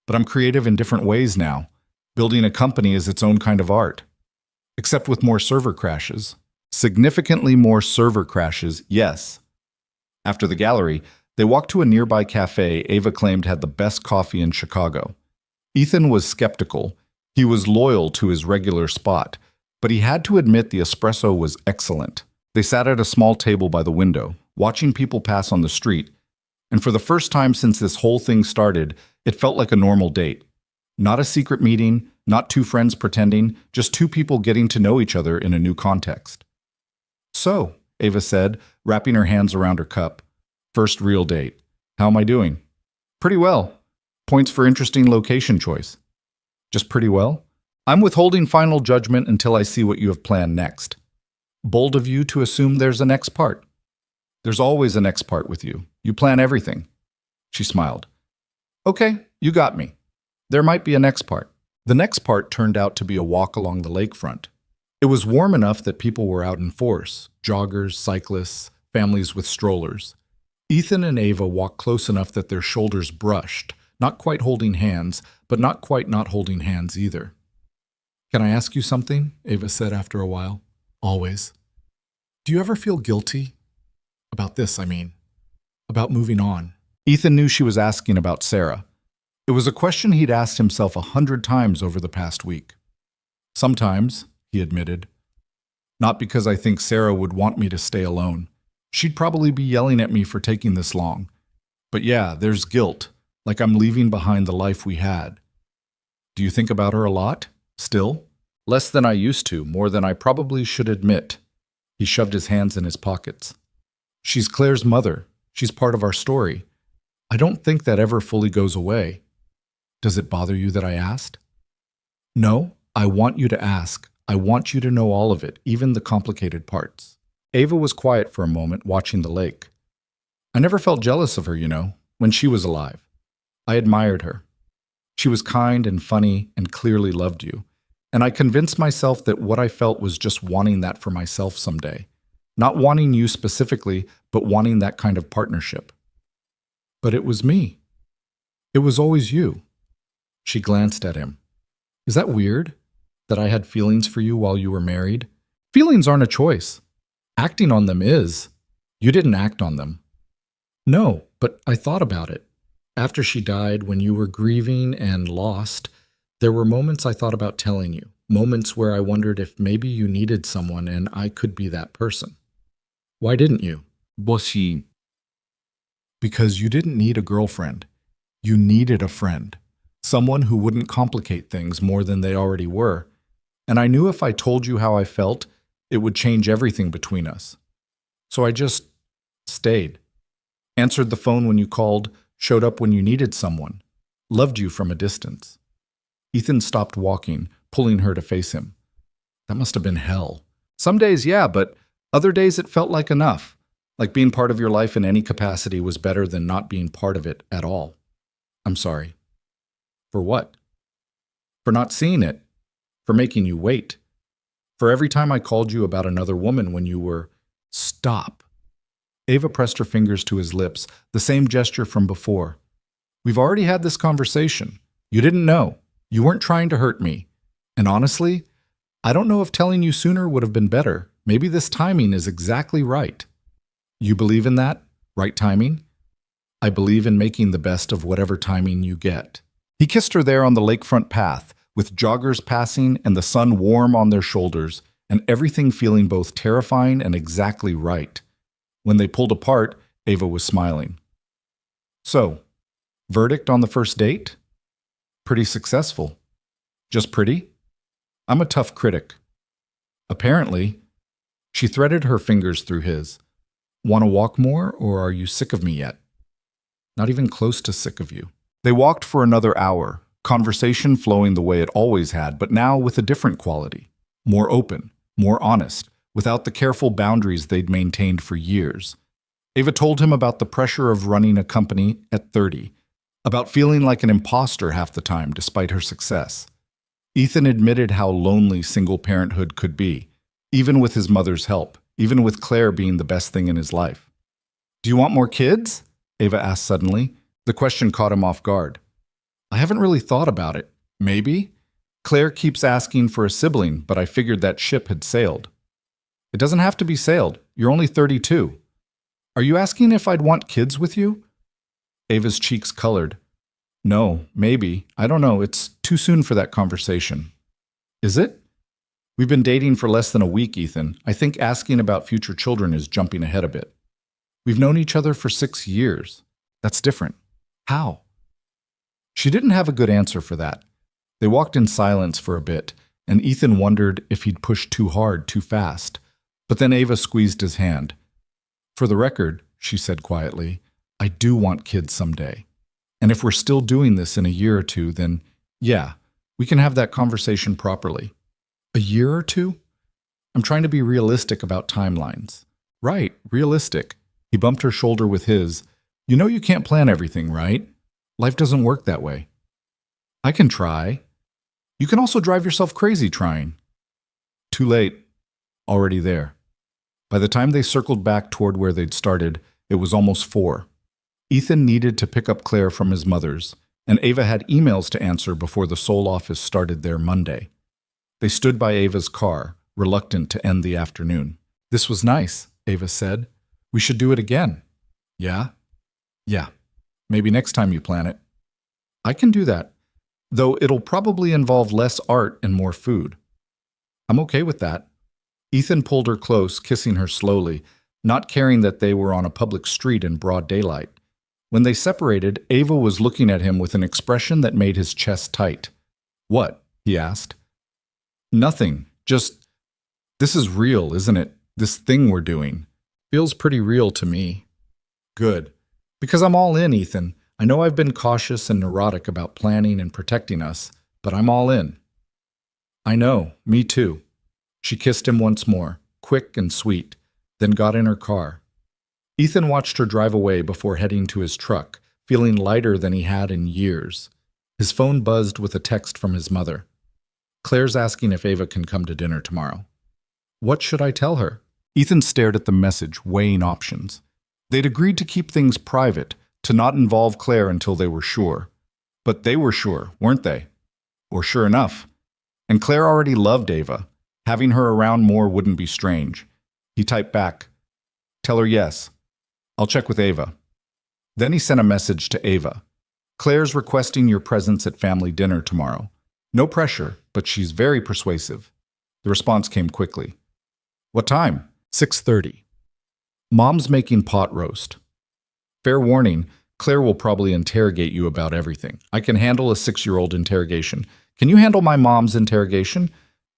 But I'm creative in different ways now. Building a company is its own kind of art. Except with more server crashes. Significantly more server crashes, yes. After the gallery, they walked to a nearby cafe Ava claimed had the best coffee in Chicago. Ethan was skeptical. He was loyal to his regular spot, but he had to admit the espresso was excellent. They sat at a small table by the window, watching people pass on the street, and for the first time since this whole thing started, it felt like a normal date. Not a secret meeting, not two friends pretending, just two people getting to know each other in a new context. So, Ava said, wrapping her hands around her cup. First real date. How am I doing? Pretty well. Points for interesting location choice. Just pretty well? I'm withholding final judgment until I see what you have planned next. Bold of you to assume there's a next part. There's always a next part with you. You plan everything. She smiled. Okay, you got me. There might be a next part. The next part turned out to be a walk along the lakefront. It was warm enough that people were out in force, joggers, cyclists, families with strollers. Ethan and Ava walked close enough that their shoulders brushed, not quite holding hands, but not quite not holding hands either. Can I ask you something? Ava said after a while. Always. Do you ever feel guilty? About this, I mean. About moving on. Ethan knew she was asking about Sarah. It was a question he'd asked himself 100 times over the past week. Sometimes, he admitted. Not because I think Sarah would want me to stay alone. She'd probably be yelling at me for taking this long. But yeah, there's guilt, like I'm leaving behind the life we had. Do you think about her a lot? Still? Less than I used to, more than I probably should admit. He shoved his hands in his pockets. She's Claire's mother. She's part of our story. I don't think that ever fully goes away. Does it bother you that I asked? No, I want you to ask. I want you to know all of it, even the complicated parts. Ava was quiet for a moment, watching the lake. I never felt jealous of her, when she was alive. I admired her. She was kind and funny and clearly loved you. And I convinced myself that what I felt was just wanting that for myself someday. Not wanting you specifically, but wanting that kind of partnership. But it was me. It was always you. She glanced at him. Is that weird? That I had feelings for you while you were married? Feelings aren't a choice. Acting on them is. You didn't act on them. No, but I thought about it. After she died, when you were grieving and lost, there were moments I thought about telling you. Moments where I wondered if maybe you needed someone and I could be that person. Why didn't you? Bossy. Because you didn't need a girlfriend. You needed a friend. Someone who wouldn't complicate things more than they already were. And I knew if I told you how I felt, it would change everything between us. So I just stayed. Answered the phone when you called, showed up when you needed someone. Loved you from a distance. Ethan stopped walking, pulling her to face him. That must have been hell. Some days, yeah, but other days it felt like enough. Like being part of your life in any capacity was better than not being part of it at all. I'm sorry. For what? For not seeing it. For making you wait. For every time I called you about another woman when you were... Stop. Ava pressed her fingers to his lips, the same gesture from before. We've already had this conversation. You didn't know. You weren't trying to hurt me. And honestly, I don't know if telling you sooner would have been better. Maybe this timing is exactly right. You believe in that? Right timing? I believe in making the best of whatever timing you get. He kissed her there on the lakefront path, with joggers passing and the sun warm on their shoulders, and everything feeling both terrifying and exactly right. When they pulled apart, Ava was smiling. So, verdict on the first date? Pretty successful. Just pretty? I'm a tough critic. Apparently. She threaded her fingers through his. Want to walk more, or are you sick of me yet? Not even close to sick of you. They walked for another hour, conversation flowing the way it always had, but now with a different quality. More open, more honest, without the careful boundaries they'd maintained for years. Ava told him about the pressure of running a company at 30, about feeling like an imposter half the time despite her success. Ethan admitted how lonely single parenthood could be, even with his mother's help, even with Claire being the best thing in his life. Do you want more kids? Ava asked suddenly. The question caught him off guard. I haven't really thought about it. Maybe? Claire keeps asking for a sibling, but I figured that ship had sailed. It doesn't have to be sailed. You're only 32. Are you asking if I'd want kids with you? Ava's cheeks colored. No, maybe. I don't know. It's too soon for that conversation. Is it? We've been dating for less than a week, Ethan. I think asking about future children is jumping ahead a bit. We've known each other for 6 years. That's different. How? She didn't have a good answer for that. They walked in silence for a bit, and Ethan wondered if he'd pushed too hard, too fast. But then Ava squeezed his hand. For the record, she said quietly, I do want kids someday. And if we're still doing this in a year or two, then, yeah, we can have that conversation properly. A year or two? I'm trying to be realistic about timelines. Right, realistic. He bumped her shoulder with his. You know you can't plan everything, right? Life doesn't work that way. I can try. You can also drive yourself crazy trying. Too late. Already there. By the time they circled back toward where they'd started, it was almost 4. Ethan needed to pick up Claire from his mother's, and Ava had emails to answer before the Seoul office started their Monday. They stood by Ava's car, reluctant to end the afternoon. "This was nice," Ava said. "We should do it again." "Yeah? Yeah. Maybe next time you plan it." "I can do that, though it'll probably involve less art and more food." "I'm okay with that." Ethan pulled her close, kissing her slowly, not caring that they were on a public street in broad daylight. When they separated, Ava was looking at him with an expression that made his chest tight. "What?" he asked. "Nothing. Just, this is real, isn't it? This thing we're doing. Feels pretty real to me." "Good. Because I'm all in, Ethan. I know I've been cautious and neurotic about planning and protecting us, but I'm all in." "I know. Me too." She kissed him once more, quick and sweet, then got in her car. Ethan watched her drive away before heading to his truck, feeling lighter than he had in years. His phone buzzed with a text from his mother. "Claire's asking if Ava can come to dinner tomorrow." "What should I tell her?" Ethan stared at the message, weighing options. They'd agreed to keep things private, to not involve Claire until they were sure. But they were sure, weren't they? Or sure enough. And Claire already loved Ava. Having her around more wouldn't be strange. He typed back, "Tell her yes. I'll check with Ava." Then he sent a message to Ava. "Claire's requesting your presence at family dinner tomorrow. No pressure, but she's very persuasive." The response came quickly. "What time?" 6:30. "Mom's making pot roast. Fair warning, Claire will probably interrogate you about everything. I can handle a 6-year-old interrogation. Can you handle my mom's interrogation?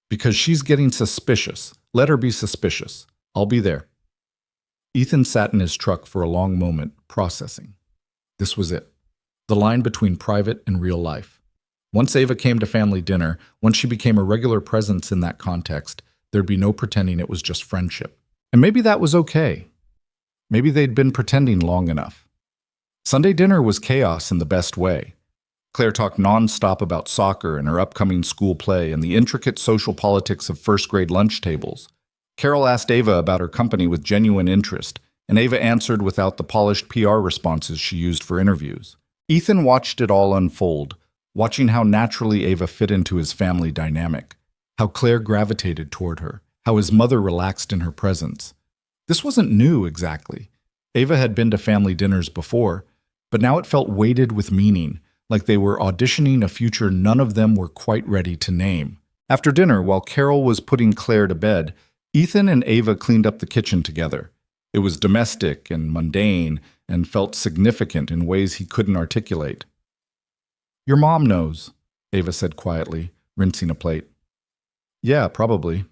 Because she's getting suspicious. Let her be suspicious. I'll be there." Ethan sat in his truck for a long moment, processing. This was it. The line between private and real life. Once Ava came to family dinner, once she became a regular presence in that context, there'd be no pretending it was just friendship. And maybe that was okay. Maybe they'd been pretending long enough. Sunday dinner was chaos in the best way. Claire talked non-stop about soccer and her upcoming school play and the intricate social politics of first-grade lunch tables. Carol asked Ava about her company with genuine interest, and Ava answered without the polished PR responses she used for interviews. Ethan watched it all unfold, watching how naturally Ava fit into his family dynamic, how Claire gravitated toward her, how his mother relaxed in her presence. This wasn't new exactly. Ava had been to family dinners before, but now it felt weighted with meaning, like they were auditioning a future none of them were quite ready to name. After dinner, while Carol was putting Claire to bed, Ethan and Ava cleaned up the kitchen together. It was domestic and mundane and felt significant in ways he couldn't articulate. "Your mom knows," Ava said quietly, rinsing a plate. "Yeah, probably."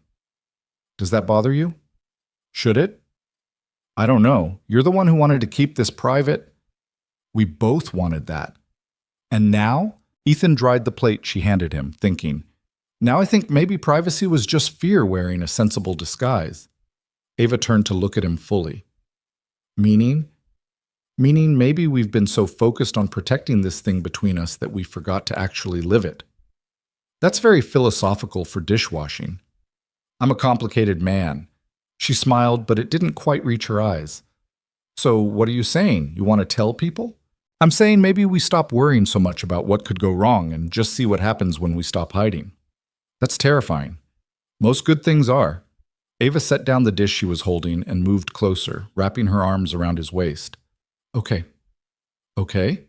"Does that bother you?" "Should it?" "I don't know. You're the one who wanted to keep this private." "We both wanted that." "And now?" Ethan dried the plate she handed him, thinking, "Now I think maybe privacy was just fear wearing a sensible disguise." Ava turned to look at him fully. "Meaning?" "Meaning maybe we've been so focused on protecting this thing between us that we forgot to actually live it." "That's very philosophical for dishwashing." "I'm a complicated man." She smiled, but it didn't quite reach her eyes. "So what are you saying? You want to tell people?" "I'm saying maybe we stop worrying so much about what could go wrong and just see what happens when we stop hiding." "That's terrifying." "Most good things are." Ava set down the dish she was holding and moved closer, wrapping her arms around his waist. "Okay. Okay?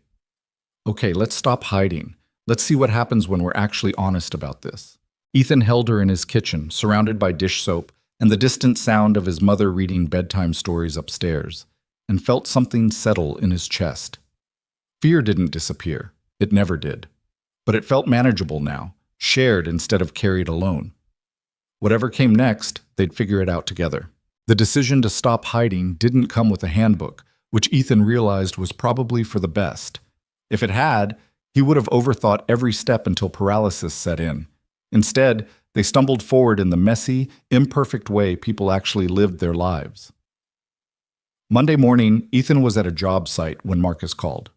Okay, let's stop hiding. Let's see what happens when we're actually honest about this." Ethan held her in his kitchen, surrounded by dish soap and the distant sound of his mother reading bedtime stories upstairs, and felt something settle in his chest. Fear didn't disappear. It never did. But it felt manageable now, shared instead of carried alone. Whatever came next, they'd figure it out together. The decision to stop hiding didn't come with a handbook, which Ethan realized was probably for the best. If it had, he would have overthought every step until paralysis set in. Instead, they stumbled forward in the messy, imperfect way people actually lived their lives. Monday morning, Ethan was at a job site when Marcus called.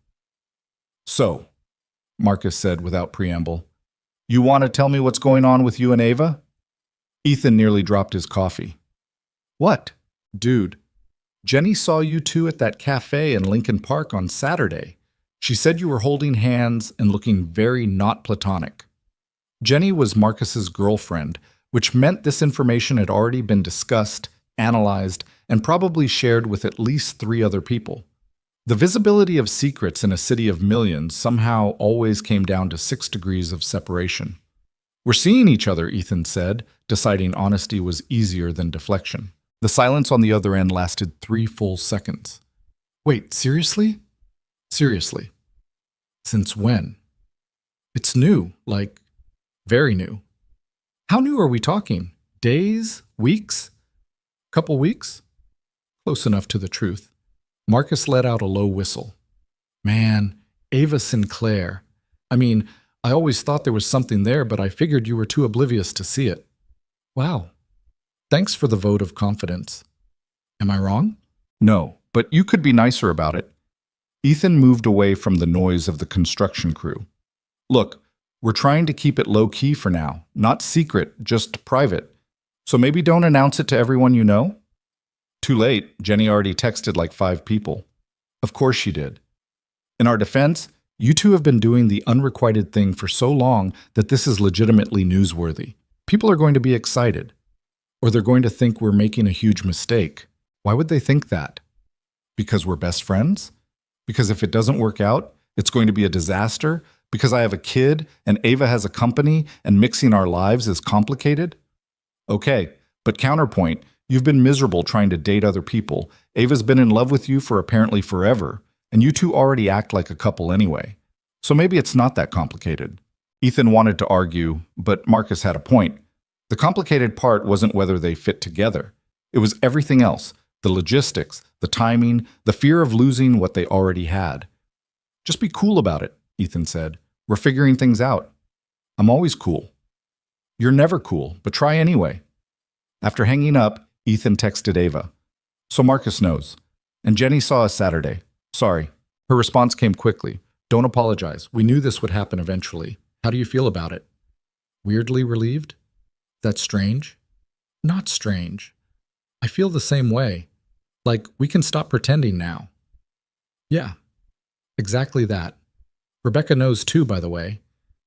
"So," Marcus said without preamble, "you want to tell me what's going on with you and Ava?" Ethan nearly dropped his coffee. "What?" "Dude, Jenny saw you two at that cafe in Lincoln Park on Saturday. She said you were holding hands and looking very not platonic." Jenny was Marcus's girlfriend, which meant this information had already been discussed, analyzed, and probably shared with at least 3 other people. The visibility of secrets in a city of millions somehow always came down to 6 degrees of separation. "We're seeing each other," Ethan said, deciding honesty was easier than deflection. The silence on the other end lasted 3 full seconds. "Wait, seriously?" "Seriously." "Since when?" "It's new, like, very new." "How new are we talking? Days? Weeks?" "Couple weeks?" Close enough to the truth. Marcus let out a low whistle. "Man, Ava Sinclair. I mean, I always thought there was something there, but I figured you were too oblivious to see it." "Wow. Thanks for the vote of confidence." "Am I wrong?" "No, but you could be nicer about it." Ethan moved away from the noise of the construction crew. "Look, we're trying to keep it low-key for now. Not secret, just private. So maybe don't announce it to everyone you know?" "Too late. Jenny already texted like 5 people." "Of course she did." "In our defense, you two have been doing the unrequited thing for so long that this is legitimately newsworthy. People are going to be excited. Or they're going to think we're making a huge mistake." "Why would they think that?" "Because we're best friends? Because if it doesn't work out, it's going to be a disaster? Because I have a kid and Ava has a company and mixing our lives is complicated?" "Okay, but counterpoint, you've been miserable trying to date other people. Ava's been in love with you for apparently forever, and you two already act like a couple anyway. So maybe it's not that complicated." Ethan wanted to argue, but Marcus had a point. The complicated part wasn't whether they fit together. It was everything else, the logistics, the timing, the fear of losing what they already had. "Just be cool about it," Ethan said. "We're figuring things out." "I'm always cool." "You're never cool, but try anyway." After hanging up, Ethan texted Ava. "So Marcus knows. And Jenny saw us Saturday. Sorry." Her response came quickly. "Don't apologize. We knew this would happen eventually. How do you feel about it?" "Weirdly relieved?" "That's strange?" "Not strange. I feel the same way. Like, we can stop pretending now." "Yeah, exactly that. Rebecca knows too, by the way.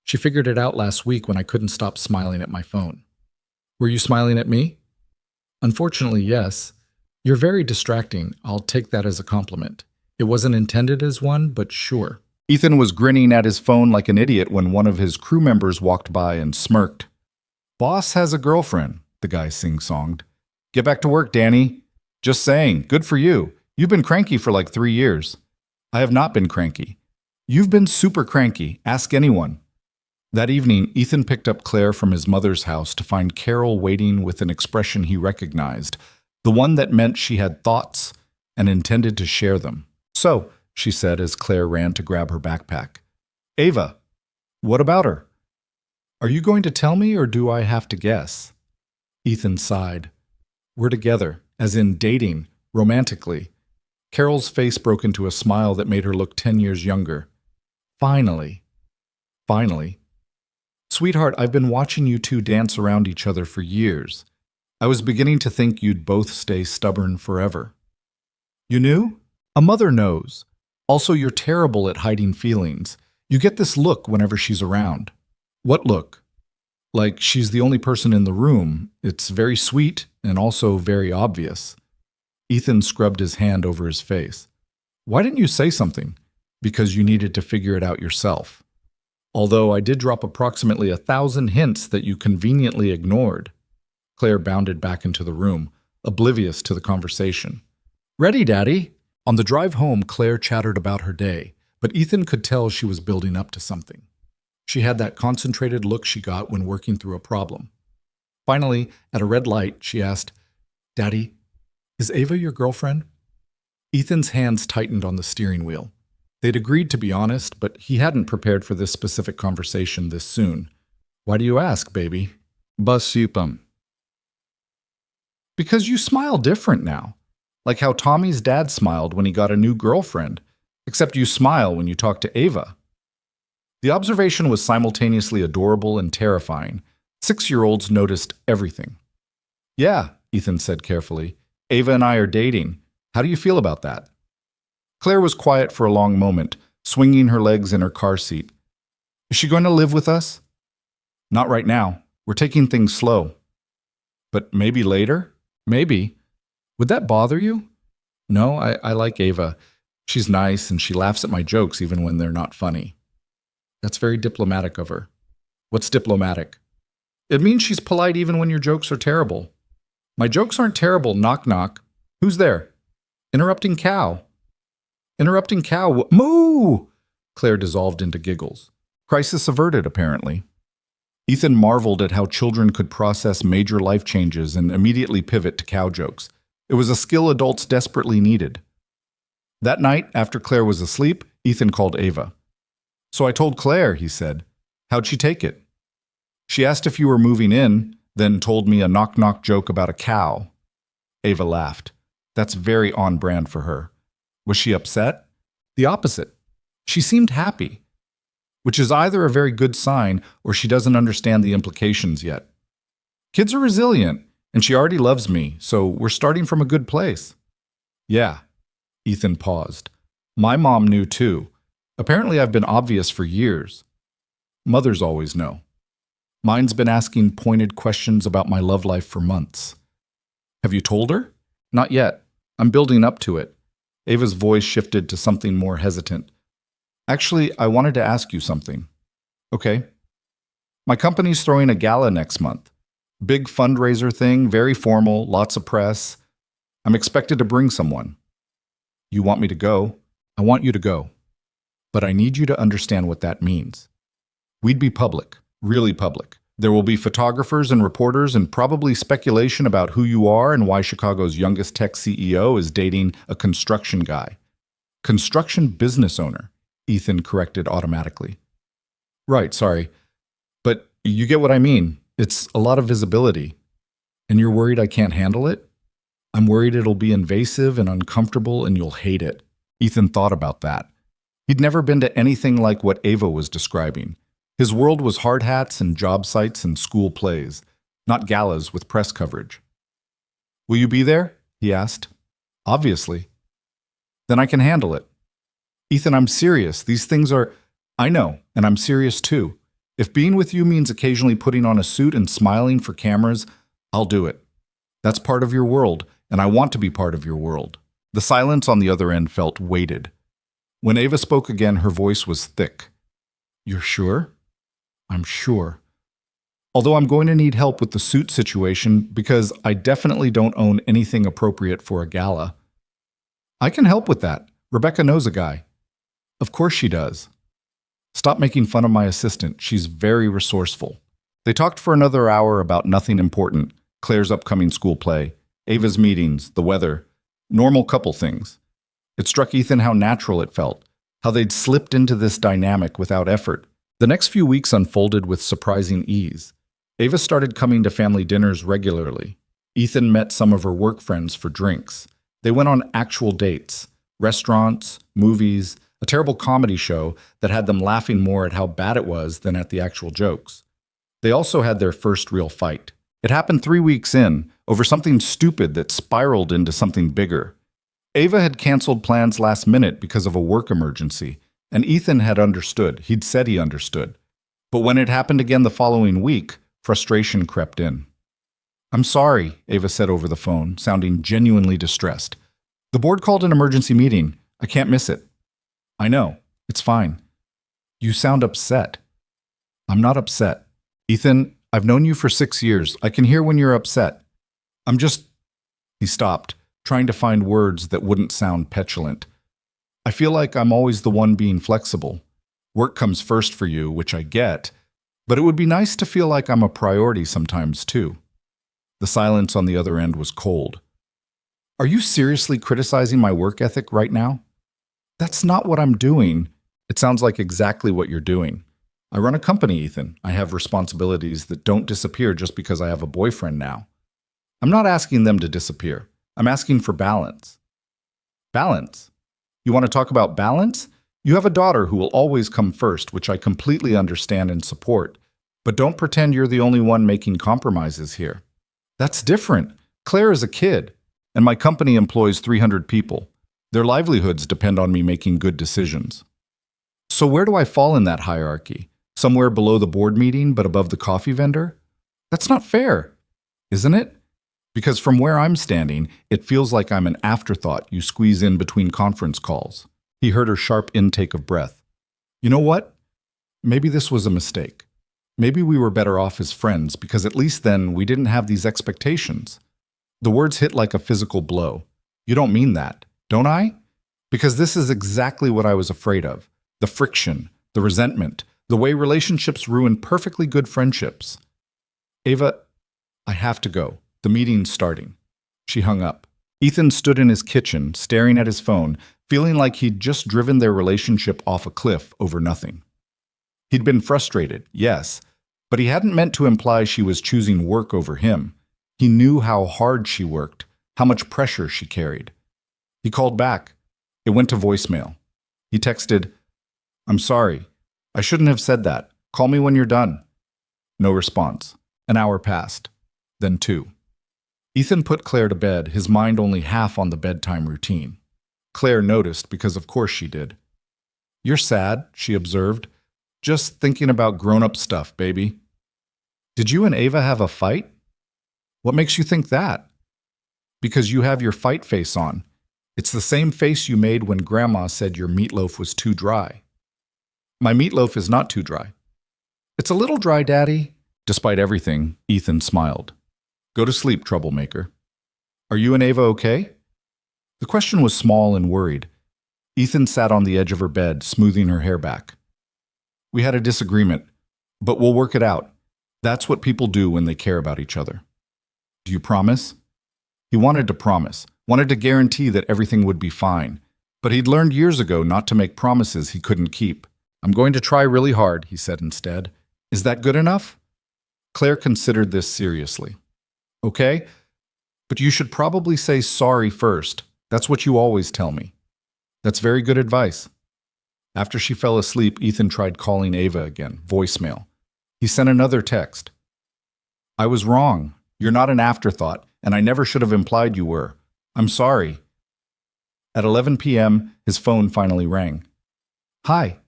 She figured it out last week when I couldn't stop smiling at my phone." "Were you smiling at me?" "Unfortunately, yes. You're very distracting. I'll take that as a compliment. It wasn't intended as one, but sure." Ethan was grinning at his phone like an idiot when one of his crew members walked by and smirked. "Boss has a girlfriend," the guy sing-songed. "Get back to work, Danny." "Just saying, good for you. You've been cranky for like 3 years." "I have not been cranky." "You've been super cranky. Ask anyone." That evening, Ethan picked up Claire from his mother's house to find Carol waiting with an expression he recognized, the one that meant she had thoughts and intended to share them. "So," she said as Claire ran to grab her backpack. "Ava, what about her?" "Are you going to tell me or do I have to guess?" Ethan sighed. "We're together, as in dating, romantically." Carol's face broke into a smile that made her look 10 years younger. "Finally." "Finally." "Sweetheart, I've been watching you two dance around each other for years. I was beginning to think you'd both stay stubborn forever." "You knew?" "A mother knows. Also, you're terrible at hiding feelings. You get this look whenever she's around." "What look?" "Like she's the only person in the room. It's very sweet and also very obvious." Ethan scrubbed his hand over his face. "Why didn't you say something?" "Because you needed to figure it out yourself. Although I did drop approximately 1,000 hints that you conveniently ignored." Claire bounded back into the room, oblivious to the conversation. "Ready, Daddy?" On the drive home, Claire chattered about her day, but Ethan could tell she was building up to something. She had that concentrated look she got when working through a problem. Finally, at a red light, she asked, "Daddy, is Ava your girlfriend?" Ethan's hands tightened on the steering wheel. They'd agreed to be honest, but he hadn't prepared for this specific conversation this soon. "Why do you ask, baby?" "Basupam." "Because you smile different now. Like how Tommy's dad smiled when he got a new girlfriend, except you smile when you talk to Ava." The observation was simultaneously adorable and terrifying. 6-year-olds noticed everything. "Yeah," Ethan said carefully. "Ava and I are dating. How do you feel about that?" Claire was quiet for a long moment, swinging her legs in her car seat. "Is she going to live with us?" Not right now. We're taking things slow. But maybe later? Maybe. Would that bother you? No, I like Ava. She's nice and she laughs at my jokes even when they're not funny. That's very diplomatic of her. What's diplomatic? It means she's polite even when your jokes are terrible. My jokes aren't terrible, knock knock. Who's there? Interrupting cow. Interrupting cow. Moo! Claire dissolved into giggles. Crisis averted, apparently. Ethan marveled at how children could process major life changes and immediately pivot to cow jokes. It was a skill adults desperately needed. That night, after Claire was asleep, Ethan called Ava. So I told Claire, he said. How'd she take it? She asked if you were moving in, then told me a knock-knock joke about a cow. Ava laughed. That's very on brand for her. Was she upset? The opposite. She seemed happy, which is either a very good sign or she doesn't understand the implications yet. Kids are resilient, and she already loves me, so we're starting from a good place. Yeah. Ethan paused. My mom knew too. Apparently I've been obvious for years. Mothers always know. Mine's been asking pointed questions about my love life for months. Have you told her? Not yet. I'm building up to it. Ava's voice shifted to something more hesitant. Actually, I wanted to ask you something. Okay. My company's throwing a gala next month. Big fundraiser thing, very formal, lots of press. I'm expected to bring someone. You want me to go? I want you to go. But I need you to understand what that means. We'd be public, really public. There will be photographers and reporters and probably speculation about who you are and why Chicago's youngest tech CEO is dating a construction guy. Construction business owner, Ethan corrected automatically. Right, sorry. But you get what I mean. It's a lot of visibility. And you're worried I can't handle it? I'm worried it'll be invasive and uncomfortable and you'll hate it. Ethan thought about that. He'd never been to anything like what Ava was describing. His world was hard hats and job sites and school plays, not galas with press coverage. Will you be there? He asked. Obviously. Then I can handle it. Ethan, I'm serious. These things are... I know, and I'm serious too. If being with you means occasionally putting on a suit and smiling for cameras, I'll do it. That's part of your world, and I want to be part of your world. The silence on the other end felt weighted. When Ava spoke again, her voice was thick. You're sure? I'm sure. Although I'm going to need help with the suit situation because I definitely don't own anything appropriate for a gala. I can help with that. Rebecca knows a guy. Of course she does. Stop making fun of my assistant. She's very resourceful. They talked for another hour about nothing important. Claire's upcoming school play, Ava's meetings, the weather, normal couple things. It struck Ethan how natural it felt, how they'd slipped into this dynamic without effort. The next few weeks unfolded with surprising ease. Ava started coming to family dinners regularly. Ethan met some of her work friends for drinks. They went on actual dates, restaurants, movies, a terrible comedy show that had them laughing more at how bad it was than at the actual jokes. They also had their first real fight. It happened 3 weeks in, over something stupid that spiraled into something bigger. Ava had canceled plans last minute because of a work emergency, and Ethan had understood. He'd said he understood. But when it happened again the following week, frustration crept in. I'm sorry, Ava said over the phone, sounding genuinely distressed. The board called an emergency meeting. I can't miss it. I know. It's fine. You sound upset. I'm not upset. Ethan, I've known you for 6 years. I can hear when you're upset. I'm just... He stopped, trying to find words that wouldn't sound petulant. I feel like I'm always the one being flexible. Work comes first for you, which I get, but it would be nice to feel like I'm a priority sometimes too. The silence on the other end was cold. Are you seriously criticizing my work ethic right now? That's not what I'm doing. It sounds like exactly what you're doing. I run a company, Ethan. I have responsibilities that don't disappear just because I have a boyfriend now. I'm not asking them to disappear. I'm asking for balance. Balance? You want to talk about balance? You have a daughter who will always come first, which I completely understand and support. But don't pretend you're the only one making compromises here. That's different. Claire is a kid, and my company employs 300 people. Their livelihoods depend on me making good decisions. So where do I fall in that hierarchy? Somewhere below the board meeting but above the coffee vendor? That's not fair, isn't it? Because from where I'm standing, it feels like I'm an afterthought you squeeze in between conference calls. He heard her sharp intake of breath. You know what? Maybe this was a mistake. Maybe we were better off as friends because at least then we didn't have these expectations. The words hit like a physical blow. You don't mean that, don't I? Because this is exactly what I was afraid of. The friction, the resentment, the way relationships ruin perfectly good friendships. Ava, I have to go. The meeting's starting. She hung up. Ethan stood in his kitchen, staring at his phone, feeling like he'd just driven their relationship off a cliff over nothing. He'd been frustrated, yes, but he hadn't meant to imply she was choosing work over him. He knew how hard she worked, how much pressure she carried. He called back. It went to voicemail. He texted, "I'm sorry. I shouldn't have said that. Call me when you're done." No response. An hour passed. Then 2. Ethan put Claire to bed, his mind only half on the bedtime routine. Claire noticed because of course she did. "You're sad," she observed. "Just thinking about grown-up stuff, baby." "Did you and Ava have a fight?" "What makes you think that?" "Because you have your fight face on. It's the same face you made when Grandma said your meatloaf was too dry." "My meatloaf is not too dry." "It's a little dry, Daddy." Despite everything, Ethan smiled. "Go to sleep, troublemaker." "Are you and Ava okay?" The question was small and worried. Ethan sat on the edge of her bed, smoothing her hair back. "We had a disagreement, but we'll work it out. That's what people do when they care about each other." "Do you promise?" He wanted to promise, wanted to guarantee that everything would be fine, but he'd learned years ago not to make promises he couldn't keep. "I'm going to try really hard," he said instead. "Is that good enough?" Claire considered this seriously. "Okay, but you should probably say sorry first. That's what you always tell me." "That's very good advice." After she fell asleep, Ethan tried calling Ava again, voicemail. He sent another text. "I was wrong. You're not an afterthought, and I never should have implied you were. I'm sorry." At 11 p.m., his phone finally rang. "Hi."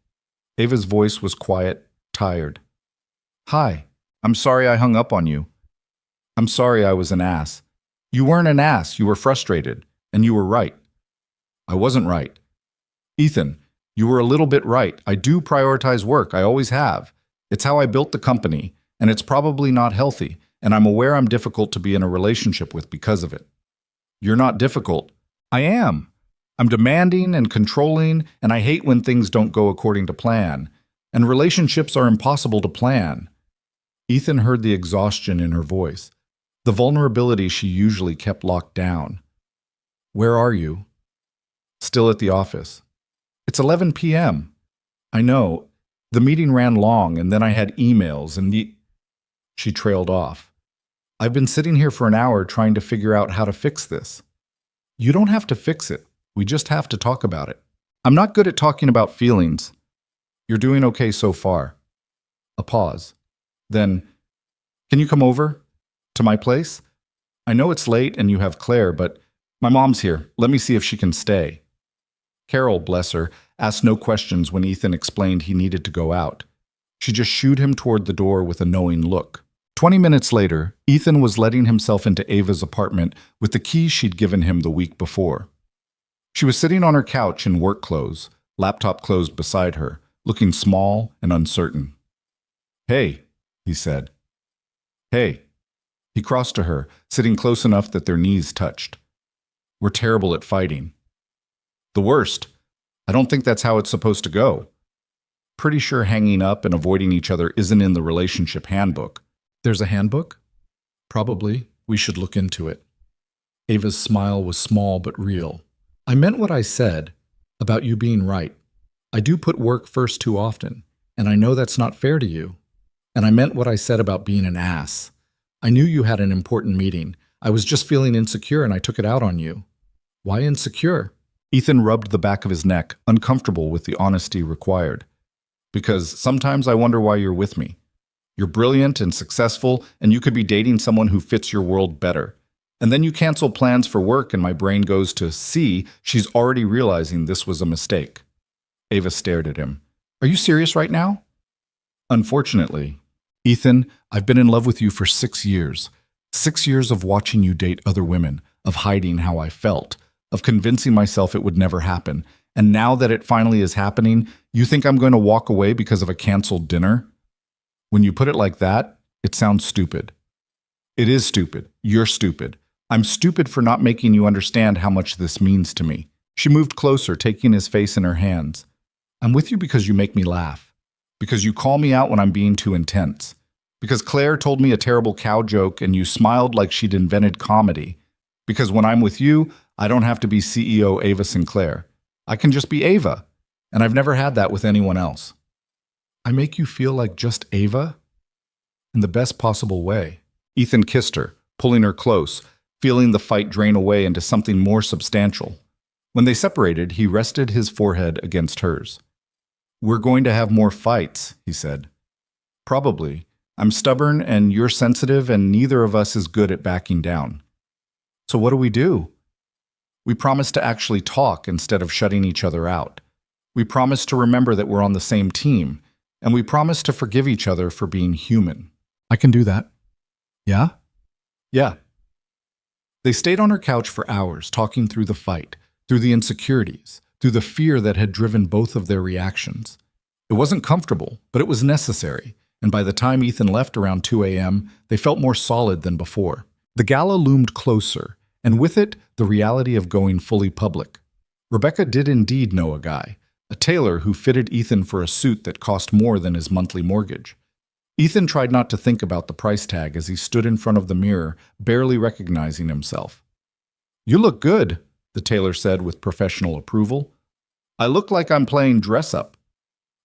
Ava's voice was quiet, tired. "Hi. I'm sorry I hung up on you." "I'm sorry I was an ass." "You weren't an ass. You were frustrated. And you were right." "I wasn't right." "Ethan, you were a little bit right. I do prioritize work. I always have. It's how I built the company, and it's probably not healthy, and I'm aware I'm difficult to be in a relationship with because of it." "You're not difficult." "I am. I'm demanding and controlling, and I hate when things don't go according to plan. And relationships are impossible to plan." Ethan heard the exhaustion in her voice, the vulnerability she usually kept locked down. "Where are you?" "Still at the office." "It's 11 p.m. "I know. The meeting ran long, and then I had emails and She trailed off. "I've been sitting here for an hour trying to figure out how to fix this." "You don't have to fix it. We just have to talk about it." "I'm not good at talking about feelings." "You're doing okay so far." A pause. Then, "Can you come over? To my place? I know it's late and you have Claire, but my mom's here. Let me see if she can stay." Carol, bless her, asked no questions when Ethan explained he needed to go out. She just shooed him toward the door with a knowing look. 20 minutes later, Ethan was letting himself into Ava's apartment with the keys she'd given him the week before. She was sitting on her couch in work clothes, laptop closed beside her, looking small and uncertain. "Hey," he said. "Hey." He crossed to her, sitting close enough that their knees touched. "We're terrible at fighting." "The worst. I don't think that's how it's supposed to go." "Pretty sure hanging up and avoiding each other isn't in the relationship handbook." "There's a handbook?" "Probably. We should look into it." Ava's smile was small but real. "I meant what I said about you being right. I do put work first too often, and I know that's not fair to you. And I meant what I said about being an ass. I knew you had an important meeting. I was just feeling insecure and I took it out on you." "Why insecure?" Ethan rubbed the back of his neck, uncomfortable with the honesty required. "Because sometimes I wonder why you're with me. You're brilliant and successful, and you could be dating someone who fits your world better. And then you cancel plans for work and my brain goes to, see, she's already realizing this was a mistake." Ava stared at him. "Are you serious right now?" Unfortunately, Ethan, I've been in love with you for 6 years. 6 years of watching you date other women, of hiding how I felt, of convincing myself it would never happen. And now that it finally is happening, you think I'm going to walk away because of a canceled dinner? When you put it like that, it sounds stupid. It is stupid. You're stupid. I'm stupid for not making you understand how much this means to me. She moved closer, taking his face in her hands. I'm with you because you make me laugh. Because you call me out when I'm being too intense. Because Claire told me a terrible cow joke and you smiled like she'd invented comedy. Because when I'm with you, I don't have to be CEO Ava Sinclair. I can just be Ava. And I've never had that with anyone else. I make you feel like just Ava? In the best possible way. Ethan kissed her, pulling her close, feeling the fight drain away into something more substantial. When they separated, he rested his forehead against hers. We're going to have more fights, he said. Probably. I'm stubborn and you're sensitive and neither of us is good at backing down. So what do we do? We promise to actually talk instead of shutting each other out. We promise to remember that we're on the same team, and we promise to forgive each other for being human. I can do that. Yeah? Yeah. They stayed on her couch for hours, talking through the fight, through the insecurities, through the fear that had driven both of their reactions. It wasn't comfortable, but it was necessary, and by the time Ethan left around 2 a.m., they felt more solid than before. The gala loomed closer, and with it, the reality of going fully public. Rebecca did indeed know a guy, a tailor who fitted Ethan for a suit that cost more than his monthly mortgage. Ethan tried not to think about the price tag as he stood in front of the mirror, barely recognizing himself. You look good, the tailor said with professional approval. I look like I'm playing dress-up.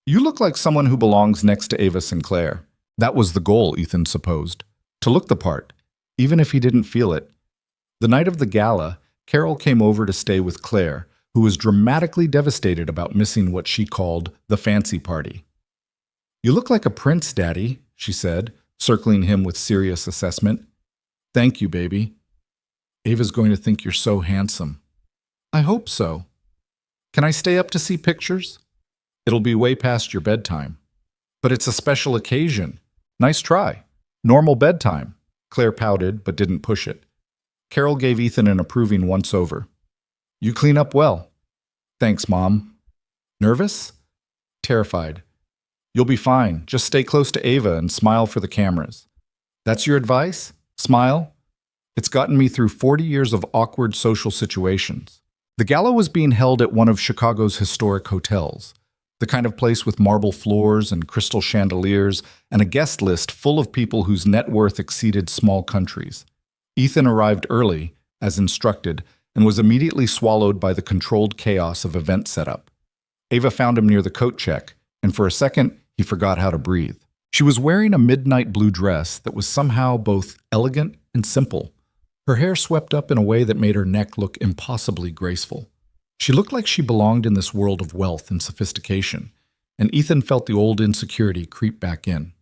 You look like someone who belongs next to Ava Sinclair. That was the goal, Ethan supposed. To look the part, even if he didn't feel it. The night of the gala, Carol came over to stay with Claire, who was dramatically devastated about missing what she called the fancy party. You look like a prince, Daddy, she said, circling him with serious assessment. Thank you, baby. Ava's going to think you're so handsome. I hope so. Can I stay up to see pictures? It'll be way past your bedtime. But it's a special occasion. Nice try. Normal bedtime. Claire pouted, but didn't push it. Carol gave Ethan an approving once-over. You clean up well. Thanks, Mom. Nervous? Terrified. You'll be fine. Just stay close to Ava and smile for the cameras. That's your advice? Smile? It's gotten me through 40 years of awkward social situations. The gala was being held at one of Chicago's historic hotels, the kind of place with marble floors and crystal chandeliers and a guest list full of people whose net worth exceeded small countries. Ethan arrived early, as instructed, and was immediately swallowed by the controlled chaos of event setup. Ava found him near the coat check, and for a second, he forgot how to breathe. She was wearing a midnight blue dress that was somehow both elegant and simple. Her hair swept up in a way that made her neck look impossibly graceful. She looked like she belonged in this world of wealth and sophistication, and Ethan felt the old insecurity creep back in.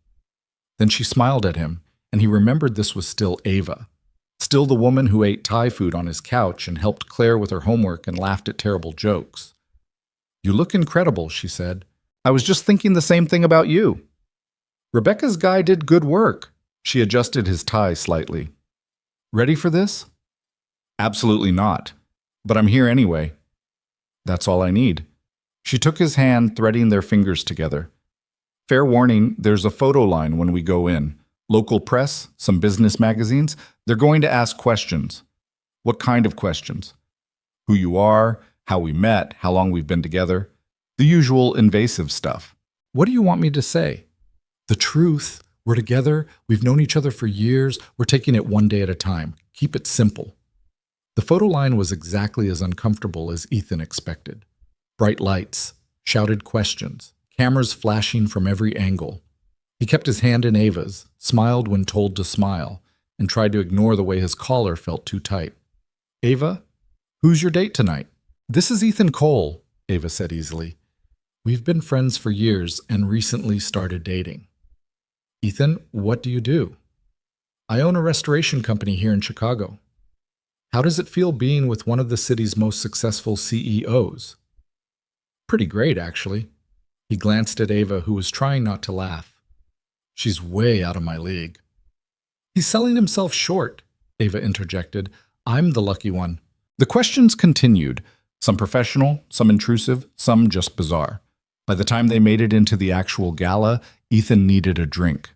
Then she smiled at him, and he remembered this was still Ava. Still the woman who ate Thai food on his couch and helped Claire with her homework and laughed at terrible jokes. You look incredible, she said. I was just thinking the same thing about you. Rebecca's guy did good work. She adjusted his tie slightly. Ready for this? Absolutely not. But I'm here anyway. That's all I need. She took his hand, threading their fingers together. Fair warning, there's a photo line when we go in. Local press, some business magazines, they're going to ask questions. What kind of questions? Who you are, how we met, how long we've been together. The usual invasive stuff. What do you want me to say? The truth. We're together. We've known each other for years. We're taking it one day at a time. Keep it simple. The photo line was exactly as uncomfortable as Ethan expected. Bright lights, shouted questions, cameras flashing from every angle. He kept his hand in Ava's, smiled when told to smile, and tried to ignore the way his collar felt too tight. Ava, who's your date tonight? This is Ethan Cole, Ava said easily. We've been friends for years and recently started dating. Ethan, what do you do? I own a restoration company here in Chicago. How does it feel being with one of the city's most successful CEOs? Pretty great, actually. He glanced at Ava, who was trying not to laugh. She's way out of my league. He's selling himself short, Ava interjected. I'm the lucky one. The questions continued, some professional, some intrusive, some just bizarre. By the time they made it into the actual gala, Ethan needed a drink.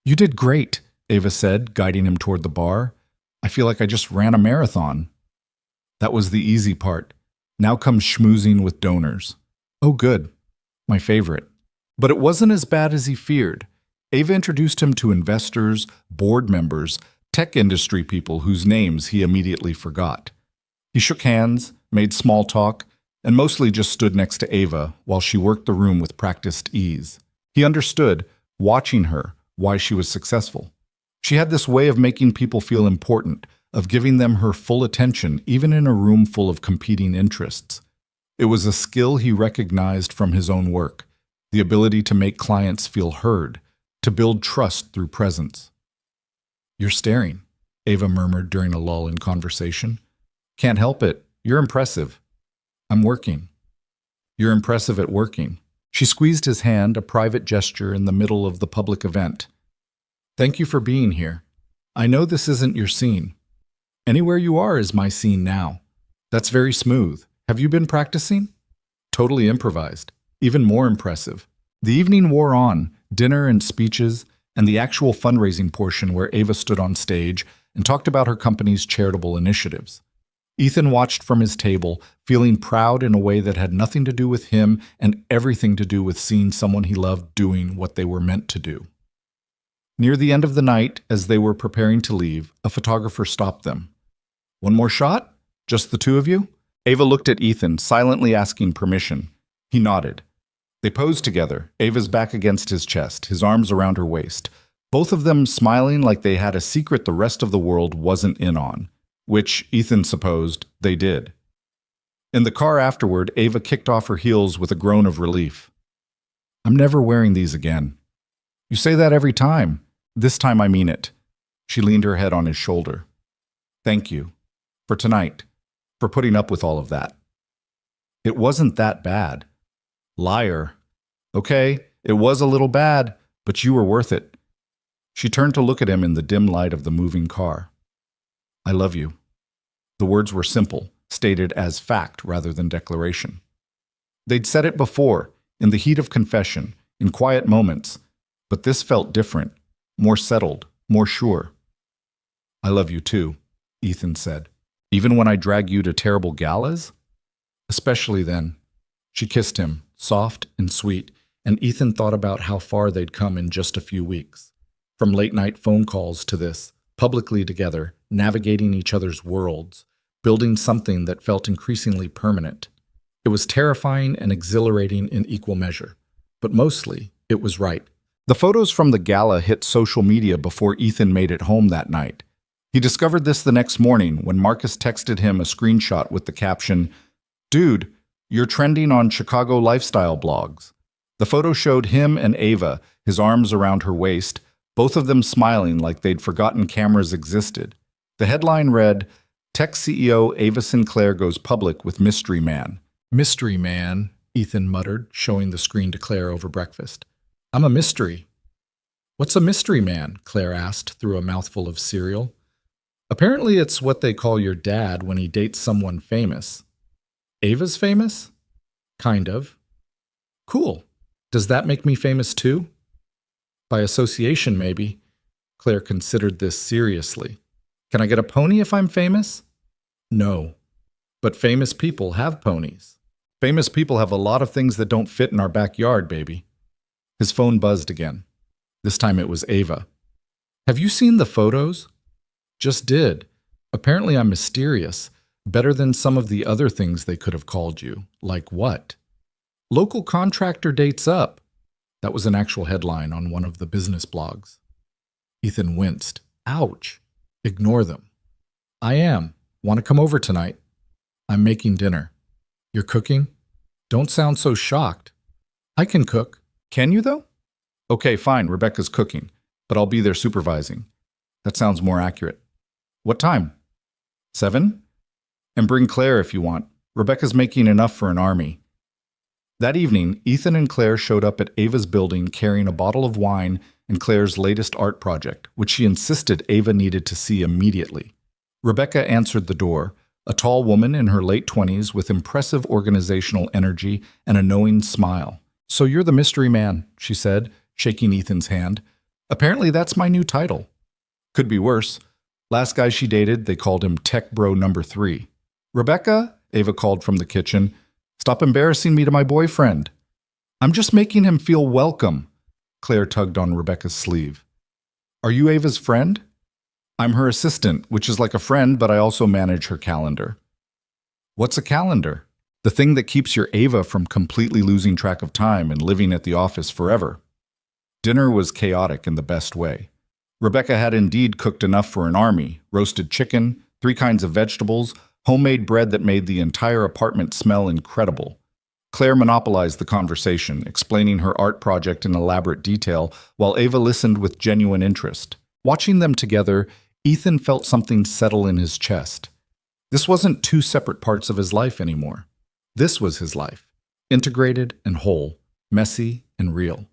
You did great, Ava said, guiding him toward the bar. I feel like I just ran a marathon. That was the easy part. Now comes schmoozing with donors. Oh, good. My favorite. But it wasn't as bad as he feared. Ava introduced him to investors, board members, tech industry people whose names he immediately forgot. He shook hands, made small talk, and mostly just stood next to Ava while she worked the room with practiced ease. He understood, watching her, why she was successful. She had this way of making people feel important, of giving them her full attention, even in a room full of competing interests. It was a skill he recognized from his own work, the ability to make clients feel heard, to build trust through presence. You're staring, Ava murmured during a lull in conversation. Can't help it. You're impressive. I'm working. You're impressive at working. She squeezed his hand, a private gesture in the middle of the public event. Thank you for being here. I know this isn't your scene. Anywhere you are is my scene now. That's very smooth. Have you been practicing? Totally improvised. Even more impressive. The evening wore on, dinner and speeches, and the actual fundraising portion where Ava stood on stage and talked about her company's charitable initiatives. Ethan watched from his table, feeling proud in a way that had nothing to do with him and everything to do with seeing someone he loved doing what they were meant to do. Near the end of the night, as they were preparing to leave, a photographer stopped them. One more shot? Just the two of you? Ava looked at Ethan, silently asking permission. He nodded. They posed together, Ava's back against his chest, his arms around her waist, both of them smiling like they had a secret the rest of the world wasn't in on, which, Ethan supposed, they did. In the car afterward, Ava kicked off her heels with a groan of relief. I'm never wearing these again. You say that every time. This time I mean it. She leaned her head on his shoulder. Thank you. For tonight. For putting up with all of that. It wasn't that bad. Liar. Okay, it was a little bad, but you were worth it. She turned to look at him in the dim light of the moving car. I love you. The words were simple, stated as fact rather than declaration. They'd said it before, in the heat of confession, in quiet moments, but this felt different, more settled, more sure. I love you too, Ethan said. Even when I drag you to terrible galas? Especially then. She kissed him, soft and sweet, and Ethan thought about how far they'd come in just a few weeks. From late-night phone calls to this, publicly together, navigating each other's worlds, building something that felt increasingly permanent. It was terrifying and exhilarating in equal measure, but mostly, it was right. The photos from the gala hit social media before Ethan made it home that night. He discovered this the next morning when Marcus texted him a screenshot with the caption, "Dude, you're trending on Chicago lifestyle blogs." The photo showed him and Ava, his arms around her waist, both of them smiling like they'd forgotten cameras existed. The headline read, Tech CEO Ava Sinclair goes public with Mystery Man. Mystery Man, Ethan muttered, showing the screen to Claire over breakfast. I'm a mystery. What's a mystery man? Claire asked through a mouthful of cereal. Apparently it's what they call your dad when he dates someone famous. Ava's famous? Kind of. Cool. Does that make me famous too? By association, maybe. Claire considered this seriously. Can I get a pony if I'm famous? No. But famous people have ponies. Famous people have a lot of things that don't fit in our backyard, baby. His phone buzzed again. This time it was Ava. Have you seen the photos? Just did. Apparently I'm mysterious. Better than some of the other things they could have called you. Like what? Local contractor dates up. That was an actual headline on one of the business blogs. Ethan winced. Ouch. Ignore them. I am. Want to come over tonight? I'm making dinner. You're cooking? Don't sound so shocked. I can cook. Can you, though? Okay, fine, Rebecca's cooking, but I'll be there supervising. That sounds more accurate. What time? 7? And bring Claire if you want. Rebecca's making enough for an army. That evening, Ethan and Claire showed up at Ava's building carrying a bottle of wine and Claire's latest art project, which she insisted Ava needed to see immediately. Rebecca answered the door, a tall woman in her late 20s with impressive organizational energy and a knowing smile. "So you're the mystery man," she said, shaking Ethan's hand. "Apparently that's my new title." Could be worse. Last guy she dated, they called him Tech Bro Number 3. "Rebecca," Ava called from the kitchen, "stop embarrassing me to my boyfriend." "I'm just making him feel welcome." Claire tugged on Rebecca's sleeve. "Are you Ava's friend?" "I'm her assistant, which is like a friend, but I also manage her calendar." "What's a calendar?" "The thing that keeps your Ava from completely losing track of time and living at the office forever." Dinner was chaotic in the best way. Rebecca had indeed cooked enough for an army: roasted chicken, 3 kinds of vegetables, homemade bread that made the entire apartment smell incredible. Claire monopolized the conversation, explaining her art project in elaborate detail, while Ava listened with genuine interest. Watching them together, Ethan felt something settle in his chest. This wasn't 2 separate parts of his life anymore. This was his life, integrated and whole, messy and real.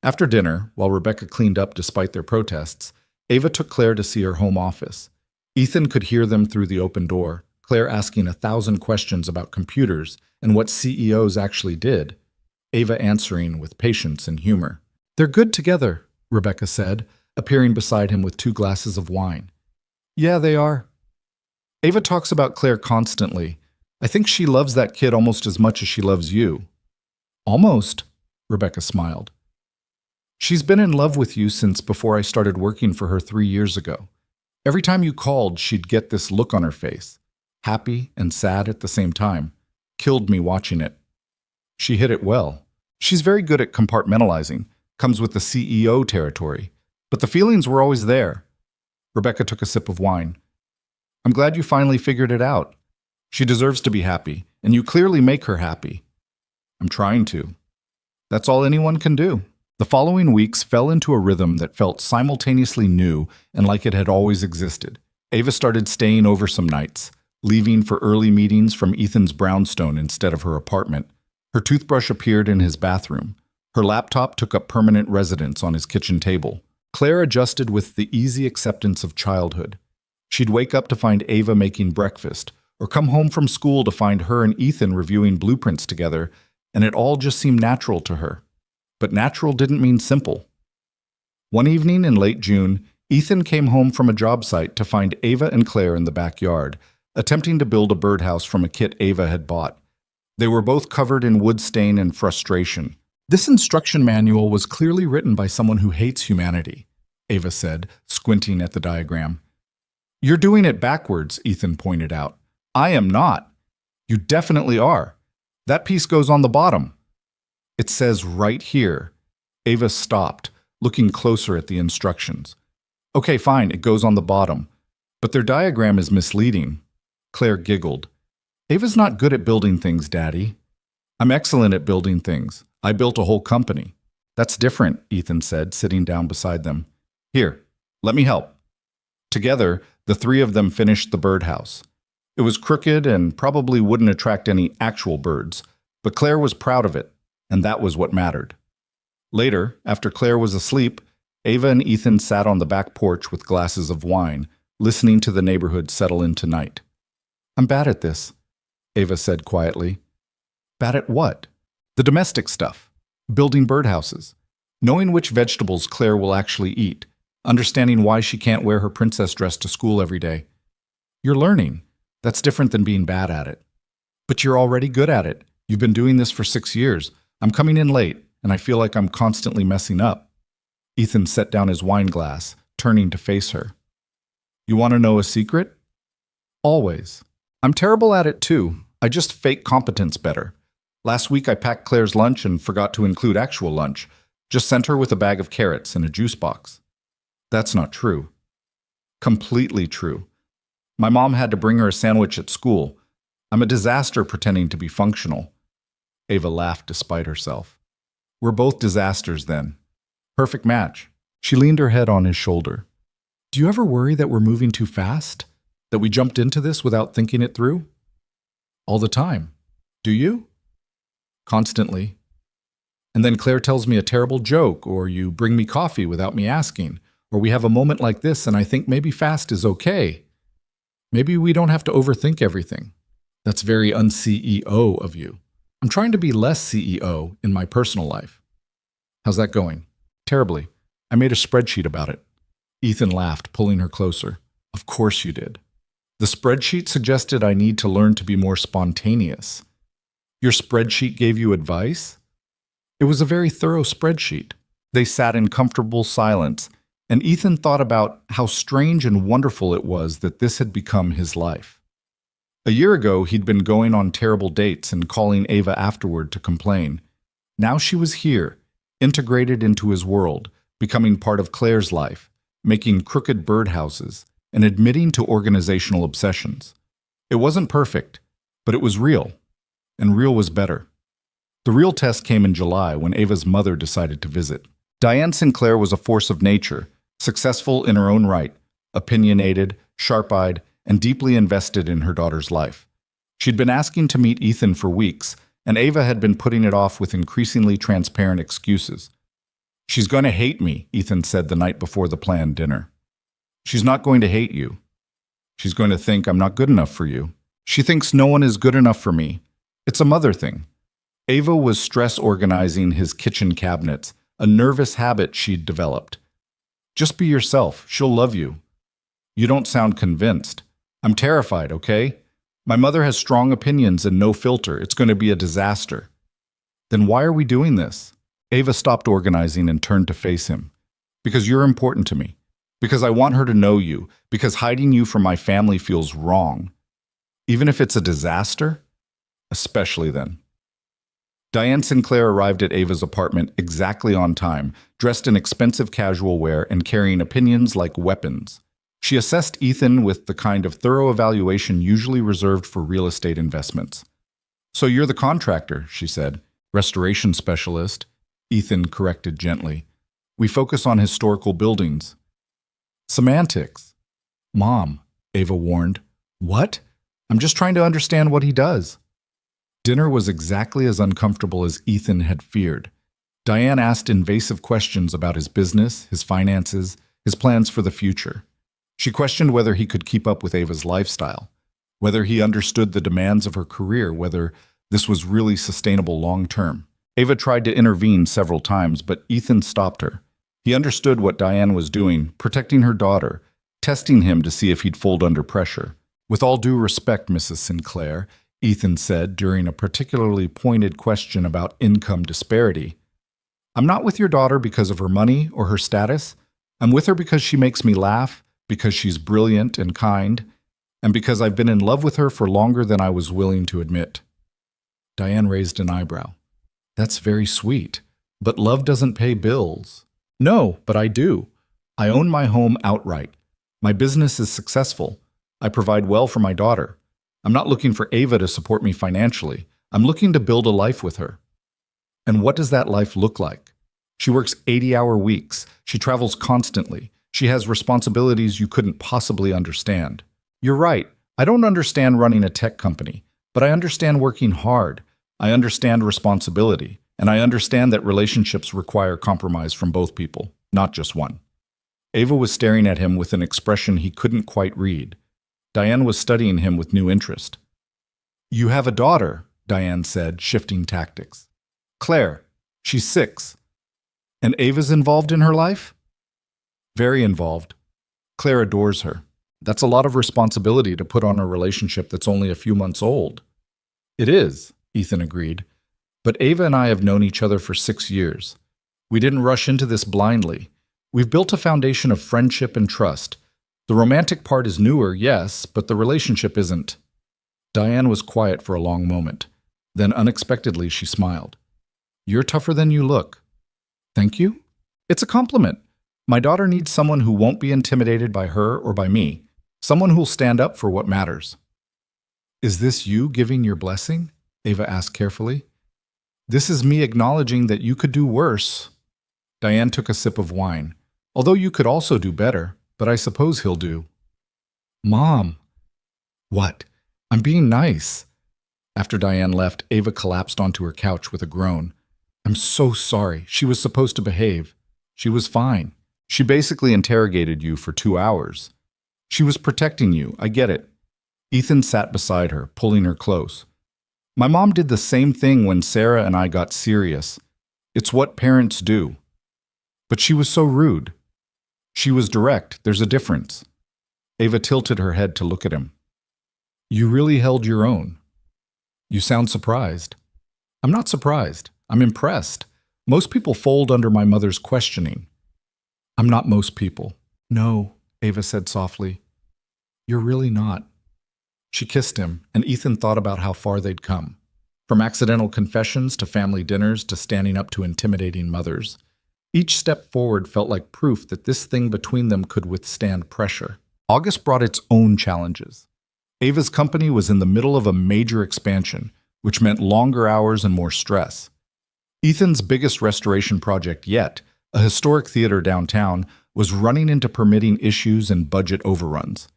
After dinner, while Rebecca cleaned up despite their protests, Ava took Claire to see her home office. Ethan could hear them through the open door, Claire asking 1,000 questions about computers and what CEOs actually did, Ava answering with patience and humor. "They're good together," Rebecca said, appearing beside him with 2 glasses of wine. "Yeah, they are." "Ava talks about Claire constantly. I think she loves that kid almost as much as she loves you." "Almost," Rebecca smiled. "She's been in love with you since before I started working for her 3 years ago. Every time you called, she'd get this look on her face, happy and sad at the same time. Killed me watching it. She hit it well. She's very good at compartmentalizing, comes with the CEO territory. But the feelings were always there." Rebecca took a sip of wine. "I'm glad you finally figured it out. She deserves to be happy, and you clearly make her happy." "I'm trying to. That's all anyone can do." The following weeks fell into a rhythm that felt simultaneously new and like it had always existed. Ava started staying over some nights, leaving for early meetings from Ethan's brownstone instead of her apartment. Her toothbrush appeared in his bathroom. Her laptop took up permanent residence on his kitchen table. Claire adjusted with the easy acceptance of childhood. She'd wake up to find Ava making breakfast, or come home from school to find her and Ethan reviewing blueprints together, and it all just seemed natural to her. But natural didn't mean simple. One evening in late June, Ethan came home from a job site to find Ava and Claire in the backyard, attempting to build a birdhouse from a kit Ava had bought. They were both covered in wood stain and frustration. "This instruction manual was clearly written by someone who hates humanity," Ava said, squinting at the diagram. "You're doing it backwards," Ethan pointed out. "I am not." "You definitely are. That piece goes on the bottom." "It says right here." Ava stopped, looking closer at the instructions. "Okay, fine, it goes on the bottom. But their diagram is misleading." Claire giggled. "Ava's not good at building things, Daddy." "I'm excellent at building things. I built a whole company." "That's different," Ethan said, sitting down beside them. "Here, let me help." Together, the 3 of them finished the birdhouse. It was crooked and probably wouldn't attract any actual birds, but Claire was proud of it, and that was what mattered. Later, after Claire was asleep, Ava and Ethan sat on the back porch with glasses of wine, listening to the neighborhood settle into night. "I'm bad at this," Ava said quietly. "Bad at what?" "The domestic stuff. Building birdhouses. Knowing which vegetables Claire will actually eat. Understanding why she can't wear her princess dress to school every day. You're learning. That's different than being bad at it." "But you're already good at it. You've been doing this for 6 years. I'm coming in late, and I feel like I'm constantly messing up." Ethan set down his wine glass, turning to face her. "You want to know a secret?" "Always. I'm terrible at it too. I just fake competence better. Last week I packed Claire's lunch and forgot to include actual lunch. Just sent her with a bag of carrots and a juice box." "That's not true." "Completely true. My mom had to bring her a sandwich at school. I'm a disaster pretending to be functional." Ava laughed despite herself. "We're both disasters then. Perfect match." She leaned her head on his shoulder. "Do you ever worry that we're moving too fast? That we jumped into this without thinking it through?" "All the time. Do you?" "Constantly." And then Claire tells me a terrible joke, or you bring me coffee without me asking, or we have a moment like this and I think maybe fast is okay. Maybe we don't have to overthink everything. That's very un-CEO of you. I'm trying to be less CEO in my personal life. How's that going? Terribly. I made a spreadsheet about it. Ethan laughed, pulling her closer. Of course you did. The spreadsheet suggested I need to learn to be more spontaneous. Your spreadsheet gave you advice? It was a very thorough spreadsheet. They sat in comfortable silence, and Ethan thought about how strange and wonderful it was that this had become his life. A year ago, he'd been going on terrible dates and calling Ava afterward to complain. Now she was here, integrated into his world, becoming part of Claire's life, making crooked birdhouses, and admitting to organizational obsessions. It wasn't perfect, but it was real, and real was better. The real test came in July when Ava's mother decided to visit. Diane Sinclair was a force of nature, successful in her own right, opinionated, sharp-eyed, and deeply invested in her daughter's life. She'd been asking to meet Ethan for weeks, and Ava had been putting it off with increasingly transparent excuses. She's going to hate me, Ethan said the night before the planned dinner. She's not going to hate you. She's going to think I'm not good enough for you. She thinks no one is good enough for me. It's a mother thing. Ava was stress organizing his kitchen cabinets, a nervous habit she'd developed. Just be yourself. She'll love you. You don't sound convinced. I'm terrified, okay? My mother has strong opinions and no filter. It's going to be a disaster. Then why are we doing this? Ava stopped organizing and turned to face him. Because you're important to me. Because I want her to know you. Because hiding you from my family feels wrong. Even if it's a disaster? Especially then. Diane Sinclair arrived at Ava's apartment exactly on time, dressed in expensive casual wear and carrying opinions like weapons. She assessed Ethan with the kind of thorough evaluation usually reserved for real estate investments. So you're the contractor, she said. Restoration specialist, Ethan corrected gently. We focus on historical buildings. Semantics. Mom, Ava warned. What? I'm just trying to understand what he does. Dinner was exactly as uncomfortable as Ethan had feared. Diane asked invasive questions about his business, his finances, his plans for the future. She questioned whether he could keep up with Ava's lifestyle, whether he understood the demands of her career, whether this was really sustainable long-term. Ava tried to intervene several times, but Ethan stopped her. He understood what Diane was doing, protecting her daughter, testing him to see if he'd fold under pressure. With all due respect, Mrs. Sinclair, Ethan said during a particularly pointed question about income disparity. I'm not with your daughter because of her money or her status. I'm with her because she makes me laugh, because she's brilliant and kind, and because I've been in love with her for longer than I was willing to admit. Diane raised an eyebrow. That's very sweet, but love doesn't pay bills. No, but I do. I own my home outright. My business is successful. I provide well for my daughter. I'm not looking for Ava to support me financially. I'm looking to build a life with her. And what does that life look like? She works 80-hour weeks. She travels constantly. She has responsibilities you couldn't possibly understand. You're right. I don't understand running a tech company, but I understand working hard. I understand responsibility, and I understand that relationships require compromise from both people, not just one. Ava was staring at him with an expression he couldn't quite read. Diane was studying him with new interest. You have a daughter, Diane said, shifting tactics. Claire. She's 6. And Ava's involved in her life? Very involved. Claire adores her. That's a lot of responsibility to put on a relationship that's only a few months old. It is, Ethan agreed. But Ava and I have known each other for 6 years. We didn't rush into this blindly. We've built a foundation of friendship and trust. The romantic part is newer, yes, but the relationship isn't. Diane was quiet for a long moment. Then unexpectedly she smiled. You're tougher than you look. Thank you? It's a compliment. My daughter needs someone who won't be intimidated by her or by me. Someone who'll stand up for what matters. Is this you giving your blessing? Ava asked carefully. This is me acknowledging that you could do worse. Diane took a sip of wine. Although you could also do better. But I suppose he'll do. Mom. What? I'm being nice. After Diane left, Ava collapsed onto her couch with a groan. I'm so sorry. She was supposed to behave. She was fine. She basically interrogated you for 2 hours. She was protecting you, I get it. Ethan sat beside her, pulling her close. My mom did the same thing when Sarah and I got serious. It's what parents do. But she was so rude. She was direct. There's a difference. Ava tilted her head to look at him. You really held your own. You sound surprised. I'm not surprised. I'm impressed. Most people fold under my mother's questioning. I'm not most people. No, Ava said softly. You're really not. She kissed him, and Ethan thought about how far they'd come. From accidental confessions to family dinners to standing up to intimidating mothers. Each step forward felt like proof that this thing between them could withstand pressure. August brought its own challenges. Ava's company was in the middle of a major expansion, which meant longer hours and more stress. Ethan's biggest restoration project yet, a historic theater downtown, was running into permitting issues and budget overruns.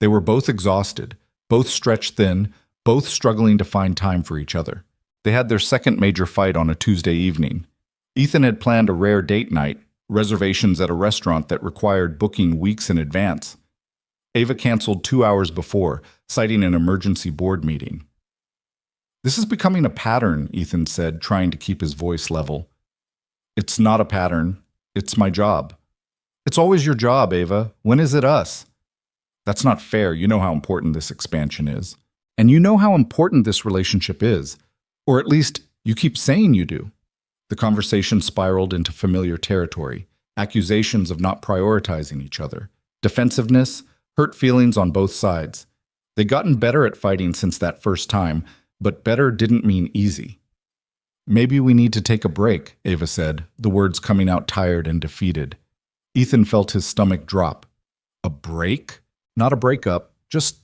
They were both exhausted, both stretched thin, both struggling to find time for each other. They had their second major fight on a Tuesday evening. Ethan had planned a rare date night, reservations at a restaurant that required booking weeks in advance. Ava canceled 2 hours before, citing an emergency board meeting. This is becoming a pattern, Ethan said, trying to keep his voice level. It's not a pattern. It's my job. It's always your job, Ava. When is it us? That's not fair. You know how important this expansion is. And you know how important this relationship is. Or at least, you keep saying you do. The conversation spiraled into familiar territory, accusations of not prioritizing each other, defensiveness, hurt feelings on both sides. They'd gotten better at fighting since that first time, but better didn't mean easy. Maybe we need to take a break, Ava said, the words coming out tired and defeated. Ethan felt his stomach drop. A break? Not a breakup, just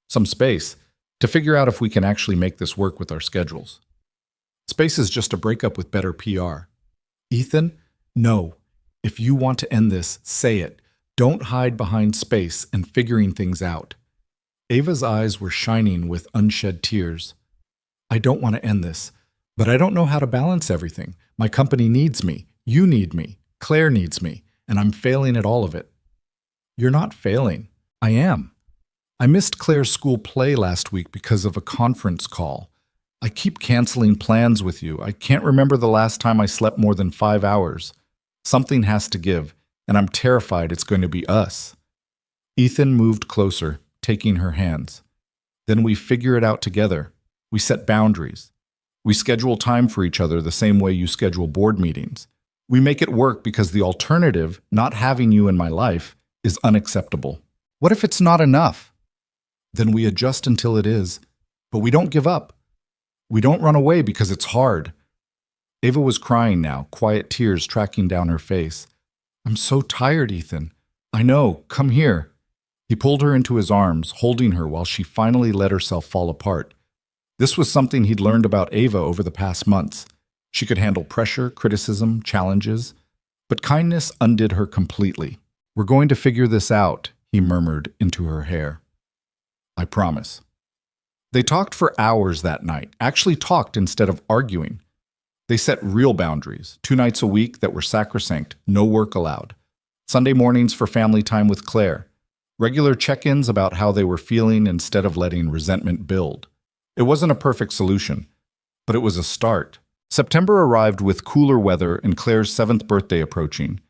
some space, to figure out if we can actually make this work with our schedules. Space is just a breakup with better PR. Ethan, no. If you want to end this, say it. Don't hide behind space and figuring things out. Ava's eyes were shining with unshed tears. I don't want to end this, but I don't know how to balance everything. My company needs me. You need me. Claire needs me, and I'm failing at all of it. You're not failing. I am. I missed Claire's school play last week because of a conference call. I keep canceling plans with you. I can't remember the last time I slept more than 5 hours. Something has to give, and I'm terrified it's going to be us. Ethan moved closer, taking her hands. Then we figure it out together. We set boundaries. We schedule time for each other the same way you schedule board meetings. We make it work because the alternative, not having you in my life, is unacceptable. What if it's not enough? Then we adjust until it is, but we don't give up. We don't run away because it's hard. Ava was crying now, quiet tears tracking down her face. I'm so tired, Ethan. I know, come here. He pulled her into his arms, holding her while she finally let herself fall apart. This was something he'd learned about Ava over the past months. She could handle pressure, criticism, challenges, but kindness undid her completely. We're going to figure this out, he murmured into her hair. I promise. They talked for hours that night, actually talked instead of arguing. They set real boundaries, 2 nights a week that were sacrosanct, no work allowed. Sunday mornings for family time with Claire. Regular check-ins about how they were feeling instead of letting resentment build. It wasn't a perfect solution, but it was a start. September arrived with cooler weather and Claire's 7th birthday approaching.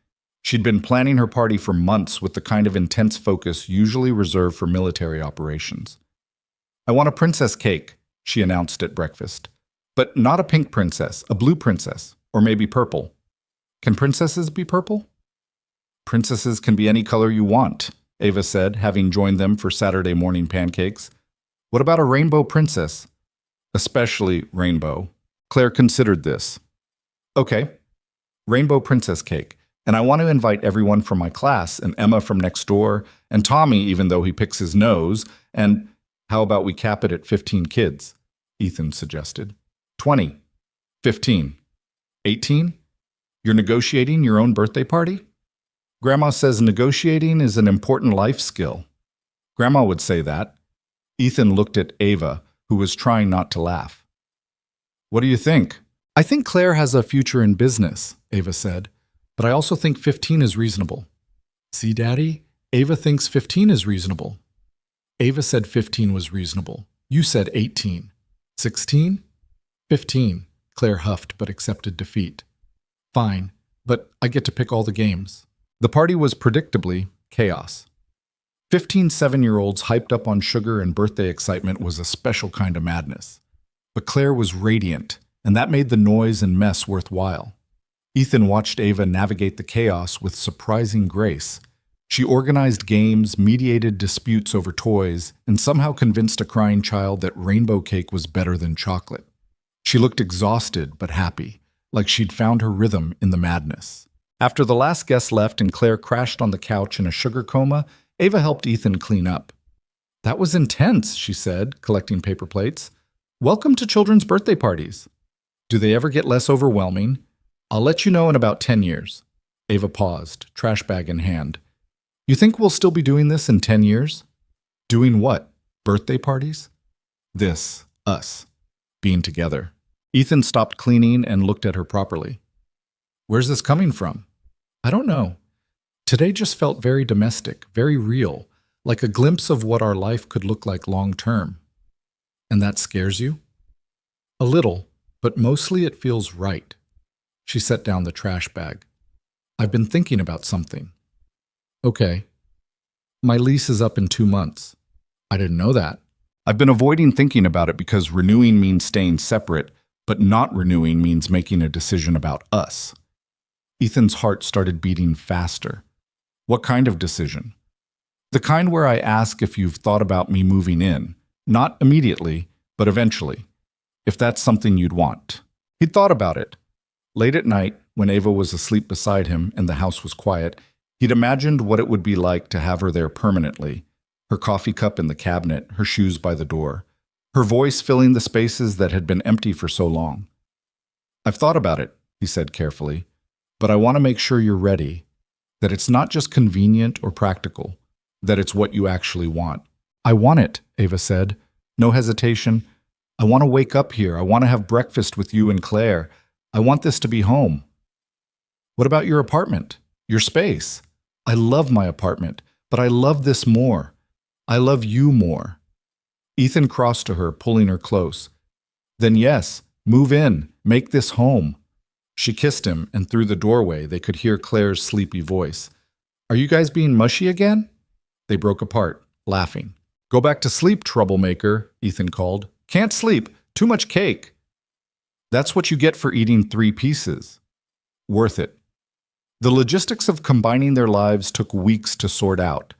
She'd been planning her party for months with the kind of intense focus usually reserved for military operations. I want a princess cake, she announced at breakfast. But not a pink princess, a blue princess, or maybe purple. Can princesses be purple? Princesses can be any color you want, Ava said, having joined them for Saturday morning pancakes. What about a rainbow princess? Especially rainbow. Claire considered this. Okay, rainbow princess cake. And I want to invite everyone from my class, and Emma from next door, and Tommy, even though he picks his nose, and how about we cap it at 15 kids? Ethan suggested. 20. 15. 18? You're negotiating your own birthday party? Grandma says negotiating is an important life skill. Grandma would say that. Ethan looked at Ava, who was trying not to laugh. What do you think? I think Claire has a future in business, Ava said, but I also think 15 is reasonable. See, Daddy? Ava thinks 15 is reasonable. Ava said 15 was reasonable. You said 18. 16? 15, Claire huffed but accepted defeat. Fine, but I get to pick all the games. The party was predictably chaos. 15 7-year-olds hyped up on sugar and birthday excitement was a special kind of madness. But Claire was radiant, and that made the noise and mess worthwhile. Ethan watched Ava navigate the chaos with surprising grace. She organized games, mediated disputes over toys, and somehow convinced a crying child that rainbow cake was better than chocolate. She looked exhausted but happy, like she'd found her rhythm in the madness. After the last guest left and Claire crashed on the couch in a sugar coma, Ava helped Ethan clean up. That was intense, she said, collecting paper plates. Welcome to children's birthday parties. Do they ever get less overwhelming? I'll let you know in about 10 years. Ava paused, trash bag in hand. You think we'll still be doing this in 10 years? Doing what? Birthday parties? This, us, being together. Ethan stopped cleaning and looked at her properly. Where's this coming from? I don't know. Today just felt very domestic, very real, like a glimpse of what our life could look like long term. And that scares you? A little, but mostly it feels right. She set down the trash bag. I've been thinking about something. Okay. My lease is up in 2 months. I didn't know that. I've been avoiding thinking about it because renewing means staying separate, but not renewing means making a decision about us. Ethan's heart started beating faster. What kind of decision? The kind where I ask if you've thought about me moving in, not immediately, but eventually, if that's something you'd want. He'd thought about it. Late at night, when Ava was asleep beside him and the house was quiet, he'd imagined what it would be like to have her there permanently, her coffee cup in the cabinet, her shoes by the door, her voice filling the spaces that had been empty for so long. I've thought about it, he said carefully, but I want to make sure you're ready, that it's not just convenient or practical, that it's what you actually want. I want it, Ava said, no hesitation. I want to wake up here. I want to have breakfast with you and Claire. I want this to be home. What about your apartment? Your space? I love my apartment, but I love this more. I love you more. Ethan crossed to her, pulling her close. Then yes, move in, make this home. She kissed him, and through the doorway they could hear Claire's sleepy voice. Are you guys being mushy again? They broke apart, laughing. Go back to sleep, troublemaker, Ethan called. Can't sleep, too much cake. That's what you get for eating 3 pieces. Worth it. The logistics of combining their lives took weeks to sort out.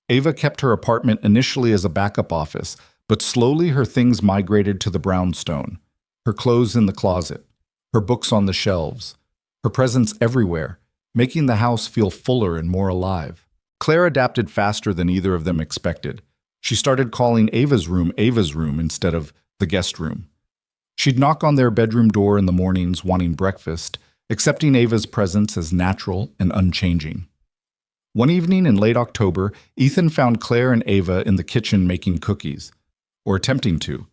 Ava kept her apartment initially as a backup office, but slowly her things migrated to the brownstone. Her clothes in the closet, her books on the shelves, her presence everywhere, making the house feel fuller and more alive. Claire adapted faster than either of them expected. She started calling Ava's room instead of the guest room. She'd knock on their bedroom door in the mornings wanting breakfast, accepting Ava's presence as natural and unchanging. One evening in late October, Ethan found Claire and Ava in the kitchen making cookies, or attempting to.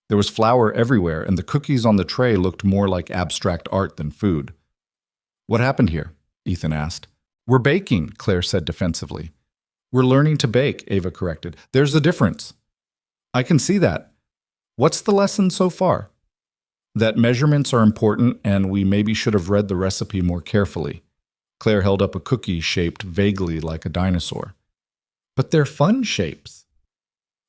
There was flour everywhere, and the cookies on the tray looked more like abstract art than food. What happened here? Ethan asked. We're baking, Claire said defensively. We're learning to bake, Ava corrected. There's a difference. I can see that. What's the lesson so far? That measurements are important, and we maybe should have read the recipe more carefully. Claire held up a cookie shaped vaguely like a dinosaur. But they're fun shapes.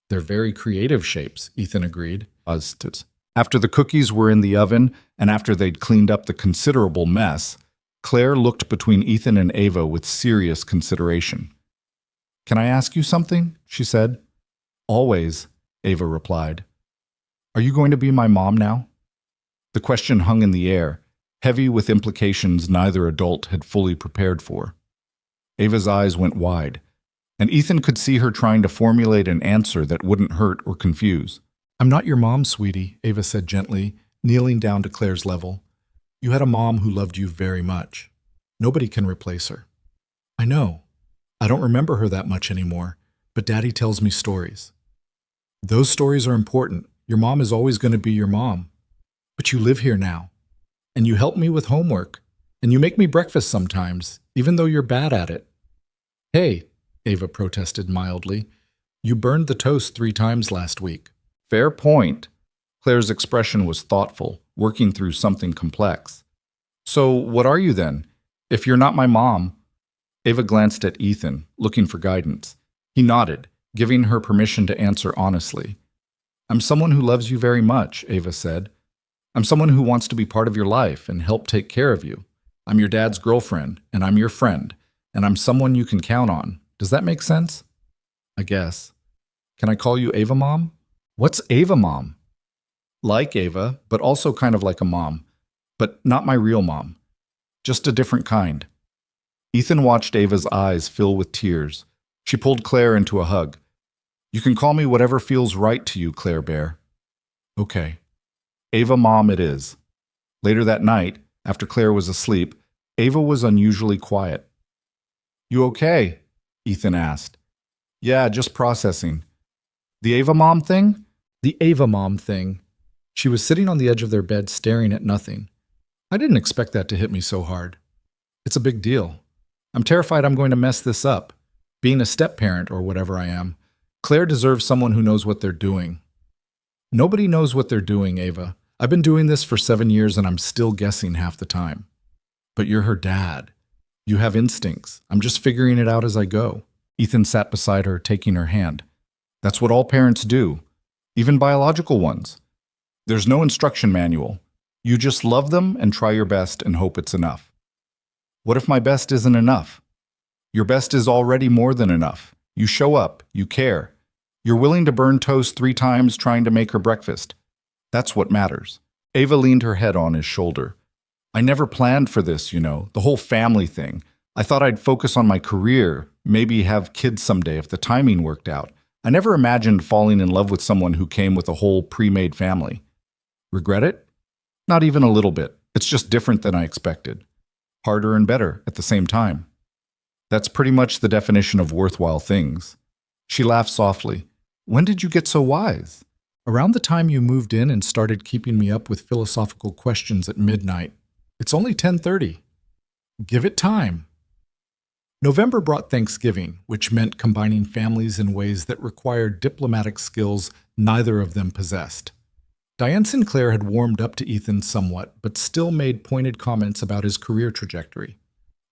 They're very creative shapes, Ethan agreed. After the cookies were in the oven, and after they'd cleaned up the considerable mess, Claire looked between Ethan and Ava with serious consideration. Can I ask you something? She said. Always, Ava replied. Are you going to be my mom now? The question hung in the air, heavy with implications neither adult had fully prepared for. Ava's eyes went wide, and Ethan could see her trying to formulate an answer that wouldn't hurt or confuse. I'm not your mom, sweetie, Ava said gently, kneeling down to Claire's level. You had a mom who loved you very much. Nobody can replace her. I know. I don't remember her that much anymore, but Daddy tells me stories. Those stories are important. Your mom is always going to be your mom. But you live here now. And you help me with homework. And you make me breakfast sometimes, even though you're bad at it. Hey, Ava protested mildly. You burned the toast 3 times last week. Fair point. Claire's expression was thoughtful, working through something complex. So, what are you then? If you're not my mom. Ava glanced at Ethan, looking for guidance. He nodded, giving her permission to answer honestly. I'm someone who loves you very much, Ava said. I'm someone who wants to be part of your life and help take care of you. I'm your dad's girlfriend, and I'm your friend, and I'm someone you can count on. Does that make sense? I guess. Can I call you Ava Mom? What's Ava Mom? Like Ava, but also kind of like a mom. But not my real mom. Just a different kind. Ethan watched Ava's eyes fill with tears. She pulled Claire into a hug. You can call me whatever feels right to you, Claire Bear. Okay. Ava Mom it is. Later that night, after Claire was asleep, Ava was unusually quiet. You okay? Ethan asked. Yeah, just processing. The Ava Mom thing? The Ava Mom thing. She was sitting on the edge of their bed staring at nothing. I didn't expect that to hit me so hard. It's a big deal. I'm terrified I'm going to mess this up. Being a step-parent or whatever I am, Claire deserves someone who knows what they're doing. Nobody knows what they're doing, Ava. I've been doing this for 7 years and I'm still guessing half the time. But you're her dad. You have instincts. I'm just figuring it out as I go. Ethan sat beside her, taking her hand. That's what all parents do, even biological ones. There's no instruction manual. You just love them and try your best and hope it's enough. What if my best isn't enough? Your best is already more than enough. You show up. You care. You're willing to burn toast 3 times trying to make her breakfast. That's what matters. Ava leaned her head on his shoulder. I never planned for this, the whole family thing. I thought I'd focus on my career, maybe have kids someday if the timing worked out. I never imagined falling in love with someone who came with a whole pre-made family. Regret it? Not even a little bit. It's just different than I expected. Harder and better at the same time. That's pretty much the definition of worthwhile things. She laughed softly. When did you get so wise? Around the time you moved in and started keeping me up with philosophical questions at midnight. It's only 10:30. Give it time. November brought Thanksgiving, which meant combining families in ways that required diplomatic skills neither of them possessed. Diane Sinclair had warmed up to Ethan somewhat, but still made pointed comments about his career trajectory.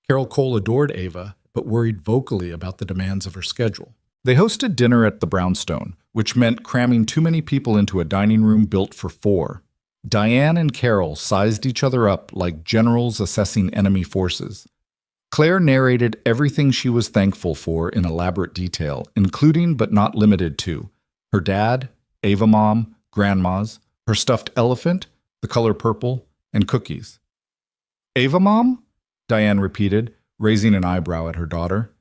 Carol Cole adored Ava, but worried vocally about the demands of her schedule. They hosted dinner at the Brownstone, which meant cramming too many people into a dining room built for 4. Diane and Carol sized each other up like generals assessing enemy forces. Claire narrated everything she was thankful for in elaborate detail, including but not limited to her dad, Ava Mom, grandmas, her stuffed elephant, the color purple, and cookies. Ava Mom? Diane repeated, raising an eyebrow at her daughter.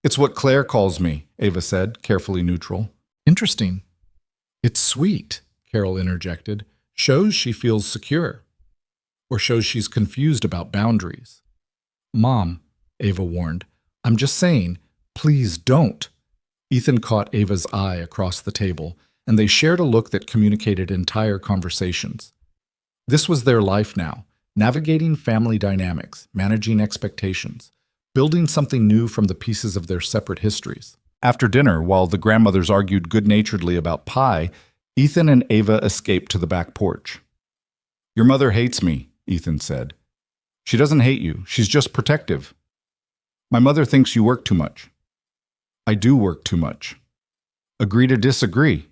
It's what Claire calls me, Ava said, carefully neutral. Interesting. It's sweet, Carol interjected. Shows she feels secure. Or shows she's confused about boundaries. Mom, Ava warned, I'm just saying, please don't. Ethan caught Ava's eye across the table, and they shared a look that communicated entire conversations. This was their life now, navigating family dynamics, managing expectations, building something new from the pieces of their separate histories. After dinner, while the grandmothers argued good-naturedly about pie, Ethan and Ava escaped to the back porch. Your mother hates me, Ethan said. She doesn't hate you, she's just protective. My mother thinks you work too much. I do work too much. Agree to disagree.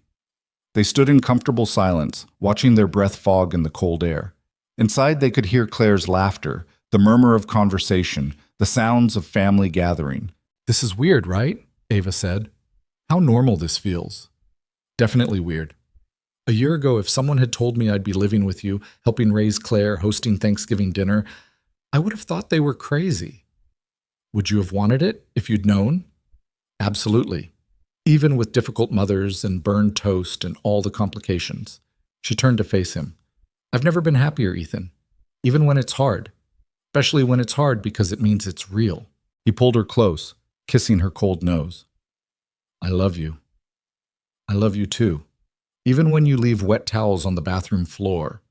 They stood in comfortable silence, watching their breath fog in the cold air. Inside they could hear Claire's laughter, the murmur of conversation, the sounds of family gathering. This is weird, right? Ava said. How normal this feels. Definitely weird. A year ago, if someone had told me I'd be living with you, helping raise Claire, hosting Thanksgiving dinner, I would have thought they were crazy. Would you have wanted it if you'd known? Absolutely. Even with difficult mothers and burned toast and all the complications. She turned to face him. I've never been happier, Ethan. Even when it's hard. Especially when it's hard because it means it's real. He pulled her close, kissing her cold nose. I love you. I love you too. Even when you leave wet towels on the bathroom floor.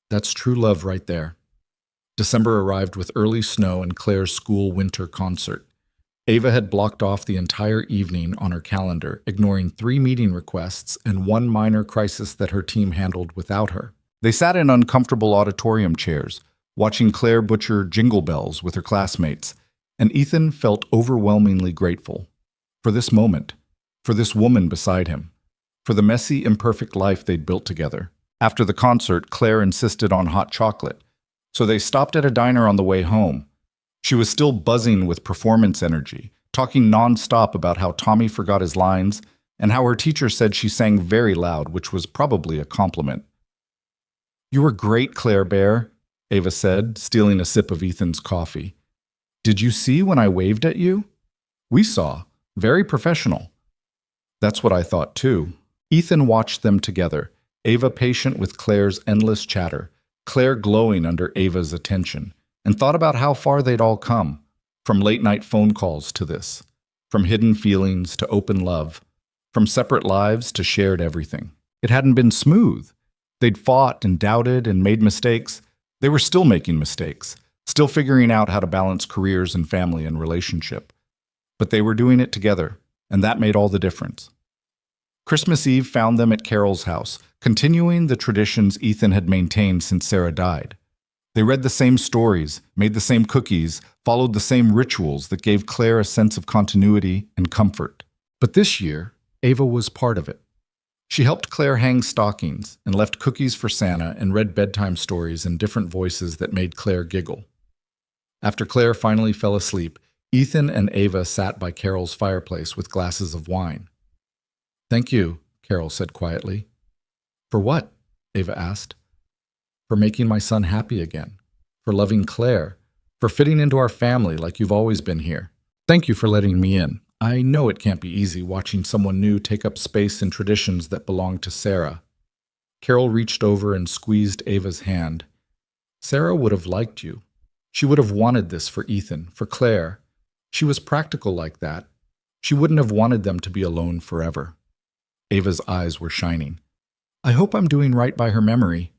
That's true love right there. December arrived with early snow and Claire's school winter concert. Ava had blocked off the entire evening on her calendar, ignoring 3 meeting requests and 1 minor crisis that her team handled without her. They sat in uncomfortable auditorium chairs, watching Claire butcher jingle bells with her classmates, and Ethan felt overwhelmingly grateful for this moment, for this woman beside him, for the messy, imperfect life they'd built together. After the concert, Claire insisted on hot chocolate, so they stopped at a diner on the way home. She was still buzzing with performance energy, talking nonstop about how Tommy forgot his lines and how her teacher said she sang very loud, which was probably a compliment. "You were great, Claire Bear," Ava said, stealing a sip of Ethan's coffee. "Did you see when I waved at you?" "We saw. Very professional." That's what I thought too. Ethan watched them together, Ava patient with Claire's endless chatter, Claire glowing under Ava's attention, and thought about how far they'd all come, from late-night phone calls to this, from hidden feelings to open love, from separate lives to shared everything. It hadn't been smooth. They'd fought and doubted and made mistakes. They were still making mistakes, still figuring out how to balance careers and family and relationship. But they were doing it together, and that made all the difference. Christmas Eve found them at Carol's house, continuing the traditions Ethan had maintained since Sarah died. They read the same stories, made the same cookies, followed the same rituals that gave Claire a sense of continuity and comfort. But this year, Ava was part of it. She helped Claire hang stockings and left cookies for Santa and read bedtime stories in different voices that made Claire giggle. After Claire finally fell asleep, Ethan and Ava sat by Carol's fireplace with glasses of wine. "Thank you," Carol said quietly. "For what?" Ava asked. "For making my son happy again, for loving Claire, for fitting into our family like you've always been here. Thank you for letting me in. I know it can't be easy watching someone new take up space in traditions that belong to Sarah." Carol reached over and squeezed Ava's hand. "Sarah would have liked you. She would have wanted this for Ethan, for Claire. She was practical like that. She wouldn't have wanted them to be alone forever." Ava's eyes were shining. "I hope I'm doing right by her memory."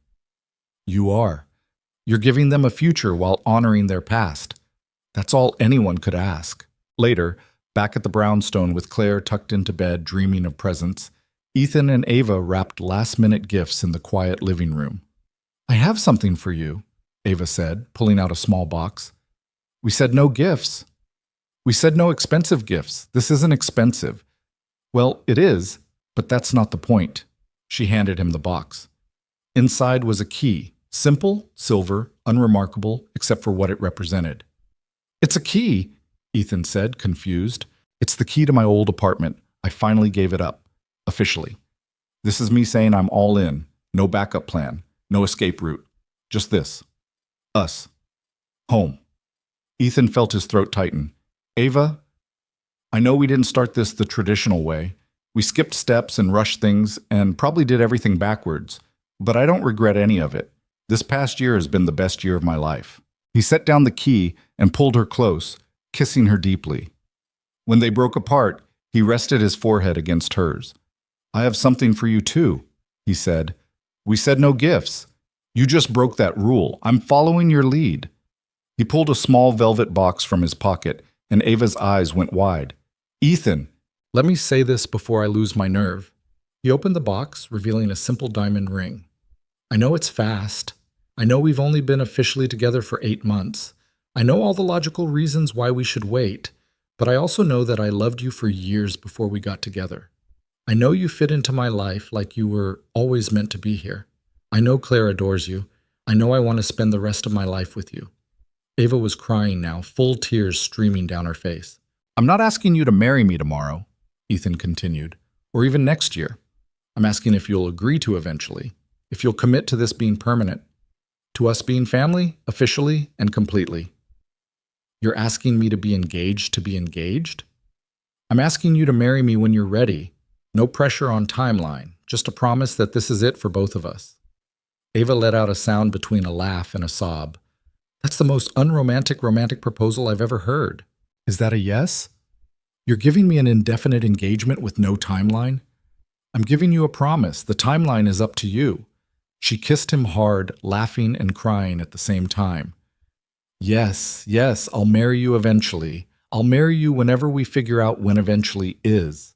"You are. You're giving them a future while honoring their past. That's all anyone could ask." Later, back at the brownstone with Claire tucked into bed dreaming of presents, Ethan and Ava wrapped last-minute gifts in the quiet living room. "I have something for you," Ava said, pulling out a small box. "We said no gifts. We said no expensive gifts. This isn't expensive." "Well, it is, but that's not the point." She handed him the box. Inside was a key, simple, silver, unremarkable, except for what it represented. "It's a key," Ethan said, confused. "It's the key to my old apartment. I finally gave it up. Officially. This is me saying I'm all in. No backup plan. No escape route. Just this. Us. Home." Ethan felt his throat tighten. "Ava, I know we didn't start this the traditional way. We skipped steps and rushed things and probably did everything backwards, but I don't regret any of it. This past year has been the best year of my life." He set down the key and pulled her close, kissing her deeply. When they broke apart, he rested his forehead against hers. "I have something for you too," he said. "We said no gifts. You just broke that rule. I'm following your lead." He pulled a small velvet box from his pocket, and Ava's eyes went wide. "Ethan, let me say this before I lose my nerve." He opened the box, revealing a simple diamond ring. "I know it's fast. I know we've only been officially together for 8 months. I know all the logical reasons why we should wait, but I also know that I loved you for years before we got together. I know you fit into my life like you were always meant to be here. I know Claire adores you. I know I want to spend the rest of my life with you." Ava was crying now, full tears streaming down her face. "I'm not asking you to marry me tomorrow," Ethan continued, "or even next year. I'm asking if you'll agree to eventually, if you'll commit to this being permanent, to us being family, officially and completely." "You're asking me to be engaged to be engaged?" "I'm asking you to marry me when you're ready. No pressure on timeline, just a promise that this is it for both of us." Ava let out a sound between a laugh and a sob. "That's the most unromantic romantic proposal I've ever heard. Is that a yes? You're giving me an indefinite engagement with no timeline? I'm giving you a promise. The timeline is up to you." She kissed him hard, laughing and crying at the same time. Yes, yes, I'll marry you eventually. I'll marry you whenever we figure out when eventually is.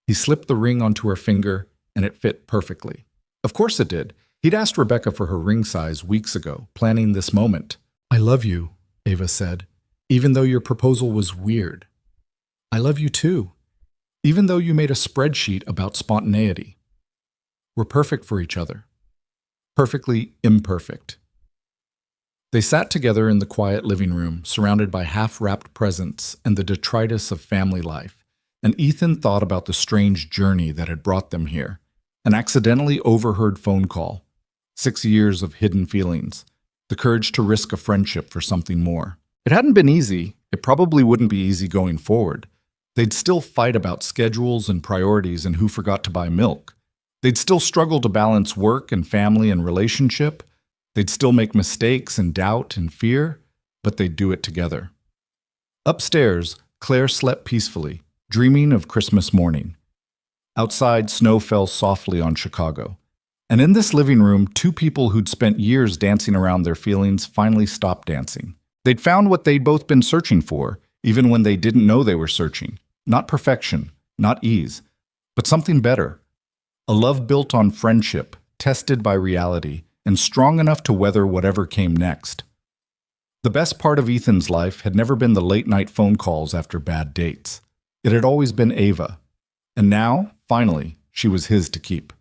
He slipped the ring onto her finger, and it fit perfectly. Of course it did. He'd asked Rebecca for her ring size weeks ago, planning this moment. I love you, Ava said, even though your proposal was weird. I love you too, even though you made a spreadsheet about spontaneity. We're perfect for each other. Perfectly imperfect. They sat together in the quiet living room, surrounded by half-wrapped presents and the detritus of family life, and Ethan thought about the strange journey that had brought them here. An accidentally overheard phone call, 6 years of hidden feelings, the courage to risk a friendship for something more. It hadn't been easy. It probably wouldn't be easy going forward. They'd still fight about schedules and priorities and who forgot to buy milk. They'd still struggle to balance work and family and relationship. They'd still make mistakes and doubt and fear, but they'd do it together. Upstairs, Claire slept peacefully, dreaming of Christmas morning. Outside, snow fell softly on Chicago. And in this living room, two people who'd spent years dancing around their feelings finally stopped dancing. They'd found what they'd both been searching for, even when they didn't know they were searching. Not perfection, not ease, but something better. A love built on friendship, tested by reality, and strong enough to weather whatever came next. The best part of Ethan's life had never been the late-night phone calls after bad dates. It had always been Ava. And now, finally, she was his to keep.